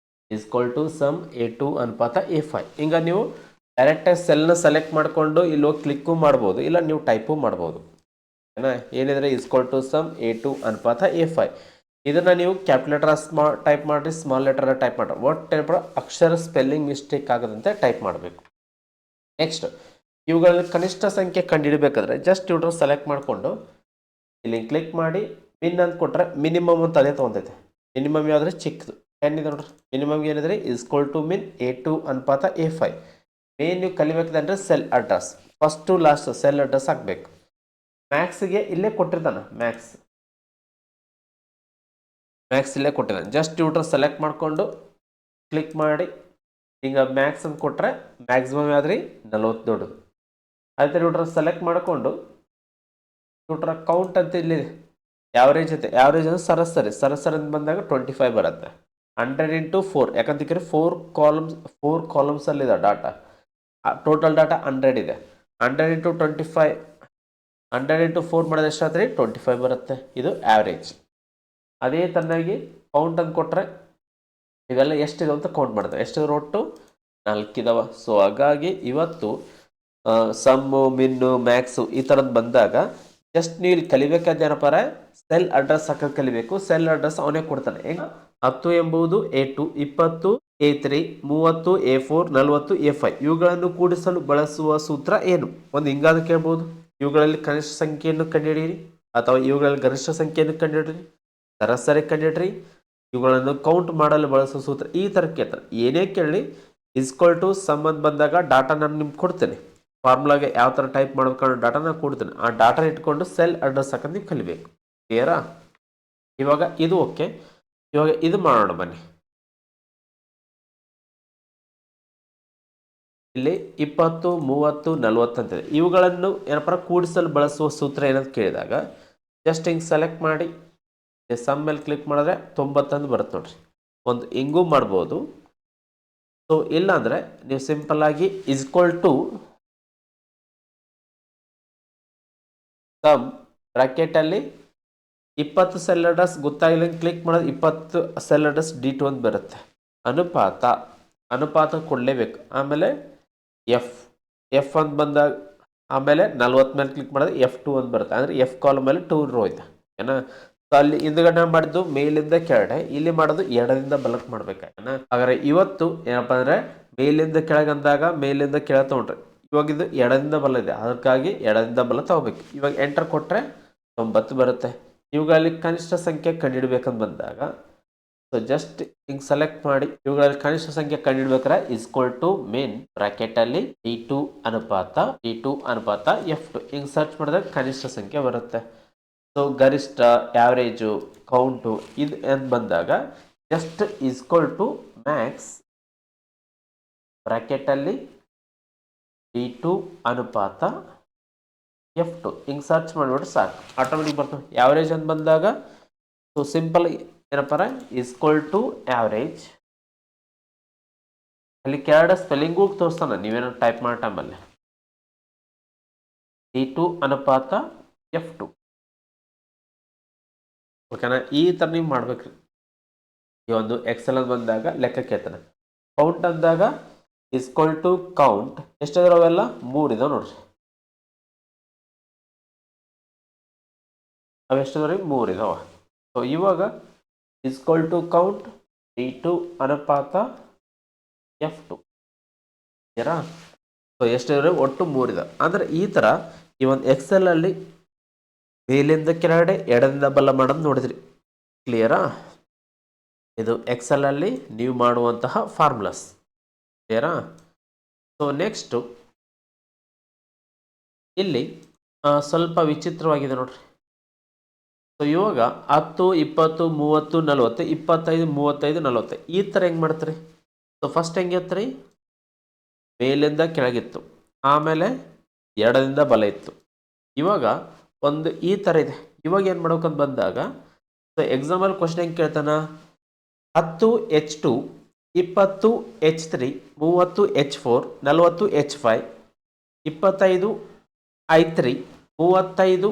ಇಸ್ಕ್ವಲ್ ಟು ಸಮ್ A2 ಅನುಪಾತ A5. ಹಿಂಗೆ ನೀವು ಡೈರೆಕ್ಟಾಗಿ ಸೆಲ್ನ ಸೆಲೆಕ್ಟ್ ಮಾಡಿಕೊಂಡು ಇಲ್ಲಿ ಹೋಗಿ ಕ್ಲಿಕ್ಕು ಮಾಡ್ಬೋದು, ಇಲ್ಲ ನೀವು ಟೈಪು ಮಾಡ್ಬೋದು. ಏನಿದ್ರೆ ಇಸ್ಕ್ವಲ್ ಟು ಸಮ್ A2 ಅನುಪಾತ A5. ಇದನ್ನು ನೀವು ಕ್ಯಾಪಿಟಲ್ ಲೆಟರ್ ಟೈಪ್ ಮಾಡಿರಿ, ಸ್ಮಾಲ್ ಲೆಟರ್ ಟೈಪ್ ಮಾಡಿರಿ. ಒಟ್ಟು ಅಕ್ಷರ ಸ್ಪೆಲ್ಲಿಂಗ್ ಮಿಸ್ಟೇಕ್ ಆಗದಂತೆ ಟೈಪ್ ಮಾಡಬೇಕು. ನೆಕ್ಸ್ಟ್ ಇವುಗಳಲ್ಲಿ ಕನಿಷ್ಠ ಸಂಖ್ಯೆ ಕಂಡುಹಿಡಬೇಕಾದ್ರೆ ಜಸ್ಟ್ ಇವ್ರನ್ನ ಸೆಲೆಕ್ಟ್ ಮಾಡಿಕೊಂಡು ಇಲ್ಲಿ ಕ್ಲಿಕ್ ಮಾಡಿ ಮಿನ್ ಅಂತ ಕೊಟ್ಟರೆ ಮಿನಿಮಮ್ ಅಂತ ಅದೇ ತೊಗೊತೈತೆ. ಮಿನಿಮಮ್ ಯಾವುದ್ರೆ ಚಿಕ್ಕದು 10 ಇದೆ ನೋಡ್ರಿ. ಮಿನಿಮಮ್ ಏನಿದ್ರೆ ಇಸ್ಕ್ವಲ್ ಟು ಮಿನ್ A2 ಅನುಪಾತ A5. ಮೇನ್ ನೀವು ಕಲಿಬೇಕಂದ್ರೆ cell address first last cell address ಹಾಕಬೇಕು. ಮ್ಯಾಕ್ಸ್ಗೆ ಇಲ್ಲೇ ಕೊಟ್ಟಿರ್ತಾನೆ, ಮ್ಯಾಕ್ಸ್ ಇಲ್ಲೇ ಕೊಟ್ಟಿದ್ದಾನೆ. ಜಸ್ಟ್ ಇವ್ರನ್ನ ಸೆಲೆಕ್ಟ್ ಮಾಡಿಕೊಂಡು ಕ್ಲಿಕ್ ಮಾಡಿ ಈಗ ಮ್ಯಾಕ್ಸ್ ಅಂತ ಕೊಟ್ಟರೆ ಮ್ಯಾಕ್ಸಿಮಮ್ ಯಾವ್ದ್ರಿ 40 ದೊಡ್ಡದು. ಅದೇ ಇವ್ರನ್ನ ಸೆಲೆಕ್ಟ್ ಮಾಡಿಕೊಂಡು ಇವ್ರ ಕೌಂಟ್ ಅಂತ ಇಲ್ಲಿದೆ, ಯಾವ್ರೇಜ್ ಐತೆ, ಯಾವ್ರೇಜ್ ಅಂದರೆ ಸರಾಸರಿ ಅಂತ ಬಂದಾಗ 25 ಬರುತ್ತೆ. 100 ಇಂಟು 4, ಯಾಕಂತಂದ್ರೆ 4 ಕಾಲಮ್ಸಲ್ಲಿದೆ ಡಾಟಾ. ಟೋಟಲ್ ಡಾಟಾ 100 ಇದೆ. 100 ಇಂಟು 25, 100 ಇಂಟು 4 ಮಾಡೋದು ಎಷ್ಟಾದ್ರಿ 25 ಬರುತ್ತೆ. ಇದು ಆ್ಯಾವ್ರೇಜ್. ಅದೇ ತರನಾಗಿ ಕೌಂಟ್ ಅಂತ ಕೊಟ್ಟರೆ ಇವೆಲ್ಲ ಎಷ್ಟಿದೆ ಅಂತ ಕೌಂಟ್ ಮಾಡ್ತಾರೆ. ಎಷ್ಟಿದೆ ಒಟ್ಟು 4 ಇದಾವೆ. ಸೊ ಹಾಗಾಗಿ ಇವತ್ತು ಸಮ್ಮು, ಮಿನ್ನು, ಮ್ಯಾಕ್ಸು ಈ ಥರದ್ದು ಬಂದಾಗ ಜಸ್ಟ್ ನೀವು ಇಲ್ಲಿ ಕಲಿಬೇಕಾದ ಏನಪ್ಪಾರ ಸೆಲ್ ಅಡ್ರೆಸ್ ಹಾಕೋದು ಕಲಿಬೇಕು. ಸೆಲ್ ಅಡ್ರೆಸ್ ಅವನೇ ಕೊಡ್ತಾನೆ. ಹೆಂಗೆ 10 ಎಂಬುದು A2, 20 A3, 30 A4, 40 A5. ಇವುಗಳನ್ನು ಕೂಡಿಸಲು ಬಳಸುವ ಸೂತ್ರ ಏನು? ಒಂದು ಹಿಂಗಾದ ಕೇಳ್ಬೋದು, ಇವುಗಳಲ್ಲಿ ಕನಿಷ್ಠ ಸಂಖ್ಯೆಯನ್ನು ಕಂಡುಹಿಡಿಯಿರಿ ಅಥವಾ ಇವುಗಳಲ್ಲಿ ಗರಿಷ್ಠ ಸಂಖ್ಯೆಯನ್ನು ಕಂಡುಹಿಡಿಯಿರಿ, ಸರಾಸರಿ ಕಂಡುಹಿಡ್ರಿ, ಇವುಗಳನ್ನು ಕೌಂಟ್ ಮಾಡಲು ಬಳಸುವ ಸೂತ್ರ. ಈ ಥರ ಕೇಳ್ತಾರೆ. ಏನೇ ಕೇಳಿ ಇಸ್ಕ್ವಲ್ ಟು ಸಮ್ ಅಂತ ಬಂದಾಗ ಡಾಟಾ ನಾನು ನಿಮ್ಗೆ ಕೊಡ್ತೇನೆ. ಫಾರ್ಮುಲಾಗೆ ಯಾವ ಥರ ಟೈಪ್ ಮಾಡ್ಕೊಂಡು ಡಾಟಾ ನಾನು ಕೊಡ್ತೇನೆ. ಆ ಡಾಟಾ ಇಟ್ಕೊಂಡು ಸೆಲ್ ಅಡ್ರೆಸ್ ಹಾಕೋದು ನೀವು ಕಲಿಬೇಕು. ಕ್ಲಿಯರಾ? ಇವಾಗ ಇದು ಓಕೆ. ಇವಾಗ ಇದು ಮಾಡೋಣ ಬನ್ನಿ. ಇಲ್ಲಿ 20, 30, 40 ಅಂತಿದೆ. ಇವುಗಳನ್ನು ಏನಪ್ಪ ಕೂಡಿಸಲು ಬಳಸುವ ಸೂತ್ರ ಏನಂತ ಕೇಳಿದಾಗ ಜಸ್ಟ್ ಹಿಂಗೆ ಸೆಲೆಕ್ಟ್ ಮಾಡಿ ಸಮ್ ಮೇಲೆ ಕ್ಲಿಕ್ ಮಾಡಿದ್ರೆ 90 ಅಂತ ಬರುತ್ತೆ ನೋಡ್ರಿ. ಒಂದು ಹಿಂಗೂ ಮಾಡ್ಬೋದು. ಸೊ ಇಲ್ಲಾಂದರೆ ನೀವು ಸಿಂಪಲ್ ಆಗಿ ಇಸ್ಕ್ವಲ್ ಟು ಸಮ್ ಬ್ರ್ಯಾಕೆಟಲ್ಲಿ 20 ಸೆಲ್ ಅಡ್ರೆಸ್ ಗೊತ್ತಾಗಿಲ್ಲ ಕ್ಲಿಕ್ ಮಾಡೋದು 20 ಸೆಲ್ ಅಡ್ರೆಸ್ D2 ಅಂತ ಬರುತ್ತೆ. ಅನುಪಾತ ಕೊಡಲೇಬೇಕು. ಆಮೇಲೆ ಎಫ್ ಅಂತ ಬಂದಾಗ ಆಮೇಲೆ 40 ಮೇಲೆ ಕ್ಲಿಕ್ ಮಾಡಿದ್ರೆ F2 ಅಂತ ಬರುತ್ತೆ. ಅಂದರೆ F ಕಾಲಮ್ ಮೇಲೆ 2 ರೋ ಇದೆ ಏನ. ಸೊ ಅಲ್ಲಿ ಹಿಂದ್ಗಡೆ ಮಾಡಿದ್ದು ಮೇಲಿಂದ ಕೆಳಗಡೆ, ಇಲ್ಲಿ ಮಾಡೋದು ಎಡದಿಂದ ಬಲಕ್ಕೆ ಮಾಡ್ಬೇಕಾಯ್ತು. ಹಾಗಾದ್ರೆ ಇವತ್ತು ಏನಪ್ಪ ಅಂದರೆ ಮೇಲಿಂದ ಕೆಳಗಂದಾಗ ಮೇಲಿಂದ ಕೆಳಗೆ ತೊಗೊಂಡ್ರೆ ಇವಾಗ ಇದು ಎಡದಿಂದ ಬಲ ಇದೆ, ಅದಕ್ಕಾಗಿ ಎಡದಿಂದ ಬಲ ತಗೋಬೇಕು. ಇವಾಗ ಎಂಟರ್ ಕೊಟ್ಟರೆ 90 ಬರುತ್ತೆ. ಇವುಗಳಲ್ಲಿ ಕನಿಷ್ಠ ಸಂಖ್ಯೆ ಕಂಡುಹಿಡಬೇಕಂತ ಬಂದಾಗ ಸೊ ಜಸ್ಟ್ ಹಿಂಗೆ ಸೆಲೆಕ್ಟ್ ಮಾಡಿ ಇವುಗಳಲ್ಲಿ ಕನಿಷ್ಠ ಸಂಖ್ಯೆ ಕಂಡುಹಿಡ್ಬೇಕಾದ್ರೆ ಇಸ್ಕ್ವಲ್ ಟು ಮೇನ್ ಬ್ರಾಕೆಟಲ್ಲಿ D2 ಅನುಪಾತ F2 ಹಿಂಗೆ ಸರ್ಚ್ ಮಾಡಿದಾಗ ಕನಿಷ್ಠ ಸಂಖ್ಯೆ ಬರುತ್ತೆ. ಸೊ ಗರಿಷ್ಠ, ಆ್ಯಾವ್ರೇಜು, ಕೌಂಟು ಇದು ಅಂತ ಬಂದಾಗ ಜಸ್ಟ್ ಇಸ್ಕ್ವಲ್ ಟು ಮ್ಯಾಕ್ಸ್ ಬ್ರಾಕೆಟಲ್ಲಿ D2 ಅನುಪಾತ F2 ಹಿಂಗೆ ಸರ್ಚ್ ಮಾಡಿಬಿಟ್ರೆ ಸಾಕು, ಆಟೋಮೆಟಿಕ್ ಬರ್ತದೆ. ಆ್ಯಾವ್ರೇಜ್ ಅಂತ ಬಂದಾಗ ಸೊ ಸಿಂಪಲ್ ಏನಪ್ಪಾರ ಇಸ್ಕ್ವಲ್ ಟು ಆ್ಯಾವ್ರೇಜ್, ಅಲ್ಲಿ ಕೆರಡ ಸ್ಪೆಲ್ಲಿಂಗು ತೋರಿಸ್ತಾನೆ ನೀವೇನೋ ಟೈಪ್ ಮಾಡೋ ಟೈಮಲ್ಲಿ D2 ಅನುಪಾತ F2. ಓಕೆನಾ, ಈ ಥರ ನೀವು ಮಾಡ್ಬೇಕ್ರಿ. ಈ ಒಂದು ಎಕ್ಸೆಲ್ ಅಂತ ಬಂದಾಗ ಲೆಕ್ಕಕ್ಕೆ ಹೇಳ್ತಾನೆ. ಕೌಂಟ್ ಅಂದಾಗ ಇಸ್ಕ್ವಲ್ ಟು ಕೌಂಟ್ ಎಷ್ಟಿದಾವೆ ಅವೆಲ್ಲ 3 ಇದಾವೆ ನೋಡ್ರಿ. ಅವೆಷ್ಟಿದಾವೆ 3 ಇದಾವೆ. ಸೊ ಇವಾಗ ಇಸ್ಕ್ವಲ್ ಟು ಕೌಂಟ್ D2 ಅನುಪಾತ F2 ಸರಿಯಾ. ಸೊ ಎಷ್ಟಿದಾವೆ ಒಟ್ಟು 3 ಇದಾವೆ. ಅಂದರೆ ಈ ಥರ ಈ ಒಂದು ಎಕ್ಸೆಲಲ್ಲಿ ಮೇಲಿಂದ ಕೆಳಗಡೆ ಎಡದಿಂದ ಬಲ ಮಾಡೋದು ನೋಡಿದ್ರಿ, ಕ್ಲಿಯರಾ. ಇದು ಎಕ್ಸೆಲಲ್ಲಿ ನೀವು ಮಾಡುವಂತಹ ಫಾರ್ಮುಲಾಸ್, ಕ್ಲಿಯರಾ. ಸೊ ನೆಕ್ಸ್ಟು ಇಲ್ಲಿ ಸ್ವಲ್ಪ ವಿಚಿತ್ರವಾಗಿದೆ ನೋಡ್ರಿ. ಸೊ ಇವಾಗ 10, 20, 30, 40, 25, 35, 40 ಈ ಥರ ಹೆಂಗೆ ಮಾಡ್ತೀರಿ. ಸೊ ಫಸ್ಟ್ ಹೆಂಗಿತ್ತು ರೀ, ಮೇಲಿಂದ ಕೆಳಗಿತ್ತು, ಆಮೇಲೆ ಎಡದಿಂದ ಬಲ ಇತ್ತು. ಇವಾಗ ಒಂದು ಈ ಥರ ಇದೆ. ಇವಾಗ ಏನು ಮಾಡ್ಬೇಕಂತ ಬಂದಾಗ ಸೊ ಎಕ್ಸಾಂಪಲ್ ಕ್ವಶನ್ ಹೆಂಗೆ ಕೇಳ್ತಾನ, 10 H2, 20 H3, 30 H4, 40 H5, 25 I3, 35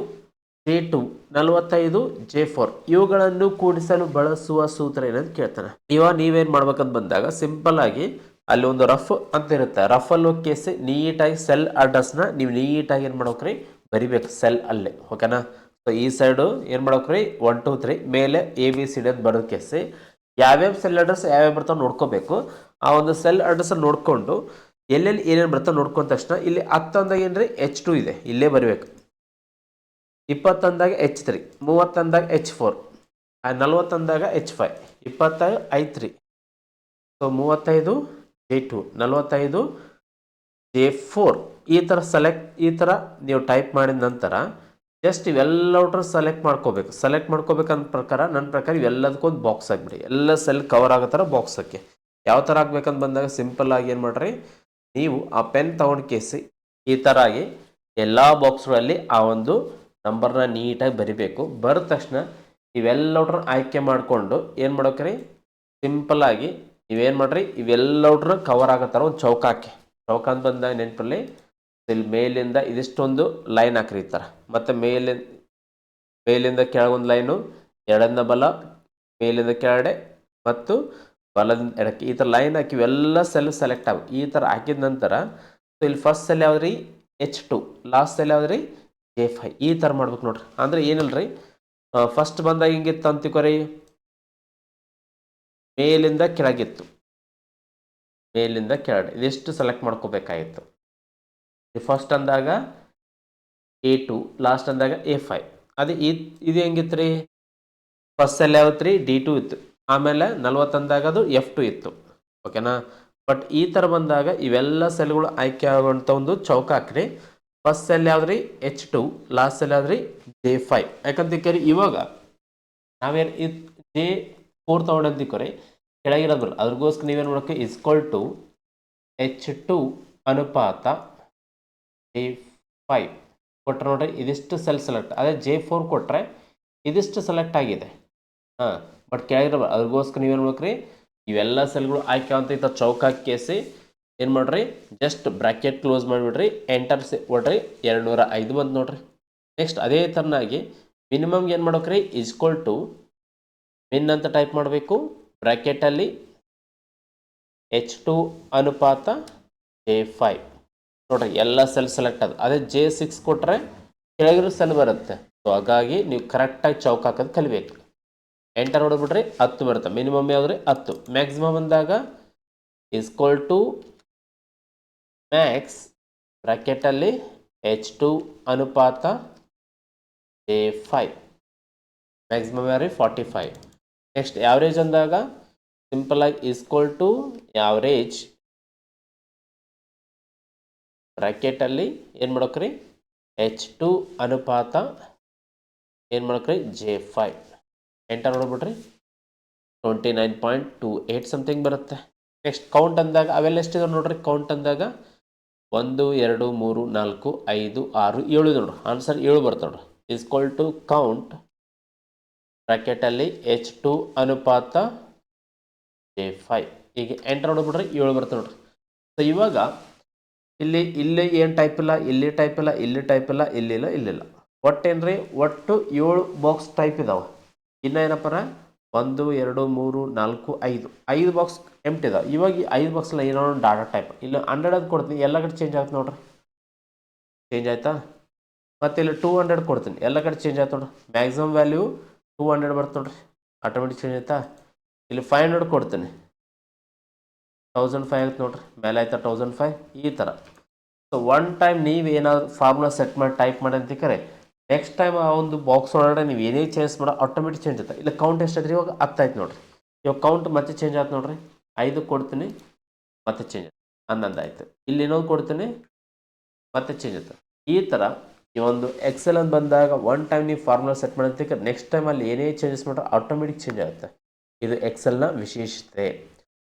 J2, 45 J4 ಇವುಗಳನ್ನು ಕೂಡಿಸಲು ಬಳಸುವ ಸೂತ್ರ ಏನಂತ ಕೇಳ್ತಾನೆ. ಇವಾಗ ನೀವೇನು ಮಾಡ್ಬೇಕಂತ ಬಂದಾಗ ಸಿಂಪಲ್ ಆಗಿ ಅಲ್ಲಿ ಒಂದು ರಫ್ ಅಂತ ಇರುತ್ತೆ, ರಫಲ್ಲಿ ಕೇಸಿ ನೀಟಾಗಿ ಸೆಲ್ ಅಡ್ರೆಸ್ನ ನೀವು ನೀಟಾಗಿ ಏನು ಮಾಡ್ಬೇಕ್ರಿ ಬರಿಬೇಕು ಸೆಲ್ ಅಲ್ಲೇ, ಓಕೆನಾ. ಸೊ ಈ ಸೈಡು ಏನು ಮಾಡ್ಬೇಕ್ರಿ 1 2 3 ಮೇಲೆ ABCD ಅಂತ ಬರೋದು ಕೇಸಿ ಯಾವ್ಯಾವ ಸೆಲ್ ಅಡ್ರೆಸ್ ಯಾವ್ಯಾವ ಬರ್ತಾವೆ ನೋಡ್ಕೋಬೇಕು. ಆ ಒಂದು ಸೆಲ್ ಅಡ್ರೆಸ್ ನೋಡಿಕೊಂಡು ಎಲ್ಲೆಲ್ಲಿ ಏನೇನು ಬರ್ತಾವೆ ನೋಡ್ಕೊಂಡ ತಕ್ಷಣ ಇಲ್ಲಿ 10 ಅಂದಾಗ ಏನ್ರಿ H2 ಇದೆ, ಇಲ್ಲೇ ಬರಬೇಕು. 20 ಅಂದಾಗ H3, 30 ಅಂದಾಗ H4, 40 ಅಂದಾಗ H5, 25 I3, so 35 J2, 45 J4 ಈ ಥರ ನೀವು ಟೈಪ್ ಮಾಡಿದ ನಂತರ ಜಸ್ಟ್ ಇವೆಲ್ಲವಟ್ರು ಸೆಲೆಕ್ಟ್ ಮಾಡ್ಕೋಬೇಕು. ಸೆಲೆಕ್ಟ್ ಮಾಡ್ಕೋಬೇಕಂದ ಪ್ರಕಾರ ನನ್ನ ಪ್ರಕಾರ ಇವೆಲ್ಲದಕ್ಕೊಂದು ಬಾಕ್ಸ್ ಆಗಿಬಿಡಿ, ಎಲ್ಲ ಸೆಲ್ ಕವರ್ ಆಗೋ ಥರ ಬಾಕ್ಸ್ ಹಾಕಿ. ಯಾವ ಥರ ಆಗ್ಬೇಕಂತ ಬಂದಾಗ ಸಿಂಪಲ್ ಆಗಿ ಏನು ಮಾಡ್ರಿ, ನೀವು ಆ ಪೆನ್ ತೊಗೊಂಡು ಕೇಸಿ ಈ ಥರ ಆಗಿ ಎಲ್ಲ ಬಾಕ್ಸ್ಗಳಲ್ಲಿ ಆ ಒಂದು ನಂಬರ್ನ ನೀಟಾಗಿ ಬರಿಬೇಕು. ಬರೆದ ತಕ್ಷಣ ಇವೆಲ್ಲವಟ್ರನ್ನ ಆಯ್ಕೆ ಮಾಡಿಕೊಂಡು ಏನು ಮಾಡೋಕ್ರಿ, ಸಿಂಪಲ್ ಆಗಿ ನೀವೇನು ಮಾಡ್ರಿ ಇವೆಲ್ಲವಟ್ರನ್ನ ಕವರ್ ಆಗೋ ಥರ ಒಂದು ಚೌಕ ಹಾಕಿ. ಚೌಕ ಅಂತ ಬಂದಾಗ ನೆನಪಲ್ಲಿ ಇಲ್ಲಿ ಮೇಲಿಂದ ಇದಿಷ್ಟೊಂದು ಲೈನ್ ಹಾಕ್ರಿ ಈ ಥರ, ಮತ್ತು ಮೇಲಿಂದ ಕೆಳಗೊಂದು ಲೈನು, ಎಡದಿಂದ ಬಲ, ಮೇಲಿಂದ ಕೆಳಗಡೆ ಮತ್ತು ಬಲದಿಂದ ಎಡಕ್ಕೆ ಈ ಥರ ಲೈನ್ ಹಾಕಿ ಇವೆಲ್ಲ ಸೆಲ್ ಸೆಲೆಕ್ಟ್ ಆಗಿ ಈ ಥರ ಹಾಕಿದ ನಂತರ ಸೊ ಇಲ್ಲಿ ಫಸ್ಟ್ ಸೆಲ್ ಯಾವ್ದು ರೀ H2, ಲಾಸ್ಟ್ ಸೆಲ್ ಯಾವ್ದು ರೀ J5 ಈ ಥರ ಮಾಡ್ಬೇಕು ನೋಡ್ರಿ. ಅಂದರೆ ಏನಿಲ್ಲ ರೀ, ಫಸ್ಟ್ ಬಂದಾಗ ಹಿಂಗಿತ್ತು ಅಂತಿಕೋರಿ, ಮೇಲಿಂದ ಕೆಳಗಿತ್ತು, ಮೇಲಿಂದ ಕೆಳಗಡೆ ಇದಿಷ್ಟು ಸೆಲೆಕ್ಟ್ ಮಾಡ್ಕೋಬೇಕಾಗಿತ್ತು. ಫಸ್ಟ್ ಅಂದಾಗ A2, ಲಾಸ್ಟ್ ಅಂದಾಗ A5. ಅದೇ ಇದು ಹೆಂಗಿತ್ತು ರೀ, ಫಸ್ಟ್ ಸೆಲ್ ಯಾವತ್ತು ರೀ D2 ಇತ್ತು, ಆಮೇಲೆ 40 ಅಂದಾಗ ಅದು F2 ಇತ್ತು, ಓಕೆನಾ. ಬಟ್ ಈ ಥರ ಬಂದಾಗ ಇವೆಲ್ಲ ಸೆಲ್ಗಳು ಆಯ್ಕೆ ಆಗುವಂಥ ಒಂದು ಚೌಕ ಹಾಕ್ರಿ. ಫಸ್ಟ್ ಸೆಲ್ ಯಾವ್ದು ರೀ H2, ಲಾಸ್ಟ್ ಸೆಲ್ ಯಾವ್ದು ರೀ J5. ಯಾಕಂತಿಕ್ಕರಿ ಇವಾಗ ನಾವೇನು J4 ತೊಗೊಂಡಂತಿಕ್ಕರಿ ಕೆಳಗಿರೋದು ಬರಲ್ಲ, ಅದ್ರಗೋಸ್ಕರ ನೀವೇನು ಮಾಡೋಕ್ಕೆ ಇಸ್ಕ್ವಲ್ ಟು H2 ಅನುಪಾತ J5 ಕೊಟ್ಟರೆ ನೋಡ್ರಿ ಇದಿಷ್ಟು ಸೆಲ್ ಸೆಲೆಕ್ಟ್, ಅದೇ J4 ಕೊಟ್ಟರೆ ಇದಿಷ್ಟು ಸೆಲೆಕ್ಟ್ ಆಗಿದೆ. ಬಟ್ ಕೆಳಗಿರೋ ಅದ್ರಗೋಸ್ಕರ ನೀವೇನು ಮಾಡ್ಬೇಕ್ರಿ ಇವೆಲ್ಲ ಸೆಲ್ಗಳು ಆಯ್ಕೆ ಅಂತ ಈ ಥರ ಚೌಕ ಹಾಕಿ ಏನು ಮಾಡ್ರಿ ಜಸ್ಟ್ ಬ್ರಾಕೆಟ್ ಕ್ಲೋಸ್ ಮಾಡಿಬಿಡ್ರಿ, ಎಂಟರ್ ಕೊಡ್ರಿ, 205 ಬಂದು ನೋಡ್ರಿ. ನೆಕ್ಸ್ಟ್ ಅದೇ ಥರನಾಗಿ ಮಿನಿಮಮ್ಗೆ ಏನು ಮಾಡ್ಬೇಕ್ರಿ ಇಸ್ಕ್ವಲ್ ಟು ಮಿನ್ ಅಂತ ಟೈಪ್ ಮಾಡಬೇಕು, ಬ್ರಾಕೆಟಲ್ಲಿ H2 ಅನುಪಾತ J5 ನೋಡ್ರಿ ಎಲ್ಲ ಸೆಲ್ ಸೆಲೆಕ್ಟ್ ಆದ. ಅದೇ J6 ಕೊಟ್ಟರೆ ಕೆಳಗಿರೋ ಸೆಲ್ ಬರುತ್ತೆ. ಸೊ ಹಾಗಾಗಿ ನೀವು ಕರೆಕ್ಟಾಗಿ ಚೌಕ ಹಾಕೋದು ಕಲಿಬೇಕು. ಎಂಟರ್ ಹೊಡೆದ್ಬಿಟ್ರಿ 10 ಬರುತ್ತೆ. ಮಿನಿಮಮ್ ಯಾವ್ದು ರೀ 10, ಮ್ಯಾಕ್ಸಿಮಮ್ ಅಂದಾಗ ಇಸ್ಕ್ವಲ್ ಟು ಮ್ಯಾಕ್ಸ್ ಬ್ರಾಕೆಟಲ್ಲಿ H2 ಅನುಪಾತ J5, ಮ್ಯಾಕ್ಸಿಮಮ್ ಯಾವ್ದು ರೀ 45. ನೆಕ್ಸ್ಟ್ ಯಾವ್ರೇಜ್ ಅಂದಾಗ ಸಿಂಪಲ್ ಆಗಿ ಈಸ್ಕ್ವಲ್ ಟು ಯಾವ್ರೇಜ್ ಬ್ರ್ಯಾಕೆಟಲ್ಲಿ ಏನು ಮಾಡ್ಬೇಕ್ರಿ H2 ಅನುಪಾತ ಏನು ಮಾಡ್ಬೇಕ್ರಿ J5 ಎಂಟರ್ ನೋಡ್ಬಿಡ್ರಿ 29.28 ಸಮಥಿಂಗ್ ಬರುತ್ತೆ. ನೆಕ್ಸ್ಟ್ ಕೌಂಟ್ ಅಂದಾಗ ಅವೆಲ್ಲ ಎಷ್ಟಿದೆ ನೋಡ್ರಿ. ಕೌಂಟ್ ಅಂದಾಗ 1 2 3 4 5 6 7 ನೋಡ್ರಿ. ಆನ್ಸರ್ 7 ಬರುತ್ತೆ ನೋಡ್ರಿ. ಈಸ್ಕ್ವಲ್ ಟು ಕೌಂಟ್ ಬ್ರ್ಯಾಕೆಟಲ್ಲಿ H2 ಅನುಪಾತ J5 ಈಗ ಎಂಟರ್ ನೋಡ್ಬಿಡ್ರಿ 7 ಬರುತ್ತೆ ನೋಡ್ರಿ. ಸೊ ಇವಾಗ ಇಲ್ಲಿ ಏನು ಟೈಪ್ ಇಲ್ಲ, ಇಲ್ಲಿ ಟೈಪ್ ಇಲ್ಲ, ಇಲ್ಲಿ ಟೈಪ್ ಇಲ್ಲ, ಇಲ್ಲಿಲ್ಲ, ಇಲ್ಲಿಲ್ಲ. ಒಟ್ಟೇನ್ರಿ ಒಟ್ಟು 7 ಬಾಕ್ಸ್ ಟೈಪ್ ಇದಾವೆ. ಇನ್ನು ಏನಪ್ಪರ 1 2 3 4 5 ಬಾಕ್ಸ್ ಎಂಪ್ಟಿ ಇದಾವೆ. ಇವಾಗ ಈ 5 ಬಾಕ್ಸಲ್ಲಿ ಏನೋ ಒಂದು ಡಾಟಾ ಟೈಪ್ ಇಲ್ಲಿ 100 ಅಂತ ಕೊಡ್ತೀನಿ, ಎಲ್ಲ ಕಡೆ ಚೇಂಜ್ ಆಯ್ತು ನೋಡ್ರಿ. ಚೇಂಜ್ ಆಯ್ತಾ? ಮತ್ತು ಇಲ್ಲಿ 200 ಕೊಡ್ತೀನಿ, ಎಲ್ಲ ಕಡೆ ಚೇಂಜ್ ಆಯ್ತು ನೋಡ್ರಿ. ಮ್ಯಾಕ್ಸಿಮಮ್ ವ್ಯಾಲ್ಯೂ 200 ಬರುತ್ತೆ ನೋಡ್ರಿ, ಆಟೋಮೆಟಿಕ್ ಚೇಂಜ್ ಆಯ್ತಾ? ಇಲ್ಲಿ 500 ಕೊಡ್ತೀನಿ, 1005 ಆಯ್ತು ನೋಡ್ರಿ, ಮೇಲೆ ಆಯ್ತಾ 1005 ಈ ಥರ. ಸೊ ಒನ್ ಟೈಮ್ ನೀವು ಏನಾದ್ರು ಫಾರ್ಮುಲಾ ಸೆಟ್ ಮಾಡಿ ಟೈಪ್ ಮಾಡಿ ಅಂತ ಕರೆ ನೆಕ್ಸ್ಟ್ ಟೈಮ್ ಆ ಒಂದು ಬಾಕ್ಸ್ ಒಳಗಡೆ ನೀವು ಏನೇ ಚೇಂಜ್ ಮಾಡೋ ಆಟೋಮೆಟಿಕ್ ಚೇಂಜ್ ಆಯ್ತು. ಇಲ್ಲ ಕೌಂಟ್ ಎಷ್ಟಾದ್ರಿ ಇವಾಗ 10 ಆಯ್ತು ನೋಡ್ರಿ. ಇವಾಗ ಕೌಂಟ್ ಮತ್ತೆ ಚೇಂಜ್ ಆಯ್ತು ನೋಡ್ರಿ. 5 ಕೊಡ್ತೀನಿ ಮತ್ತೆ ಚೇಂಜ್ ಆಯ್ತು, 11 ಆಯ್ತು. ಇಲ್ಲಿ ಇನ್ನೊಂದು ಕೊಡ್ತೀನಿ ಮತ್ತೆ ಚೇಂಜ್ ಆಯ್ತು. ಈ ಥರ ಈ ಒಂದು ಎಕ್ಸೆಲ್ ಅಂತ ಬಂದಾಗ ಒನ್ ಟೈಮ್ ನೀವು ಫಾರ್ಮುಲಾ ಸೆಟ್ ಮಾಡೋದಕ್ಕೆ ನೆಕ್ಸ್ಟ್ ಟೈಮ್ ಅಲ್ಲಿ ಏನೇ ಚೇಂಜಸ್ ಮಾಡ್ರೆ ಆಟೋಮೆಟಿಕ್ ಚೇಂಜ್ ಆಗುತ್ತೆ. ಇದು ಎಕ್ಸೆಲ್ನ ವಿಶೇಷತೆ.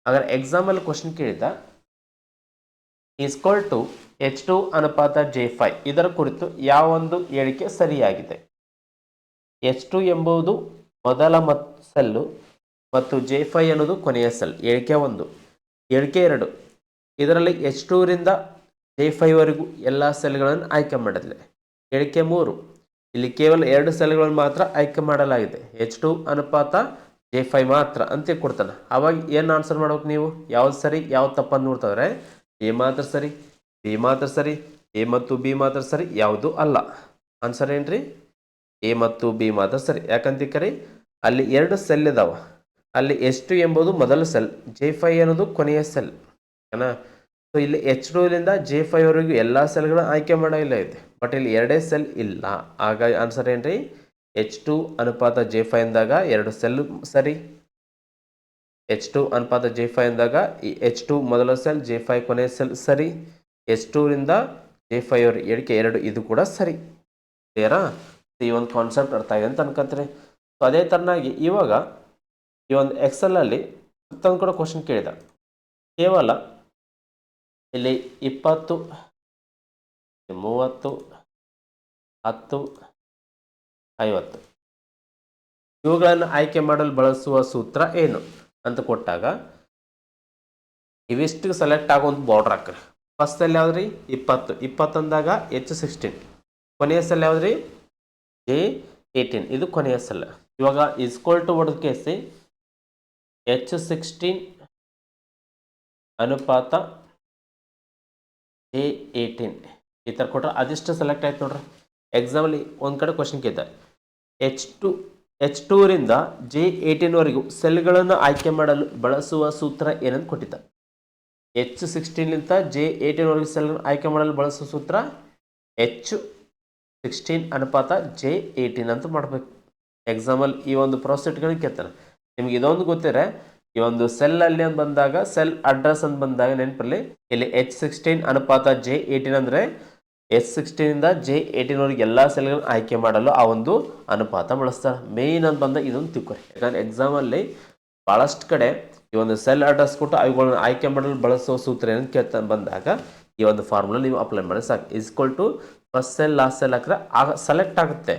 ಹಾಗಾದ್ರೆ ಎಕ್ಸಾಮಲ್ಲಿ ಕ್ವಶನ್ ಕೇಳಿದ ಈಸ್ಕ್ವಲ್ ಟು H2 ಅನುಪಾತ J5 ಇದರ ಕುರಿತು ಯಾವ ಒಂದು ಹೇಳಿಕೆ ಸರಿಯಾಗಿದೆ? H2 ಎಂಬುದು ಮೊದಲ ಸೆಲ್ಲು ಮತ್ತು J5 ಅನ್ನೋದು ಕೊನೆಯ ಸೆಲ್. ಹೇಳಿಕೆ 1. ಹೇಳಿಕೆ 2, ಇದರಲ್ಲಿ H2 ರಿಂದ J5 ವರೆಗೂ ಎಲ್ಲ ಸೆಲ್ಗಳನ್ನು ಆಯ್ಕೆ ಮಾಡಲಿದೆ. ಹೇಳಿಕೆ 3, ಇಲ್ಲಿ ಕೇವಲ 2 ಸೆಲ್ಗಳನ್ನು ಮಾತ್ರ ಆಯ್ಕೆ ಮಾಡಲಾಗಿದೆ, H2 ಅನುಪಾತ J5 ಮಾತ್ರ ಅಂತ ಕೊಡ್ತಾನೆ. ಅವಾಗ ಏನು ಆನ್ಸರ್ ಮಾಡ್ಬೇಕು ನೀವು? ಯಾವ್ದು ಸರಿ ಯಾವ್ದು ತಪ್ಪಂದು ನೋಡ್ತಾವ್ರೆ. ಎ ಮಾತ್ರ ಸರಿ, ಬಿ ಮಾತ್ರ ಸರಿ, ಎ ಮತ್ತು ಬಿ ಮಾತ್ರ ಸರಿ, ಯಾವುದು ಅಲ್ಲ. ಆನ್ಸರ್ ಏನ್ರಿ? ಎ ಮತ್ತು ಬಿ ಮಾತ್ರ ಸರಿ. ಯಾಕಂತ ಕರಿ ಅಲ್ಲಿ 2 ಸೆಲ್ ಇದಾವ. ಅಲ್ಲಿ H2 ಎಂಬುದು ಮೊದಲ ಸೆಲ್, J5 ಅನ್ನೋದು ಕೊನೆಯ ಸೆಲ್ ಏನ. ಸೊ ಇಲ್ಲಿ H2 ರಿಂದ J5 ವರೆಗೂ ಎಲ್ಲ ಸೆಲ್ಗಳನ್ನ ಆಯ್ಕೆ ಮಾಡಲಿಲ್ಲ ಇದೆ, ಬಟ್ ಇಲ್ಲಿ 2 ಸೆಲ್ ಇಲ್ಲ. ಹಾಗಾಗಿ ಆನ್ಸರ್ ಏನ್ರಿ? H2 ಅನುಪಾತ J5 ಅಂದಾಗ 2 ಸೆಲ್ ಸರಿ. H2 ಅನುಪಾತ J5 ಅಂದಾಗ ಈ H2 ಮೊದಲ ಸೆಲ್, J5 ಕೊನೆಯ ಸೆಲ್ ಸರಿ. H2 ರಿಂದ J5 ಅವ್ರ ಹೇಳಿಕೆ 2 ಇದು ಕೂಡ ಸರಿ. ಕ್ಲಿಯರಾ? ಈ ಒಂದು ಕಾನ್ಸೆಪ್ಟ್ ಅರ್ಥ ಆಗಿದೆ ಅಂತ ಅನ್ಕೊಂತೀನಿ. ಸೊ ಅದೇ ಥರನಾಗಿ ಇವಾಗ ಈ ಒಂದು ಎಕ್ಸೆಲಲ್ಲಿ ಮತ್ತೊಂದು ಕೂಡ ಕ್ವಶನ್ ಕೇಳಿದ. ಕೇವಲ ಇಲ್ಲಿ 20 30 10 50 ಇವುಗಳನ್ನು ಆಯ್ಕೆ ಮಾಡಲು ಬಳಸುವ ಸೂತ್ರ ಏನು ಅಂತ ಕೊಟ್ಟಾಗ ಇವಿಷ್ಟು ಸೆಲೆಕ್ಟ್ ಆಗೋ ಒಂದು ಬಾರ್ಡರ್ ಹಾಕ್ರಿ. First cell ಯಾವ್ದ್ರಿ? 20 ಅಂದಾಗ H16. ಕೊನೆಯ ಸೆಲ್ ಯಾವ್ದ್ರಿ? J18. ಇದು ಕೊನೆಯ ಸೆಲ್. ಇವಾಗ ಈಸ್ಕ್ವಲ್ ಟು ಹೊಡೆದ ಕೇಸಿ H16 ಅನುಪಾತ J18 ಈ ಥರ ಕೊಟ್ರೆ ಅದಿಷ್ಟು ಸೆಲೆಕ್ಟ್ ಆಯ್ತು ನೋಡ್ರಿ. ಎಕ್ಸಾಂಪಲ್ ಒಂದು ಕಡೆ ಕ್ವಶನ್ ಕೇಳಿದ H2 ರಿಂದ J18 ವರೆಗೂ ಸೆಲ್ಗಳನ್ನು ಆಯ್ಕೆ ಮಾಡಲು ಬಳಸುವ ಸೂತ್ರ ಏನಂತ ಕೊಟ್ಟಿದ್ದ. H16 ಲಿಂದ J18 ವರೆಗೂ ಸೆಲ್ಗಳನ್ನು ಆಯ್ಕೆ ಮಾಡಲು ಬಳಸುವ ಸೂತ್ರ H16 ಅನುಪಾತ J18 ಅಂತ ಮಾಡಬೇಕು. ಎಕ್ಸಾಂಪಲ್ ಈ ಒಂದು ಪ್ರಾಸೆಟ್ಗಳನ್ನ ಕೇಳ್ತಾನೆ. ನಿಮ್ಗೆ ಇದೊಂದು ಗೊತ್ತಿರ, ಈ ಒಂದು ಸೆಲ್ ಅಲ್ಲಿ ಅಂತ ಬಂದಾಗ ಸೆಲ್ ಅಡ್ರೆಸ್ ಅಂತ ಬಂದಾಗ ನೆನಪಲ್ಲಿ ಇಲ್ಲಿ H16 ಅನುಪಾತ J18 ಅಂದರೆ H16 ಇಂದ J18 ವರೆಗೆ ಎಲ್ಲ ಸೆಲ್ಗಳನ್ನು ಆಯ್ಕೆ ಮಾಡಲು ಆ ಒಂದು ಅನುಪಾತ ಬಳಸ್ತಾರೆ. ಮೇಯ್ನ್ ಅಂತ ಬಂದಾಗ ಇದೊಂದು ತಿಳ್ಕೊರಿ. ಯಾಕಂದ್ರೆ ಎಕ್ಸಾಮಲ್ಲಿ ಭಾಳಷ್ಟು ಕಡೆ ಈ ಒಂದು ಸೆಲ್ ಅಡ್ರೆಸ್ ಕೊಟ್ಟು ಅವುಗಳನ್ನು ಆಯ್ಕೆ ಮಾಡಲು ಬಳಸುವ ಸೂತ್ರ ಏನಂತ ಕೇಳ್ತಾ ಬಂದಾಗ ಈ ಒಂದು ಫಾರ್ಮುಲಾ ನೀವು ಅಪ್ಲೈ ಮಾಡಿ ಸಾಕು. Equal to first cell last cell ಹಾಕಿದ್ರೆ ಆಗ ಸೆಲೆಕ್ಟ್ ಆಗುತ್ತೆ.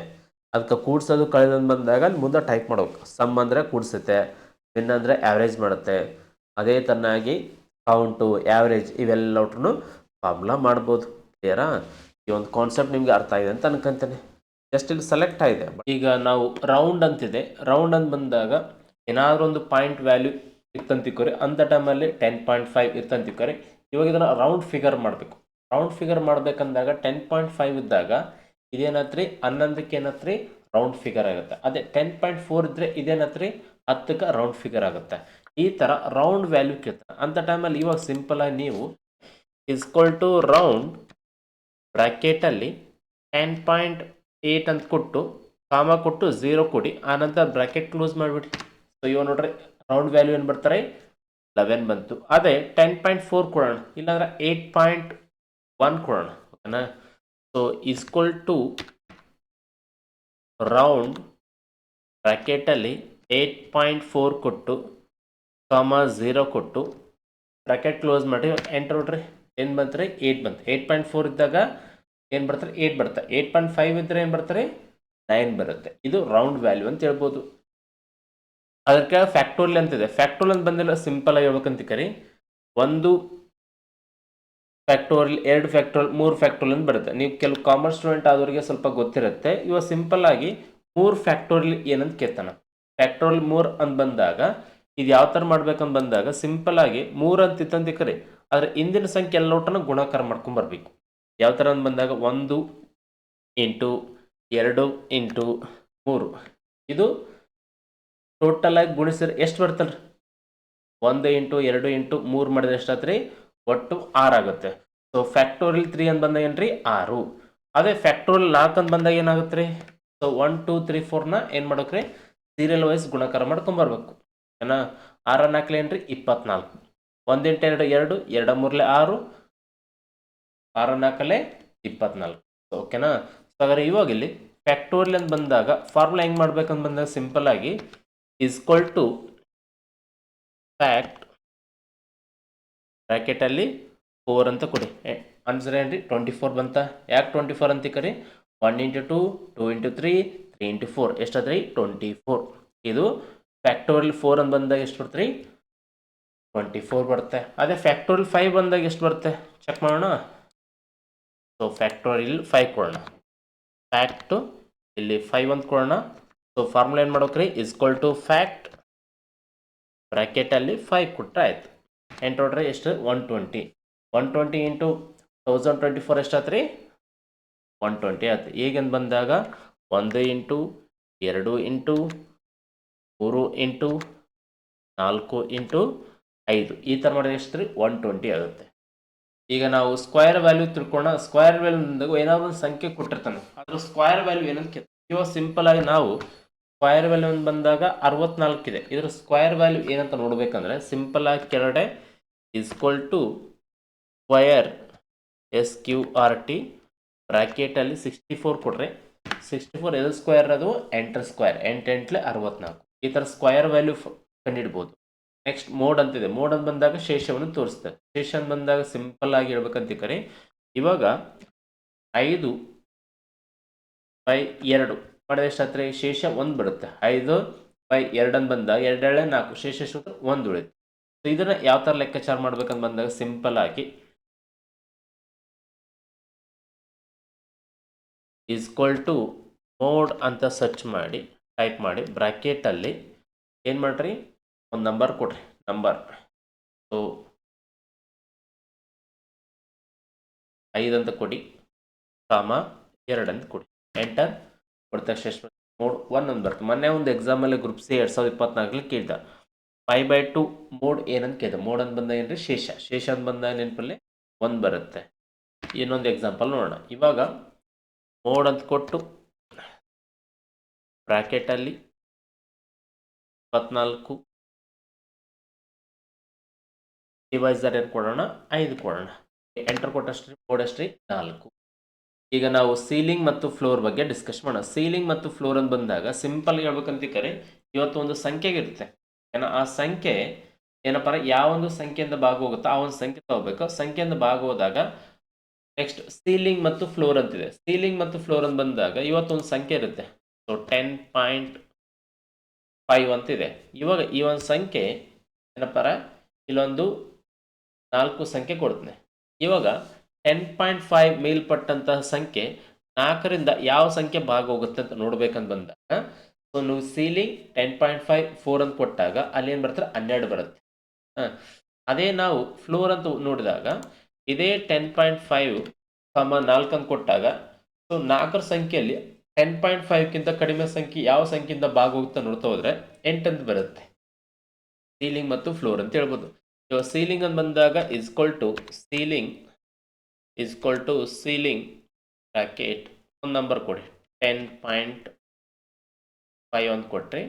ಅದಕ್ಕೆ ಕೂಡ್ಸೋದು ಕಳೆದಂತ ಬಂದಾಗ ಅಲ್ಲಿ ಮುಂದೆ ಟೈಪ್ ಮಾಡ್ಬೇಕು. ಸಮ್ ಅಂದರೆ ಕೂಡಿಸುತ್ತೆ, ವಿನ್ ಅಂದರೆ ಆ್ಯಾವ್ರೇಜ್ ಮಾಡುತ್ತೆ. ಅದೇ ಥರನಾಗಿ ಕೌಂಟು, ಆ್ಯಾವ್ರೇಜ್ ಇವೆಲ್ಲವೂ ಫಾರ್ಮುಲಾ ಮಾಡ್ಬೋದು. ಕ್ಲಿಯರಾ? ಈ ಒಂದು ಕಾನ್ಸೆಪ್ಟ್ ನಿಮಗೆ ಅರ್ಥ ಆಗಿದೆ ಅಂತ ಅನ್ಕೊಂತೇನೆ. ಜಸ್ಟ್ ಇಲ್ಲಿ ಸೆಲೆಕ್ಟ್ ಆಗಿದೆ. ಈಗ ನಾವು ರೌಂಡ್ ಅಂತಿದೆ, ರೌಂಡ್ ಅಂತ ಬಂದಾಗ ಏನಾದರೂ ಒಂದು ಪಾಯಿಂಟ್ ವ್ಯಾಲ್ಯೂ ಇರ್ತಂತಿಕ್ಕೋರಿ, ಅಂಥ ಟೈಮಲ್ಲಿ 10.5 ಇರ್ತಂತಿಕ್ಕೋರಿ. ಇವಾಗ ಇದನ್ನು ರೌಂಡ್ ಫಿಗರ್ ಮಾಡಬೇಕು. ರೌಂಡ್ ಫಿಗರ್ ಮಾಡಬೇಕಂದಾಗ 10.5 ಇದ್ದಾಗ ಇದೇನತ್ರಿ 11ಕ್ಕೆ ಏನತ್ರಿ ರೌಂಡ್ ಫಿಗರ್ ಆಗುತ್ತೆ. ಅದೇ 10.4 ಇದ್ದರೆ ಇದೇನತ್ರಿ 10ಕ್ಕೆ ರೌಂಡ್ ಫಿಗರ್ ಆಗುತ್ತೆ. ಈ ಥರ ರೌಂಡ್ ವ್ಯಾಲ್ಯೂ ಕೇಳ್ತಾರೆ. ಅಂಥ ಟೈಮಲ್ಲಿ ಇವಾಗ ಸಿಂಪಲ್ ಆಗಿ ನೀವು ಈಸ್ಕ್ವಲ್ ಟು ರೌಂಡ್ ಬ್ರ್ಯಾಕೆಟಲ್ಲಿ 10.8 ಅಂತ ಕೊಟ್ಟು ಕಾಮ ಕೊಟ್ಟು 0 ಕೊಡಿ, ಆನಂತರ ಬ್ರ್ಯಾಕೆಟ್ ಕ್ಲೋಸ್ ಮಾಡಿಬಿಡಿ. ಸೊ ಇವಾಗ ನೋಡ್ರಿ ರೌಂಡ್ ವ್ಯಾಲ್ಯೂ ಏನು ಬರ್ತಾರೆ 11 ಬಂತು. ಅದೇ 10.4 ಕೊಡೋಣ, ಇಲ್ಲಾಂದ್ರೆ 8.1 ಕೊಡೋಣ. ಓಕೆನಾ? ಸೊ ಈಸ್ಕ್ವಲ್ ಟು ರೌಂಡ್ ಬ್ರ್ಯಾಕೆಟಲ್ಲಿ 8.4 ಕೊಟ್ಟು ಕಾಮ 0 ಕೊಟ್ಟು ಬ್ರ್ಯಾಕೆಟ್ ಕ್ಲೋಸ್ ಮಾಡಿ ಎಂಟರ್ ನೋಡ್ರಿ. ಏನು ಬಂತ್ರಿ? 8 ಬಂತು. 8.4 ಇದ್ದಾಗ ಏನು ಬರ್ತಾರೆ? 8 ಬರುತ್ತೆ. 8.5 ಇದ್ದರೆ ಏನು ಬರ್ತಾರೆ? 9 ಬರುತ್ತೆ. ಇದು ರೌಂಡ್ ವ್ಯಾಲ್ಯೂ ಅಂತ ಹೇಳ್ಬೋದು. ಅದಕ್ಕೆ ಫ್ಯಾಕ್ಟೋರಿಯಲ್ ಅಂತಿದೆ. ಫ್ಯಾಕ್ಟೋರಿಯಲ್ ಅಂತ ಬಂದಿಲ್ಲ, ಸಿಂಪಲ್ ಆಗಿ ಹೇಳ್ಬೇಕಂತ ಕರಿ. 1 ಫ್ಯಾಕ್ಟೋರಿಯಲ್, 2 ಫ್ಯಾಕ್ಟೋರಿಯಲ್, 3 ಫ್ಯಾಕ್ಟೋರಿಯಲ್ ಅಂತ ಬರುತ್ತೆ. ನೀವು ಕೆಲವು ಕಾಮರ್ಸ್ ಸ್ಟೂಡೆಂಟ್ ಆದವರಿಗೆ ಸ್ವಲ್ಪ ಗೊತ್ತಿರುತ್ತೆ. ಇವಾಗ ಸಿಂಪಲ್ ಆಗಿ 3 ಫ್ಯಾಕ್ಟೋರಿಯಲ್ ಏನಂತ ಕೇಳ್ತಾನೆ. ಫ್ಯಾಕ್ಟೋರಿಯಲ್ 3 ಅಂತ ಬಂದಾಗ ಇದು ಯಾವ ಥರ ಮಾಡ್ಬೇಕಂತ ಬಂದಾಗ ಸಿಂಪಲ್ ಆಗಿ 3 ಅಂತ ಇತ್ತಂತ ಕರಿ, ಆದರೆ ಇಂದಿನ ಸಂಖ್ಯೆ ಎಲ್ಲ ಒಟ್ಟನ್ನು ಗುಣಾಕಾರ ಮಾಡ್ಕೊಂಡು ಬರಬೇಕು. ಯಾವ ಥರ ಅಂತ ಬಂದಾಗ 1 ಇಂಟು 2 ಇಂಟು 3 ಇದು ಟೋಟಲ್ ಆಗಿ ಗುಣಿಸಿದ್ರೆ ಎಷ್ಟು ಬರ್ತಲ್ಲ ರೀ? 1 ಇಂಟು 2 ಇಂಟು 3 ಮಾಡಿದ್ರೆ ಎಷ್ಟಾತ್ರಿ? ಒಟ್ಟು 6 ಆಗುತ್ತೆ. ಸೊ ಫ್ಯಾಕ್ಟೋರಿಯಲ್ 3 ಅಂತ ಬಂದಾಗ ಏನು ರೀ? 6. ಅದೇ ಫ್ಯಾಕ್ಟೋರಿಯಲ್ 4 ಅಂತ ಬಂದಾಗ ಏನಾಗುತ್ತೆ ರೀ? ಸೊ 1 2 3 4ನ ಏನು ಮಾಡ್ಬೇಕ್ರಿ? ಸೀರಿಯಲ್ ವೈಸ್ ಗುಣಾಕಾರ ಮಾಡ್ಕೊಂಬರ್ಬೇಕು. ಏನ 6 4 ಏನು ರೀ? 24. 1 ಇಂಟು 2 2, 2 3 6, 6 4 24. ಓಕೆನಾ? ಸೊ ಹಾಗಾದ್ರೆ ಇವಾಗ ಇಲ್ಲಿ ಫ್ಯಾಕ್ಟೋರಿಯಲ್ ಅಂತ ಬಂದಾಗ ಫಾರ್ಮುಲಾ ಹೆಂಗೆ ಮಾಡ್ಬೇಕಂತ ಬಂದಾಗ ಸಿಂಪಲ್ ಆಗಿ ಈಸ್ಕ್ವಲ್ ಟು ಫ್ಯಾಕ್ಟ್ ಬ್ರ್ಯಾಕೆಟಲ್ಲಿ 4 ಅಂತ ಕೊಡಿ. ಆನ್ಸರ್ ಏನು ರೀ? 24 ಬಂತ. ಯಾಕೆ 24 ಅಂತ ಕರಿ? 1 ಇಂಟು 2, 2 ಇಂಟು 3, 3 ಇಂಟು 4 ಎಷ್ಟಾದ್ರಿ? 24. ಇದು ಫ್ಯಾಕ್ಟೋರಿಯಲ್ 4 ಅಂತ ಬಂದಾಗ ಎಷ್ಟು ಬರುತ್ತೆ ರೀ? 24 ಬರುತ್ತೆ. ಅದೇ ಫ್ಯಾಕ್ಟೋರಿಯಲ್ 5 ಬಂದಾಗ ಎಷ್ಟು ಬರುತ್ತೆ ಚೆಕ್ ಮಾಡೋಣ. ಸೊ ಫ್ಯಾಕ್ಟೋರಿಯಲ್ 5 ಕೊಡೋಣ. ಫ್ಯಾಕ್ಟು ಇಲ್ಲಿ 5 ಅಂತ ಕೊಡೋಣ. ಸೊ ಫಾರ್ಮುಲಾ ಏನು ಮಾಡ್ಬೇಕ್ರಿ? ಈಸ್ಕ್ವಲ್ ಟು ಫ್ಯಾಕ್ಟ್ ಬ್ರ್ಯಾಕೆಟಲ್ಲಿ 5 ಕೊಟ್ಟರೆ ಆಯಿತು. ಎಂಟು ನೋಡ್ರಿ ಎಷ್ಟು? 120. 120 ಇಂಟು 1024 ಎಷ್ಟಾಯ್ತು ರೀ? 120 ಆಯ್ತು. ಈಗಂತ ಬಂದಾಗ 1 ಇಂಟು 2 ಇಂಟು 3 ಇಂಟು 4 ಇಂಟು 5 ಈ ಥರ ಮಾಡಿದ್ರೆ ಎಷ್ಟು ರೀ? 120 ಆಗುತ್ತೆ. ಈಗ ನಾವು ಸ್ಕ್ವೇರ್ ವ್ಯಾಲ್ಯೂ ತಿಳ್ಕೊಳ್ಳೋಣ. ಸ್ಕ್ವೇರ್ ವ್ಯಾಲ್ಯೂ ಏನಾದ್ರು ಒಂದು ಸಂಖ್ಯೆ ಕೊಟ್ಟಿರ್ತಾನೆ, ಅದ್ರ ಸ್ಕ್ವೇರ್ ವ್ಯಾಲ್ಯೂ ಏನಂತ ಕೇಳ್ತಾರೆ. ಇವಾಗ ಸಿಂಪಲ್ ಆಗಿ ನಾವು ಸ್ಕ್ವೇರ್ ವ್ಯಾಲ್ಯೂ ಅಂತ ಬಂದಾಗ 64 ಇದೆ. ಇದ್ರ ಸ್ಕ್ವೇರ್ ವ್ಯಾಲ್ಯೂ ಏನಂತ ನೋಡ್ಬೇಕಂದ್ರೆ ಸಿಂಪಲ್ ಆಗಿ ಕೆಳಗಡೆ ಈಸ್ಕ್ವಲ್ ಟು ಸ್ಕ್ವಯರ್ SQRT ಬ್ರ್ಯಾಕೆಟಲ್ಲಿ 64 ಕೊಡ್ರಿ. 64 ಎದು ಸ್ಕ್ವೇರ್? ಅದು ಎಂಟರ್ ಸ್ಕ್ವೇರ್. 8 8 64. ಈ ಥರ ಸ್ಕ್ವೇರ್ ವ್ಯಾಲ್ಯೂ ಕಂಡುಹಿಡ್ಬೋದು. ನೆಕ್ಸ್ಟ್ ಮೋಡ್ ಅಂತಿದೆ. ಮೋಡ್ ಅಂತ ಬಂದಾಗ ಶೇಷವನ್ನು ತೋರಿಸ್ತಾರೆ. ಶೇಷ ಅಂತ ಬಂದಾಗ ಸಿಂಪಲ್ ಆಗಿ ಹೇಳ್ಬೇಕಂತ ಕರಿ. ಇವಾಗ 5/2 ಮಾಡಿದ್ರೆ ಎಷ್ಟಾತ್ರಿ? ಶೇಷ 1 ಬರುತ್ತೆ. 5/2 ಅಂತ ಬಂದಾಗ 2 2 4 ಶೇಷ ಎಷ್ಟು? 1 ಉಳಿತು. ಸೊ ಇದನ್ನ ಯಾವ ಥರ ಲೆಕ್ಕಾಚಾರ ಮಾಡ್ಬೇಕಂತ ಬಂದಾಗ ಸಿಂಪಲ್ ಆಗಿ ಈಸ್ಕ್ವಲ್ ಟು ಮೋಡ್ ಅಂತ ಸರ್ಚ್ ಮಾಡಿ ಟೈಪ್ ಮಾಡಿ ಬ್ರ್ಯಾಕೆಟಲ್ಲಿ ಏನು ಮಾಡ್ರಿ? ಒಂದು ನಂಬರ್ ಕೊಡ್ರಿ. ನಂಬರ್ ಸೊ 5 ಅಂತ ಕೊಡಿ, ಕಾಮ 2 ಅಂತ ಕೊಡಿ. ಎಂಟರ್ ಕೊಡ್ತಾ ಎಷ್ಟು? ಮೋಡ್ 1 ಅಂತ ಬರ್ತದೆ. ಮೊನ್ನೆ ಒಂದು ಎಕ್ಸಾಮಲ್ಲಿ ಗ್ರೂಪ್ ಸಿ 2024 ಕೇಳಿದ 5/2 ಮೋಡ್ ಏನಂತ ಕೇಳಿದ. ಮೋಡ್ ಅಂತ ಬಂದಾಗ ಏನ್ರಿ? ಶೇಷ. ಶೇಷ ಅಂತ ಬಂದಾಗ ನೆನಪಲ್ಲಿ 1 ಬರುತ್ತೆ. ಇನ್ನೊಂದು ಎಕ್ಸಾಂಪಲ್ ನೋಡೋಣ. ಇವಾಗ ಮೋಡ್ ಅಂತ ಕೊಟ್ಟು ಬ್ರ್ಯಾಕೆಟಲ್ಲಿ 24 ಡಿವೈಸರ್ ಏನು ಕೊಡೋಣ? 5 ಕೊಡೋಣ. ಎಂಟರ್ ಕೊಟ್ಟಷ್ಟು ಮೋಡ್ ಅಷ್ಟ್ರಿ 4. ಈಗ ನಾವು ಸೀಲಿಂಗ್ ಮತ್ತು ಫ್ಲೋರ್ ಬಗ್ಗೆ ಡಿಸ್ಕಸ್ ಮಾಡೋಣ. ಸೀಲಿಂಗ್ ಮತ್ತು ಫ್ಲೋರ್ ಅಂತ ಬಂದಾಗ ಸಿಂಪಲ್ ಹೇಳ್ಬೇಕಂತ ಕರೆ, ಇವತ್ತು ಒಂದು ಸಂಖ್ಯೆ ಇರುತ್ತೆ. ಏನೋ ಆ ಸಂಖ್ಯೆ ಏನಪ್ಪ ಯಾವ ಒಂದು ಸಂಖ್ಯೆಯಿಂದ ಭಾಗ ಹೋಗುತ್ತೋ ಆ ಒಂದು ಸಂಖ್ಯೆ ತಗೋಬೇಕು. ಸಂಖ್ಯೆಯಿಂದ ಭಾಗ ಹೋದಾಗ ನೆಕ್ಸ್ಟ್ ಸೀಲಿಂಗ್ ಮತ್ತು ಫ್ಲೋರ್ ಅಂತಿದೆ. ಸೀಲಿಂಗ್ ಮತ್ತು ಫ್ಲೋರ್ ಅಂತ ಬಂದಾಗ ಇವತ್ತೊಂದು ಸಂಖ್ಯೆ ಇರುತ್ತೆ. ಸೊ 10.5 ಅಂತಿದೆ. ಇವಾಗ ಈ ಒಂದು ಸಂಖ್ಯೆ ಏನಪ್ಪಾರ ಇಲ್ಲೊಂದು 4 ಸಂಖ್ಯೆ ಕೊಡ್ತೀನಿ. ಇವಾಗ 10.5 ಮೇಲ್ಪಟ್ಟಂತಹ ಸಂಖ್ಯೆ 4ರಿಂದ ಯಾವ ಸಂಖ್ಯೆ ಭಾಗ ಹೋಗುತ್ತೆ ಅಂತ ನೋಡ್ಬೇಕಂತ ಬಂದಾಗ ಸೊ ನೀವು ಸೀಲಿಂಗ್ 10.5 4 ಅಂತ ಕೊಟ್ಟಾಗ ಅಲ್ಲಿ ಏನು ಬರ್ತಾರೆ? 12 ಬರುತ್ತೆ. ಅದೇ ನಾವು ಫ್ಲೋರ್ ಅಂತ ನೋಡಿದಾಗ ಇದೇ 10.5 4 ಅಂತ ಕೊಟ್ಟಾಗ ಸೊ 4ರ ಸಂಖ್ಯೆಯಲ್ಲಿ 10.5ಕ್ಕಿಂತ ಕಡಿಮೆ ಸಂಖ್ಯೆ ಯಾವ ಸಂಖ್ಯೆಯಿಂದ ಭಾಗ ಹೋಗುತ್ತೆ ನೋಡ್ತಾ ಹೋದ್ರೆ 8 ಅಂತ ಬರುತ್ತೆ. ಸೀಲಿಂಗ್ ಮತ್ತು ಫ್ಲೋರ್ ಅಂತ ಹೇಳ್ಬೋದು. ಇವಾಗ ಸೀಲಿಂಗ್ ಅಂತ ಬಂದಾಗ ಈಸ್ಕ್ವಲ್ ಟು ಸೀಲಿಂಗ್ ಬ್ರ್ಯಾಕೆಟ್ ಒಂದು ನಂಬರ್ ಕೊಡಿ. 10.5 ಅಂತ ಕೊಟ್ಟರೆ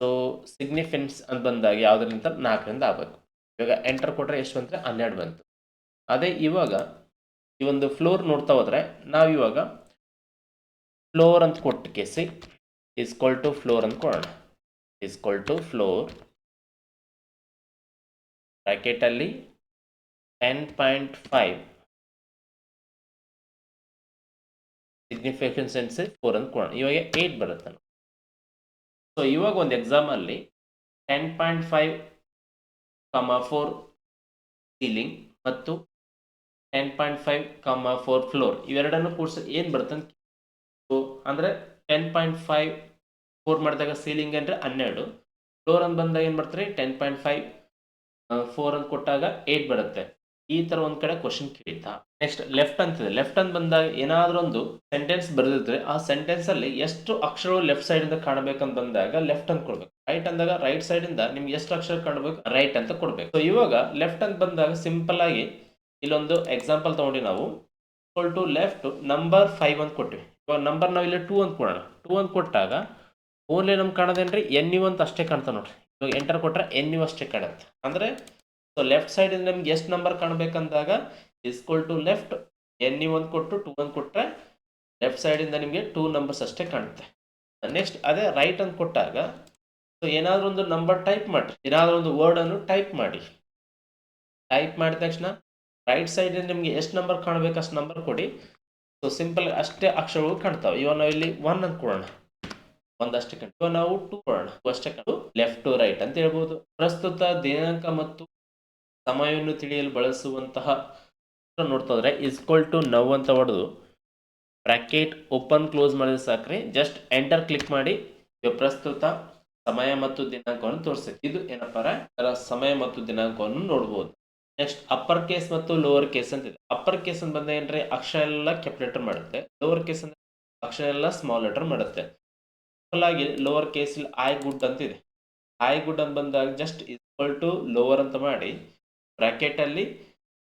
ಸೊ ಸಿಗ್ನಿಫಿಕೆನ್ಸ್ ಅಂತ ಬಂದಾಗ ಯಾವುದರಿಂದ 4ರಿಂದ ಆಗಬೇಕು. ಇವಾಗ ಎಂಟರ್ ಕೊಟ್ಟರೆ ಎಷ್ಟು ಬಂದರೆ 12 ಬಂತು. ಅದೇ ಇವಾಗ ಈ ಒಂದು ಫ್ಲೋರ್ ನೋಡ್ತಾ ಹೋದರೆ ನಾವಿವಾಗ ಫ್ಲೋರ್ ಅಂತ ಕೊಟ್ಟು ಕೇಸಿ ಈಸ್ಕ್ವಲ್ ಟು ಫ್ಲೋರ್ ಅಂತ ಕೊಡೋಣ. ಈಸ್ಕ್ವಲ್ ಟು ಫ್ಲೋರ್ ಬ್ರ್ಯಾಕೆಟಲ್ಲಿ 10.5 ಸಿಗ್ನಿಫಿಕೆನ್ಸ್ 4 ಅಂತ ಕೊಡೋಣ. ಇವಾಗ 8 ಬರುತ್ತೆ. ಸೊ ಇವಾಗ ಒಂದು ಎಕ್ಸಾಮಲ್ಲಿ 10.5, 4 ಸೀಲಿಂಗ್ ಮತ್ತು 10.5, 4 ಫ್ಲೋರ್ ಇವೆರಡನ್ನು ಕೂಡಿಸಿ ಏನು ಬರುತ್ತೆ ಅಂತ. ಸೊ ಅಂದರೆ 10.5 4 ಮಾಡಿದಾಗ ಸೀಲಿಂಗ್ ಅಂದರೆ 12, ಫ್ಲೋರ್ ಅಂತ ಬಂದಾಗ ಏನು ಬರ್ತಾರೆ 10.5 4 ಅಂತ ಕೊಟ್ಟಾಗ 8 ಬರುತ್ತೆ. ಈ ಥರ ಒಂದು ಕಡೆ ಕ್ವಶನ್ ಕೇಳಿದ್ದ. ನೆಕ್ಸ್ಟ್ ಲೆಫ್ಟ್ ಅಂತಿದೆ. ಲೆಫ್ಟ್ ಅಂತ ಬಂದಾಗ ಏನಾದರೂ ಒಂದು ಸೆಂಟೆನ್ಸ್ ಬರೆದಿದ್ರೆ ಆ ಸೆಂಟೆನ್ಸಲ್ಲಿ ಎಷ್ಟು ಅಕ್ಷರಗಳು ಲೆಫ್ಟ್ ಸೈಡಿಂದ ಕಾಣಬೇಕಂತ ಬಂದಾಗ ಲೆಫ್ಟ್ ಅಂತ ಕೊಡ್ಬೇಕು. ರೈಟ್ ಅಂದಾಗ ರೈಟ್ ಸೈಡಿಂದ ನಿಮ್ಗೆ ಎಷ್ಟು ಅಕ್ಷರ ಕಾಣಬೇಕು ರೈಟ್ ಅಂತ ಕೊಡಬೇಕು. ಸೊ ಇವಾಗ ಲೆಫ್ಟ್ ಅಂತ ಬಂದಾಗ ಸಿಂಪಲ್ ಆಗಿ ಇಲ್ಲೊಂದು ಎಕ್ಸಾಂಪಲ್ ತೊಗೊಂಡು ನಾವು ಟು ಲೆಫ್ಟ್ ನಂಬರ್ 5 ಅಂತ ಕೊಟ್ಟಿವಿ. ಇವಾಗ ನಂಬರ್ ನಾವು ಇಲ್ಲಿ 2 ಅಂತ ಕೊಡೋಣ. 2 ಅಂತ ಕೊಟ್ಟಾಗ ಓನ್ಲಿ ನಮ್ಗೆ ಕಾಣೋದೇನ್ರಿ NU ಅಂತ ಅಷ್ಟೇ ಕಾಣ್ತಾ ನೋಡ್ರಿ. ಇವಾಗ ಎಂಟರ್ ಕೊಟ್ಟರೆ NU ಅಷ್ಟೇ ಕಾಣುತ್ತೆ. ಅಂದರೆ ಸೊ ಲೆಫ್ಟ್ ಸೈಡಿಂದ ನಮ್ಗೆ ಎಷ್ಟು ನಂಬರ್ ಕಾಣಬೇಕಂದಾಗ ಈಸ್ಕ್ವಲ್ ಟು ಲೆಫ್ಟ್ NU ಅಂತ ಕೊಟ್ಟು 2 ಅಂತ ಕೊಟ್ಟರೆ ಲೆಫ್ಟ್ ಸೈಡಿಂದ ನಿಮಗೆ 2 ನಂಬರ್ಸ್ ಅಷ್ಟೇ ಕಾಣುತ್ತೆ. ನೆಕ್ಸ್ಟ್ ಅದೇ ರೈಟ್ ಅಂತ ಕೊಟ್ಟಾಗ ಸೊ ಏನಾದರೂ ಒಂದು ನಂಬರ್ ಟೈಪ್ ಮಾಡಿರಿ, ಏನಾದರೂ ಒಂದು ವರ್ಡನ್ನು ಟೈಪ್ ಮಾಡಿ. ಟೈಪ್ ಮಾಡಿದ ತಕ್ಷಣ ರೈಟ್ ಸೈಡಿಂದ ನಿಮಗೆ ಎಷ್ಟು ನಂಬರ್ ಕಾಣಬೇಕು ಅಷ್ಟು ನಂಬರ್ ಕೊಡಿ. ಸೊ ಸಿಂಪಲ್ ಅಷ್ಟೇ ಅಕ್ಷರಗಳು ಕಾಣ್ತಾವೆ. ಇವಾಗ ನಾವು ಇಲ್ಲಿ 1 ಅಂತ ಕೊಡೋಣ, ಒಂದಷ್ಟೇ ಕಾಣ್ತು. ಇವಾಗ ನಾವು 2 ಕೊಡೋಣ, ಅಷ್ಟೇ ಕಾಣು. ಲೆಫ್ಟ್ ಟು ರೈಟ್ ಅಂತ ಹೇಳ್ಬೋದು. ಪ್ರಸ್ತುತ ದಿನಾಂಕ ಮತ್ತು ಸಮಯವನ್ನು ತಿಳಿಯಲು ಬಳಸುವಂತಹ ನೋಡ್ತಾ ಹೋದ್ರೆ ಈಸ್ಕ್ವಲ್ ಟು ನೌ ಅಂತ ಹೊಡೆದು ಬ್ರ್ಯಾಕೆಟ್ ಓಪನ್ ಕ್ಲೋಸ್ ಮಾಡಿದ್ರೆ ಸಾಕ್ರಿ. ಜಸ್ಟ್ ಎಂಟರ್ ಕ್ಲಿಕ್ ಮಾಡಿ ಪ್ರಸ್ತುತ ಸಮಯ ಮತ್ತು ದಿನಾಂಕವನ್ನು ತೋರಿಸುತ್ತೆ. ಇದು ಏನಪ್ಪ ಸಮಯ ಮತ್ತು ದಿನಾಂಕವನ್ನು ನೋಡ್ಬೋದು. ನೆಕ್ಸ್ಟ್ ಅಪ್ಪರ್ ಕೇಸ್ ಮತ್ತು ಲೋವರ್ ಕೇಸ್ ಅಂತಿದೆ. ಅಪ್ಪರ್ ಕೇಸ್ ಅಂತ ಬಂದ ಏನ್ರಿ ಅಕ್ಷರ ಎಲ್ಲ ಕ್ಯಾಪಿಟಲ್ ಮಾಡುತ್ತೆ. ಲೋವರ್ ಕೇಸ್ ಅಂದ್ರೆ ಅಕ್ಷರ ಎಲ್ಲ ಸ್ಮಾಲ್ ಲೆಟರ್ ಮಾಡುತ್ತೆ. ಹಾಗಾಗಿ ಲೋವರ್ ಕೇಸ್ ಇಲ್ಲಿ ಐ ಗುಡ್ ಅಂತಿದೆ. ಐ ಗುಡ್ ಅಂತ ಬಂದಾಗ ಜಸ್ಟ್ ಈಕ್ವಲ್ ಟು ಲೋವರ್ ಅಂತ ಮಾಡಿ ಬ್ರಾಕೆಟ್ ಅಲ್ಲಿ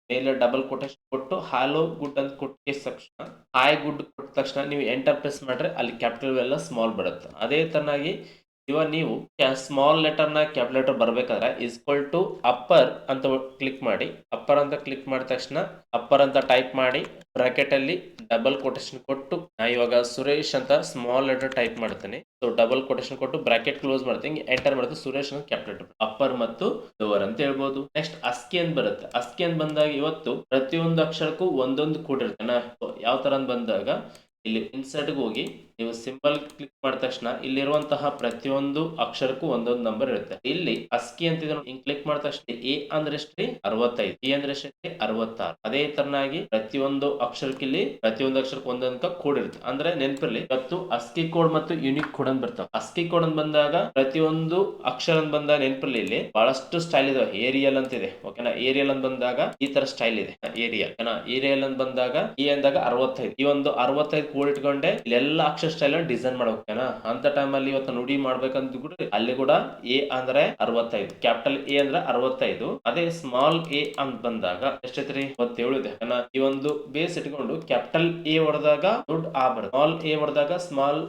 ಮೇಲೆ ಡಬಲ್ ಕೊಟೇಶನ್ ಕೊಟ್ಟು ಹಾಲೋ ಗುಡ್ ಅಂತ ಕೊಟ್ಟ ತಕ್ಷಣ ಐ ಗುಡ್ ಕೊಟ್ಟ ತಕ್ಷಣ ನೀವು ಎಂಟರ್ ಪ್ರೆಸ್ ಮಾಡ್ರೆ ಅಲ್ಲಿ ಕ್ಯಾಪಿಟಲ್ ಎಲ್ಲ ಸ್ಮಾಲ್ ಬರುತ್ತೆ. ಅದೇ ತರನಾಗಿ ಇವಾಗ ನೀವು ಸ್ಮಾಲ್ ಲೆಟರ್ನ ಕ್ಯಾಪಿಟಲ್ ಲೆಟರ್ ಬರಬೇಕಾದ್ರೆ ಈಕ್ವಲ್ ಟು ಅಪ್ಪರ್ ಅಂತ ಕ್ಲಿಕ್ ಮಾಡಿ. ಅಪ್ಪರ್ ಅಂತ ಕ್ಲಿಕ್ ಮಾಡಿದ ತಕ್ಷಣ ಅಪ್ಪರ್ ಅಂತ ಟೈಪ್ ಮಾಡಿ ಬ್ರಾಕೆಟ್ ಅಲ್ಲಿ ಡಬಲ್ ಕೊಟೇಶನ್ ಕೊಟ್ಟು ನಾ ಇವಾಗ ಸುರೇಶ್ ಅಂತ ಸ್ಮಾಲ್ ಲೆಟರ್ ಟೈಪ್ ಮಾಡ್ತೇನೆ. ಸೊ ಡಬಲ್ ಕೊಟೇಶನ್ ಕೊಟ್ಟು ಬ್ರಾಕೆಟ್ ಕ್ಲೋಸ್ ಮಾಡ್ತೀನಿ, ಎಂಟರ್ ಮಾಡಿದ್ರೆ ಸುರೇಶ್ ಅಂತ ಕ್ಯಾಪಿಟಲ್ ಲೆಟರ್ ಅಪ್ಪರ್ ಮತ್ತು ಲೋವರ್ ಅಂತ ಹೇಳ್ಬೋದು. ನೆಕ್ಸ್ಟ್ ಅಸ್ಕಿ ಅಂತ ಬರುತ್ತೆ. ಅಸ್ಕಿ ಅಂತ ಬಂದಾಗ ಇವತ್ತು ಪ್ರತಿಯೊಂದು ಅಕ್ಷರಕ್ಕೂ ಒಂದೊಂದು ಕೋಡ್ ಇರುತ್ತೆ. ಯಾವ ತರ ಅಂತ ಬಂದಾಗ ಇಲ್ಲಿ ಇನ್ಸರ್ಟ್ಗೆ ಹೋಗಿ ನೀವು ಸಿಂಬಲ್ ಕ್ಲಿಕ್ ಮಾಡಿದ ತಕ್ಷಣ ಇಲ್ಲಿರುವಂತಹ ಪ್ರತಿಯೊಂದು ಅಕ್ಷರಕ್ಕೂ ಒಂದೊಂದು ನಂಬರ್ ಇರುತ್ತೆ. ಇಲ್ಲಿ ಅಸ್ಕಿ ಅಂತಿದೆ ಹಿಂಗ್ ಕ್ಲಿಕ್ ಮಾಡಿದ ತಕ್ಷಣ ಎ ಅಂದ್ರೆ ಎಷ್ಟ್ರಿ 65, ಬಿ ಅಂದ್ರೆ ಎಷ್ಟ್ರಿ 66. ಅದೇ ತರನಾಗಿ ಪ್ರತಿಯೊಂದು ಅಕ್ಷರಕ್ಕೆ ಇಲ್ಲಿ ಪ್ರತಿಯೊಂದು ಅಕ್ಷರಕ್ಕೆ ಒಂದೊಂದು ಕೋಡ್ ಇರುತ್ತೆ. ಅಂದ್ರೆ ನೆನಪಿರ್ಲಿ ಇವತ್ತು ಅಸ್ಕಿ ಕೋಡ್ ಮತ್ತು ಯೂನಿಕ್ ಕೋಡ್ ಅಂತ ಬರ್ತಾವ. ಅಸ್ಕಿ ಕೋಡ್ ಅಂತ ಬಂದಾಗ ಪ್ರತಿಯೊಂದು ಅಕ್ಷರ ಅಂತ ಬಂದಾಗ ನೆನಪಿರ್ಲಿ ಇಲ್ಲಿ ಬಹಳಷ್ಟು ಸ್ಟೈಲ್ ಇದಾವೆ. ಏರಿಯಲ್ ಅಂತಿದೆ ಓಕೆನಾ. ಏರಿಯಲ್ ಅಂತ ಬಂದಾಗ ಈ ತರ ಸ್ಟೈಲ್ ಇದೆ ಏರಿಯಲ್ ಓಕೆನಾ. ಏರಿಯಲ್ ಅಂತ ಬಂದಾಗ ಈ ಅಂದಾಗ 65, ಈ ಒಂದು 65 ಕೋಡ್ ಇಟ್ಕೊಂಡೆ ಇಲ್ಲೆಲ್ಲ ಅಕ್ಷರ ಸ್ಟೈಲ್ ಡಿಸೈನ್ ಮಾಡ್ಬೇಕೇನಾ. ಅಂತ ಟೈಮ್ ಅಲ್ಲಿ ಇವತ್ತು ನುಡಿ ಮಾಡ್ಬೇಕಂತ ಕೂಡ ಅಲ್ಲಿ ಕೂಡ ಎ ಅಂದ್ರೆ 65, ಕ್ಯಾಪಿಟಲ್ ಎ ಅಂದ್ರೆ 65. ಅದೇ ಸ್ಮಾಲ್ ಎ ಅಂತ ಬಂದಾಗ ಎಷ್ಟೈತ್ರಿ 27 ಇದೆ. ಈ ಒಂದು ಬೇಸ್ ಇಟ್ಕೊಂಡು ಕ್ಯಾಪಿಟಲ್ ಎ ಹೊಡೆದಾಗ ದೊಡ್ಡ ಆ ಬರುತ್ತೆ, ಸ್ಮಾಲ್ ಎ ಹೊಡೆದಾಗ ಸ್ಮಾಲ್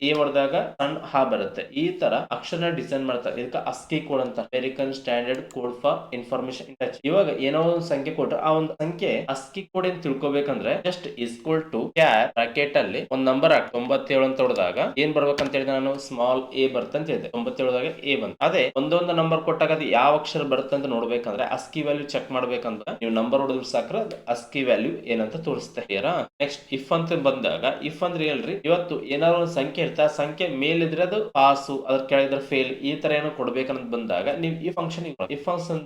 ಎ ಹೊಡೆದಾಗ ಸಣ್ಣ ಹಾ ಬರುತ್ತೆ. ಈ ತರ ಅಕ್ಷರ ಡಿಸೈನ್ ಮಾಡ್ತಾರೆ. ಇದಕ್ಕೆ ಅಸ್ಕಿ ಕೋಡ್ ಅಂತ, American standard code for information in touch. ಇವಾಗ ಏನೋ ಒಂದು ಸಂಖ್ಯೆ ಕೊಟ್ರೆ ಆ ಒಂದು ಸಂಖ್ಯೆ ಅಸ್ಕಿ ಕೋಡ್ ಅಂತ ತಿಳ್ಕೊಬೇಕಂದ್ರೆ just equal to char bracket ಅಲ್ಲಿ ಒಂದು ನಂಬರ್ 97 ಅಂತ ಹೊಡೆದಾಗ ಏನ್ ಬರ್ಬೇಕಂತ ಹೇಳಿದ್ರೆ ನಾನು ಸ್ಮಾಲ್ ಎ ಬರ್ತಂತ ಹೇಳಿದೆ. 97ದಾಗ ಎ ಬಂತು. ಅದೇ ಒಂದೊಂದು ನಂಬರ್ ಕೊಟ್ಟಾಗ ಅದು ಯಾವ ಅಕ್ಷರ ಬರುತ್ತೆ ಅಂತ ನೋಡ್ಬೇಕಂದ್ರೆ ಅಸ್ಕಿ ವ್ಯಾಲ್ಯೂ ಚೆಕ್ ಮಾಡ್ಬೇಕಂದ್ರೆ ನೀವು ನಂಬರ್ ಹೊಡೆದ್ರು ಸಾಕ್ರೆ ಅಸ್ಕಿ ವ್ಯಾಲ್ಯೂ ಏನಂತ ತೋರಿಸ್ತಾ ಇದೀರಾ. ನೆಕ್ಸ್ಟ್ ಇಫ್ ಅಂತ ಬಂದಾಗ ಇಫ್ ಅಂದ್ರೆ ಹೇಳ್ರಿ ಇವತ್ತು ಏನಾದ್ರು ಒಂದು ಸಂಖ್ಯೆ ಇರುತ್ತೆ, ಆ ಸಂಖ್ಯೆ ಮೇಲಿದ್ರೆ ಅದು ಪಾಸು, ಅದ್ರ ಕೆಳಗಿದ್ರೆ ಫೇಲ್, ಈ ತರ ಏನೋ ಕೊಡ್ಬೇಕಂತ ಬಂದಾಗ ನೀವು ಈ ಫಂಕ್ಷನ್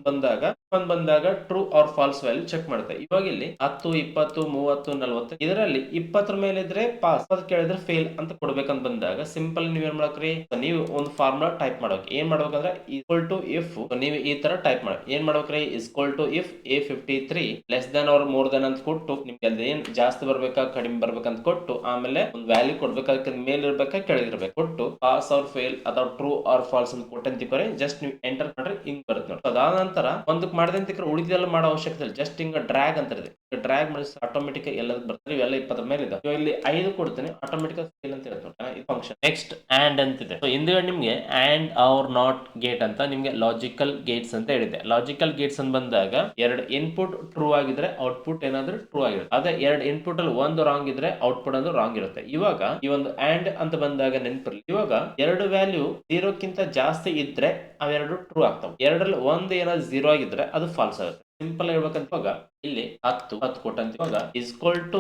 ಬಂದಾಗ true or false value check ಮಾಡುತ್ತೆ. ಇವಾಗ ಇಲ್ಲಿ 10, 20, 30, 40 ಇದರಲ್ಲಿ 20 ಮೇಲೆ ಇದ್ರೆ ಪಾಸ್, ಅದ್ ಕೇಳಿದ್ರೆ ಫೇಲ್ ಅಂತ ಕೊಡ್ಬೇಕಂತ ಬಂದಾಗ ಸಿಂಪಲ್ ನೀವ್ ಏನ್ ಮಾಡ್ಕ್ರಿ, ನೀವು ಒಂದು ಫಾರ್ಮುಲಾ ಟೈಪ್ ಮಾಡ್ಬೇಕು. ಏನ್ ಮಾಡ್ಬೇಕಂದ್ರೆ ಈಕ್ವಲ್ ಟು ಇಫ್ ನೀವು ಈ ತರ ಟೈಪ್ ಮಾಡಿ ಏನ್ ಮಾಡ್ಬೇಕ್ರಿ equal to if A53 less than or more than ಅಂತ ಕೊಟ್ಟು ನಿಮ್ಗೆ ಅಲ್ಲಿ ಏನ್ ಜಾಸ್ತಿ ಬರ್ಬೇಕಾ ಕಡಿಮೆ ಬರ್ಬೇಕಂತ ಕೊಟ್ಟು ಆಮೇಲೆ ಒಂದು ವ್ಯಾಲ್ಯೂ ಕೊಡ್ಬೇಕಾದ್ರೆ ಮೇಲೆ ಇರ್ಬೇಕಾ ಕೆಳಗಿರ್ಬೇಕು ಕೊಟ್ಟು ಪಾಸ್ ಆರ್ ಫೇಲ್ ಅಥವಾ ಟ್ರೂ ಆರ್ ಫಾಲ್ಸ್ ಅಂತ ಕೊಟ್ಟಂತಿಕ್ಕೋರಿ ಜಸ್ಟ್ ನೀವು ಎಂಟರ್ ಮಾಡ್ರಿ ಹಿಂಗ್ ಬರುತ್ತೆ ನೋಡಿ. ಅದಾದ ನಂತರ ಒಂದಕ್ಕೆ ಮಾಡಿದಂತಿಕ್ರೆ ಉಳಿದೆಲ್ಲ ಮಾಡೋ ಅವಶ್ಯಕತೆ ಇಲ್ಲ. ಜಸ್ಟ್ ಹಿಂಗ ಡ್ರ್ಯಾಗ್ ಅಂತ ಇದೆ, ಡ್ರ್ಯಾಗ್ ಮಾಡಿ ಆಟೋಮೆಟಿಕ್ ಎಲ್ಲ ಬರ್ತಾರೆ. ಇವೆಲ್ಲ 20 ಮೇಲೆ ಇದೆ. ಇವಾಗ ಇಲ್ಲಿ 5 ಕೊಡ್ತೀನಿ, ಆಟೋಮೆಟಿಕ್ ಫೇಲ್ ಅಂತ ಹೇಳ್ತಾರೆ ಈ ಫಂಕ್ಷನ್. ನೆಕ್ಸ್ಟ್ ಆಂಡ್ ಅಂತಿದೆ. ಸೊ ಹಿಂದ್ಗಡೆ ನಿಮ್ಗೆ ಆಂಡ್ ಆರ್ ನಾಟ್ ಗೇಟ್ ಅಂತ ನಿಮ್ಗೆ ಲಾಜಿಕಲ್ ಗೇಟ್ಸ್ ಅಂತ ಹೇಳಿದೆ. ಲಾಜಿಕಲ್ ಗೇಟ್ಸ್ ಅಂತ ಬಂದಾಗ 2 ಇನ್ಪುಟ್ ಟ್ರೂ ಆಗಿದ್ರೆ ಔಟ್ಪುಟ್ ಏನಾದ್ರೂ ಟ್ರೂ ಆಗಿರುತ್ತೆ. ಅದೇ 2 ಇನ್ಪುಟ್ ಅಲ್ಲಿ ಒಂದು ರಾಂಗ್ ಇದ್ರೆ ಔಟ್ಪುಟ್ ಅಂದ್ರೆ ರಾಂಗ್ ಇರುತ್ತೆ. ಇವಾಗ ಈ ಒಂದು ಆಂಡ್ ಅಂತ ಬಂದಾಗ ನೆನಪಿರಲಿ, ಇವಾಗ 2 ವ್ಯಾಲ್ಯೂ 0ಕ್ಕಿಂತ ಜಾಸ್ತಿ ಇದ್ರೆ ಅವೆರಡು ಟ್ರೂ ಆಗ್ತಾವೆ. 2ರಲ್ಲಿ ಒಂದು ಏನಾದ್ರು 0 ಆಗಿದ್ರೆ ಅದು ಫಾಲ್ಸ್ ಆಗುತ್ತೆ. ಸಿಂಪಲ್ ಹೇಳ್ಬೇಕಂತ ಇವಾಗ ಇಲ್ಲಿ 10 ಕೊಟ್ಟಂತ ಇವಾಗ ಇಸ್ಕ್ವಲ್ ಟು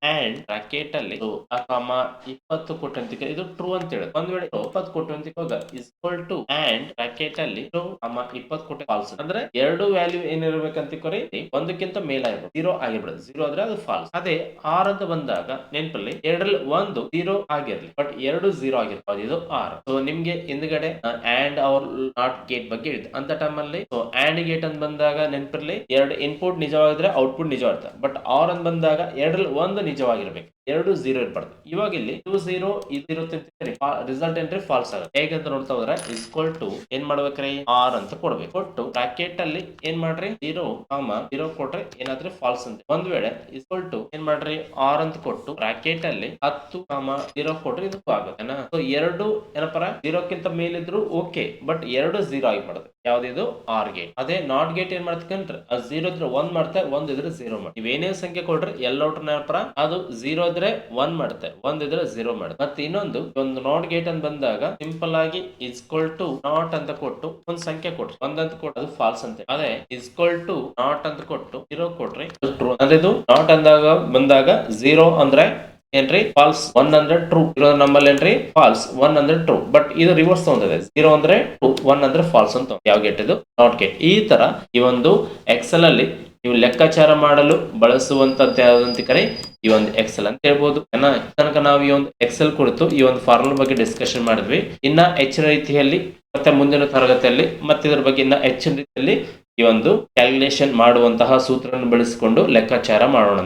ಅಂಡ್ ಬ್ರಾಕೆಟ್ ಅಲ್ಲಿ 20 ಕೊಟ್ಟಂತ ಇದು ಟ್ರೂ ಅಂತ ಹೇಳಿ. ಒಂದ್ ವೇಳೆ 20 ಕೊಟ್ಟಂತ ಇವಾಗ ಇಸ್ಕ್ವಲ್ ಟು ಅಂಡ್ ಬ್ರಾಕೆಟ್ ಅಲ್ಲಿ 20 ಕೊಟ್ಟೆ ಫಾಲ್ಸ್. ಅಂದ್ರೆ 2 ವ್ಯಾಲ್ಯೂ ಏನಿರ್ಬೇಕಂತ ಕೊರಿ ಒಂದಕ್ಕಿಂತ ಮೇಲಾಗಿರ್ಬೇಕು, 0 ಆಗಿರ್ಬಾರ್ದು. 0 ಆದ್ರೆ ಅದು ಫಾಲ್ಸ್. ಅದೇ ಆರ್ ಅಂತ ಬಂದಾಗ ನೆನಪಲ್ಲಿ 2ರಲ್ಲಿ ಒಂದು 0 ಆಗಿರ್ಲಿ, ಬಟ್ 2 0 ಆಗಿರ್ಬೋದು, ಇದು ಆರ್. ಸೊ ನಿಮ್ಗೆ ಹಿಂದ್ಗಡೆ ಅಂಡ್ ಅವರ್ ನಾಟ್ ಗೇಟ್ ಬಗ್ಗೆ ಹೇಳಿದೆ. ಅಂತ ಟೈಮ್ ಅಲ್ಲಿ ಅಂಡ್ ಗೇಟ್ ಅಂತ ಬಂದಾಗ ನೆನಪಿರ್ಲಿ 2 ಇನ್ಪುಟ್ ನಿಜವಾಗಿದ್ರೆ ಔಟ್ಪುಟ್ ನಿಜವಾಗ್ತದೆ. ಬಟ್ ಆರ್ ಅಂತ ಬಂದಾಗ 2ರಲ್ಲಿ ಒಂದು ನಿಜವಾಗಿರ್ಬೇಕು, 2 0 ಇರ್ಬಾರ್ದು. ಇವಾಗ ಇಲ್ಲಿ 2 0 ಇದು ಇರುತ್ತೆ, ರಿಸಲ್ಟ್ ಏನ್ರಿ ಫಾಲ್ಸ್ ಆಗುತ್ತೆ. ಹೇಗಂತ ನೋಡ್ತಾ ಹೋದ್ರೆ ಇಸ್ಕ್ವಲ್ ಟು ಏನ್ ಮಾಡ್ಬೇಕ್ರಿ ಆರ್ ಅಂತ ಕೊಡ್ಬೇಕು. ಕೊಟ್ಟು ಬ್ರಾಕೆಟ್ ಅಲ್ಲಿ ಏನ್ ಮಾಡ್ರಿ 0 ಕೊಟ್ರೆ ಏನಾದ್ರೆ ಫಾಲ್ಸ್ ಅಂತ. ಒಂದ್ ವೇಳೆ ಇಸ್ಕ್ವಲ್ ಟು ಏನ್ ಮಾಡ್ರಿ ಆರ್ ಅಂತ ಕೊಟ್ಟು ಬ್ರಾಕೆಟ್ ಅಲ್ಲಿ 10 0 ಕೊಟ್ರೆ ಇದು ಆಗುತ್ತೆ. ಸೊ 2 ಏನಪ್ಪರ 0ಕ್ಕಿಂತ ಮೇಲಿದ್ರು ಓಕೆ, ಬಟ್ 2 0 ಆಗಿಬಾರ್ದು. ಯಾವ್ದಿದು ಆರ್ ಗೇಟ್. ಅದೇ ನಾಟ್ ಗೇಟ್ ಏನ್ ಮಾಡ್ತಂದ್ರೆ 0 ಇದ್ರೆ 1 ಮಾಡ್ತೆ, 1 ಇದ್ರೆ 0 ಮಾಡಿ. ನೀವೇನೇ ಸಂಖ್ಯೆ ಕೊಡ್ರಿ ಎಲ್ಲೋಟ್ರ ಅದು 0 ಇದ್ರೆ 1 ಮಾಡುತ್ತೆ, 1 ಇದ್ರೆ 0 ಮಾಡುತ್ತೆ. ಮತ್ತೆ ಇನ್ನೊಂದು ಒಂದು ನಾಟ್ ಗೇಟ್ ಅಂತ ಬಂದಾಗ ಸಿಂಪಲ್ ಆಗಿ ಇಸ್ಕ್ವಲ್ ಟು ನಾಟ್ ಅಂತ ಕೊಟ್ಟು ಒಂದು ಸಂಖ್ಯೆ ಕೊಟ್ರಿ 1 ಅಂತ ಕೊಟ್ಟು ಅದು ಫಾಲ್ಸ್ ಅಂತ. ಅದೇ ಇಸ್ಕ್ವಲ್ ಟು ನಾಟ್ ಅಂತ ಕೊಟ್ಟು 0 ಕೊಟ್ರಿ ಟ್ರೂ. ಅಂದ್ರೆ ಇದು ನಾಟ್ ಅಂದಾಗ ಬಂದಾಗ 0 ಅಂದ್ರೆ ಏನ್ರಿ ಫಾಲ್ಸ್, 1 ಅಂದ್ರೆ ಟ್ರೂ. ಇರೋ ನಮ್ಮಲ್ಲಿ ಏನ್ರಿ ಫಾಲ್ಸ್, 1 ಅಂದ್ರೆ ಟ್ರೂ. ಬಟ್ ಇದು ರಿವರ್ಸ್ ತಗೊಂಡಿದೆ, 0 ಅಂದ್ರೆ ಟ್ರೂ, 1 ಅಂದ್ರೆ ಫಾಲ್ಸ್ ಅಂತ. ಯಾವ ಗೇಟ್ ಇದು ನಾಟ್ ಗೇಟ್. ಈ ತರ ಈ ಒಂದು ಎಕ್ಸೆಲ್ ಅಲ್ಲಿ ನೀವು ಲೆಕ್ಕಾಚಾರ ಮಾಡಲು ಬಳಸುವಂತದ್ದು ಯಾವ್ದಂತ ಕರೆ ಈ ಒಂದು ಎಕ್ಸೆಲ್ ಅಂತ ಹೇಳ್ಬೋದು. ತನಕ ನಾವು ಈ ಒಂದು ಎಕ್ಸೆಲ್ ಕುರಿತು ಈ ಒಂದು ಫಾರ್ಮುಲಾ ಬಗ್ಗೆ ಡಿಸ್ಕಷನ್ ಮಾಡಿದ್ವಿ. ಇನ್ನ ಹೆಚ್ಚಿನ ರೀತಿಯಲ್ಲಿ ಮತ್ತೆ ಮುಂದಿನ ತರಗತಿಯಲ್ಲಿ ಮತ್ತೆ ಇದರ ಬಗ್ಗೆ ಇನ್ನ ಹೆಚ್ಚಿನ ರೀತಿಯಲ್ಲಿ ಈ ಒಂದು ಕ್ಯಾಲ್ಕುಲೇಷನ್ ಮಾಡುವಂತಹ ಸೂತ್ರವನ್ನು ಬಳಸಿಕೊಂಡು ಲೆಕ್ಕಾಚಾರ ಮಾಡೋಣ.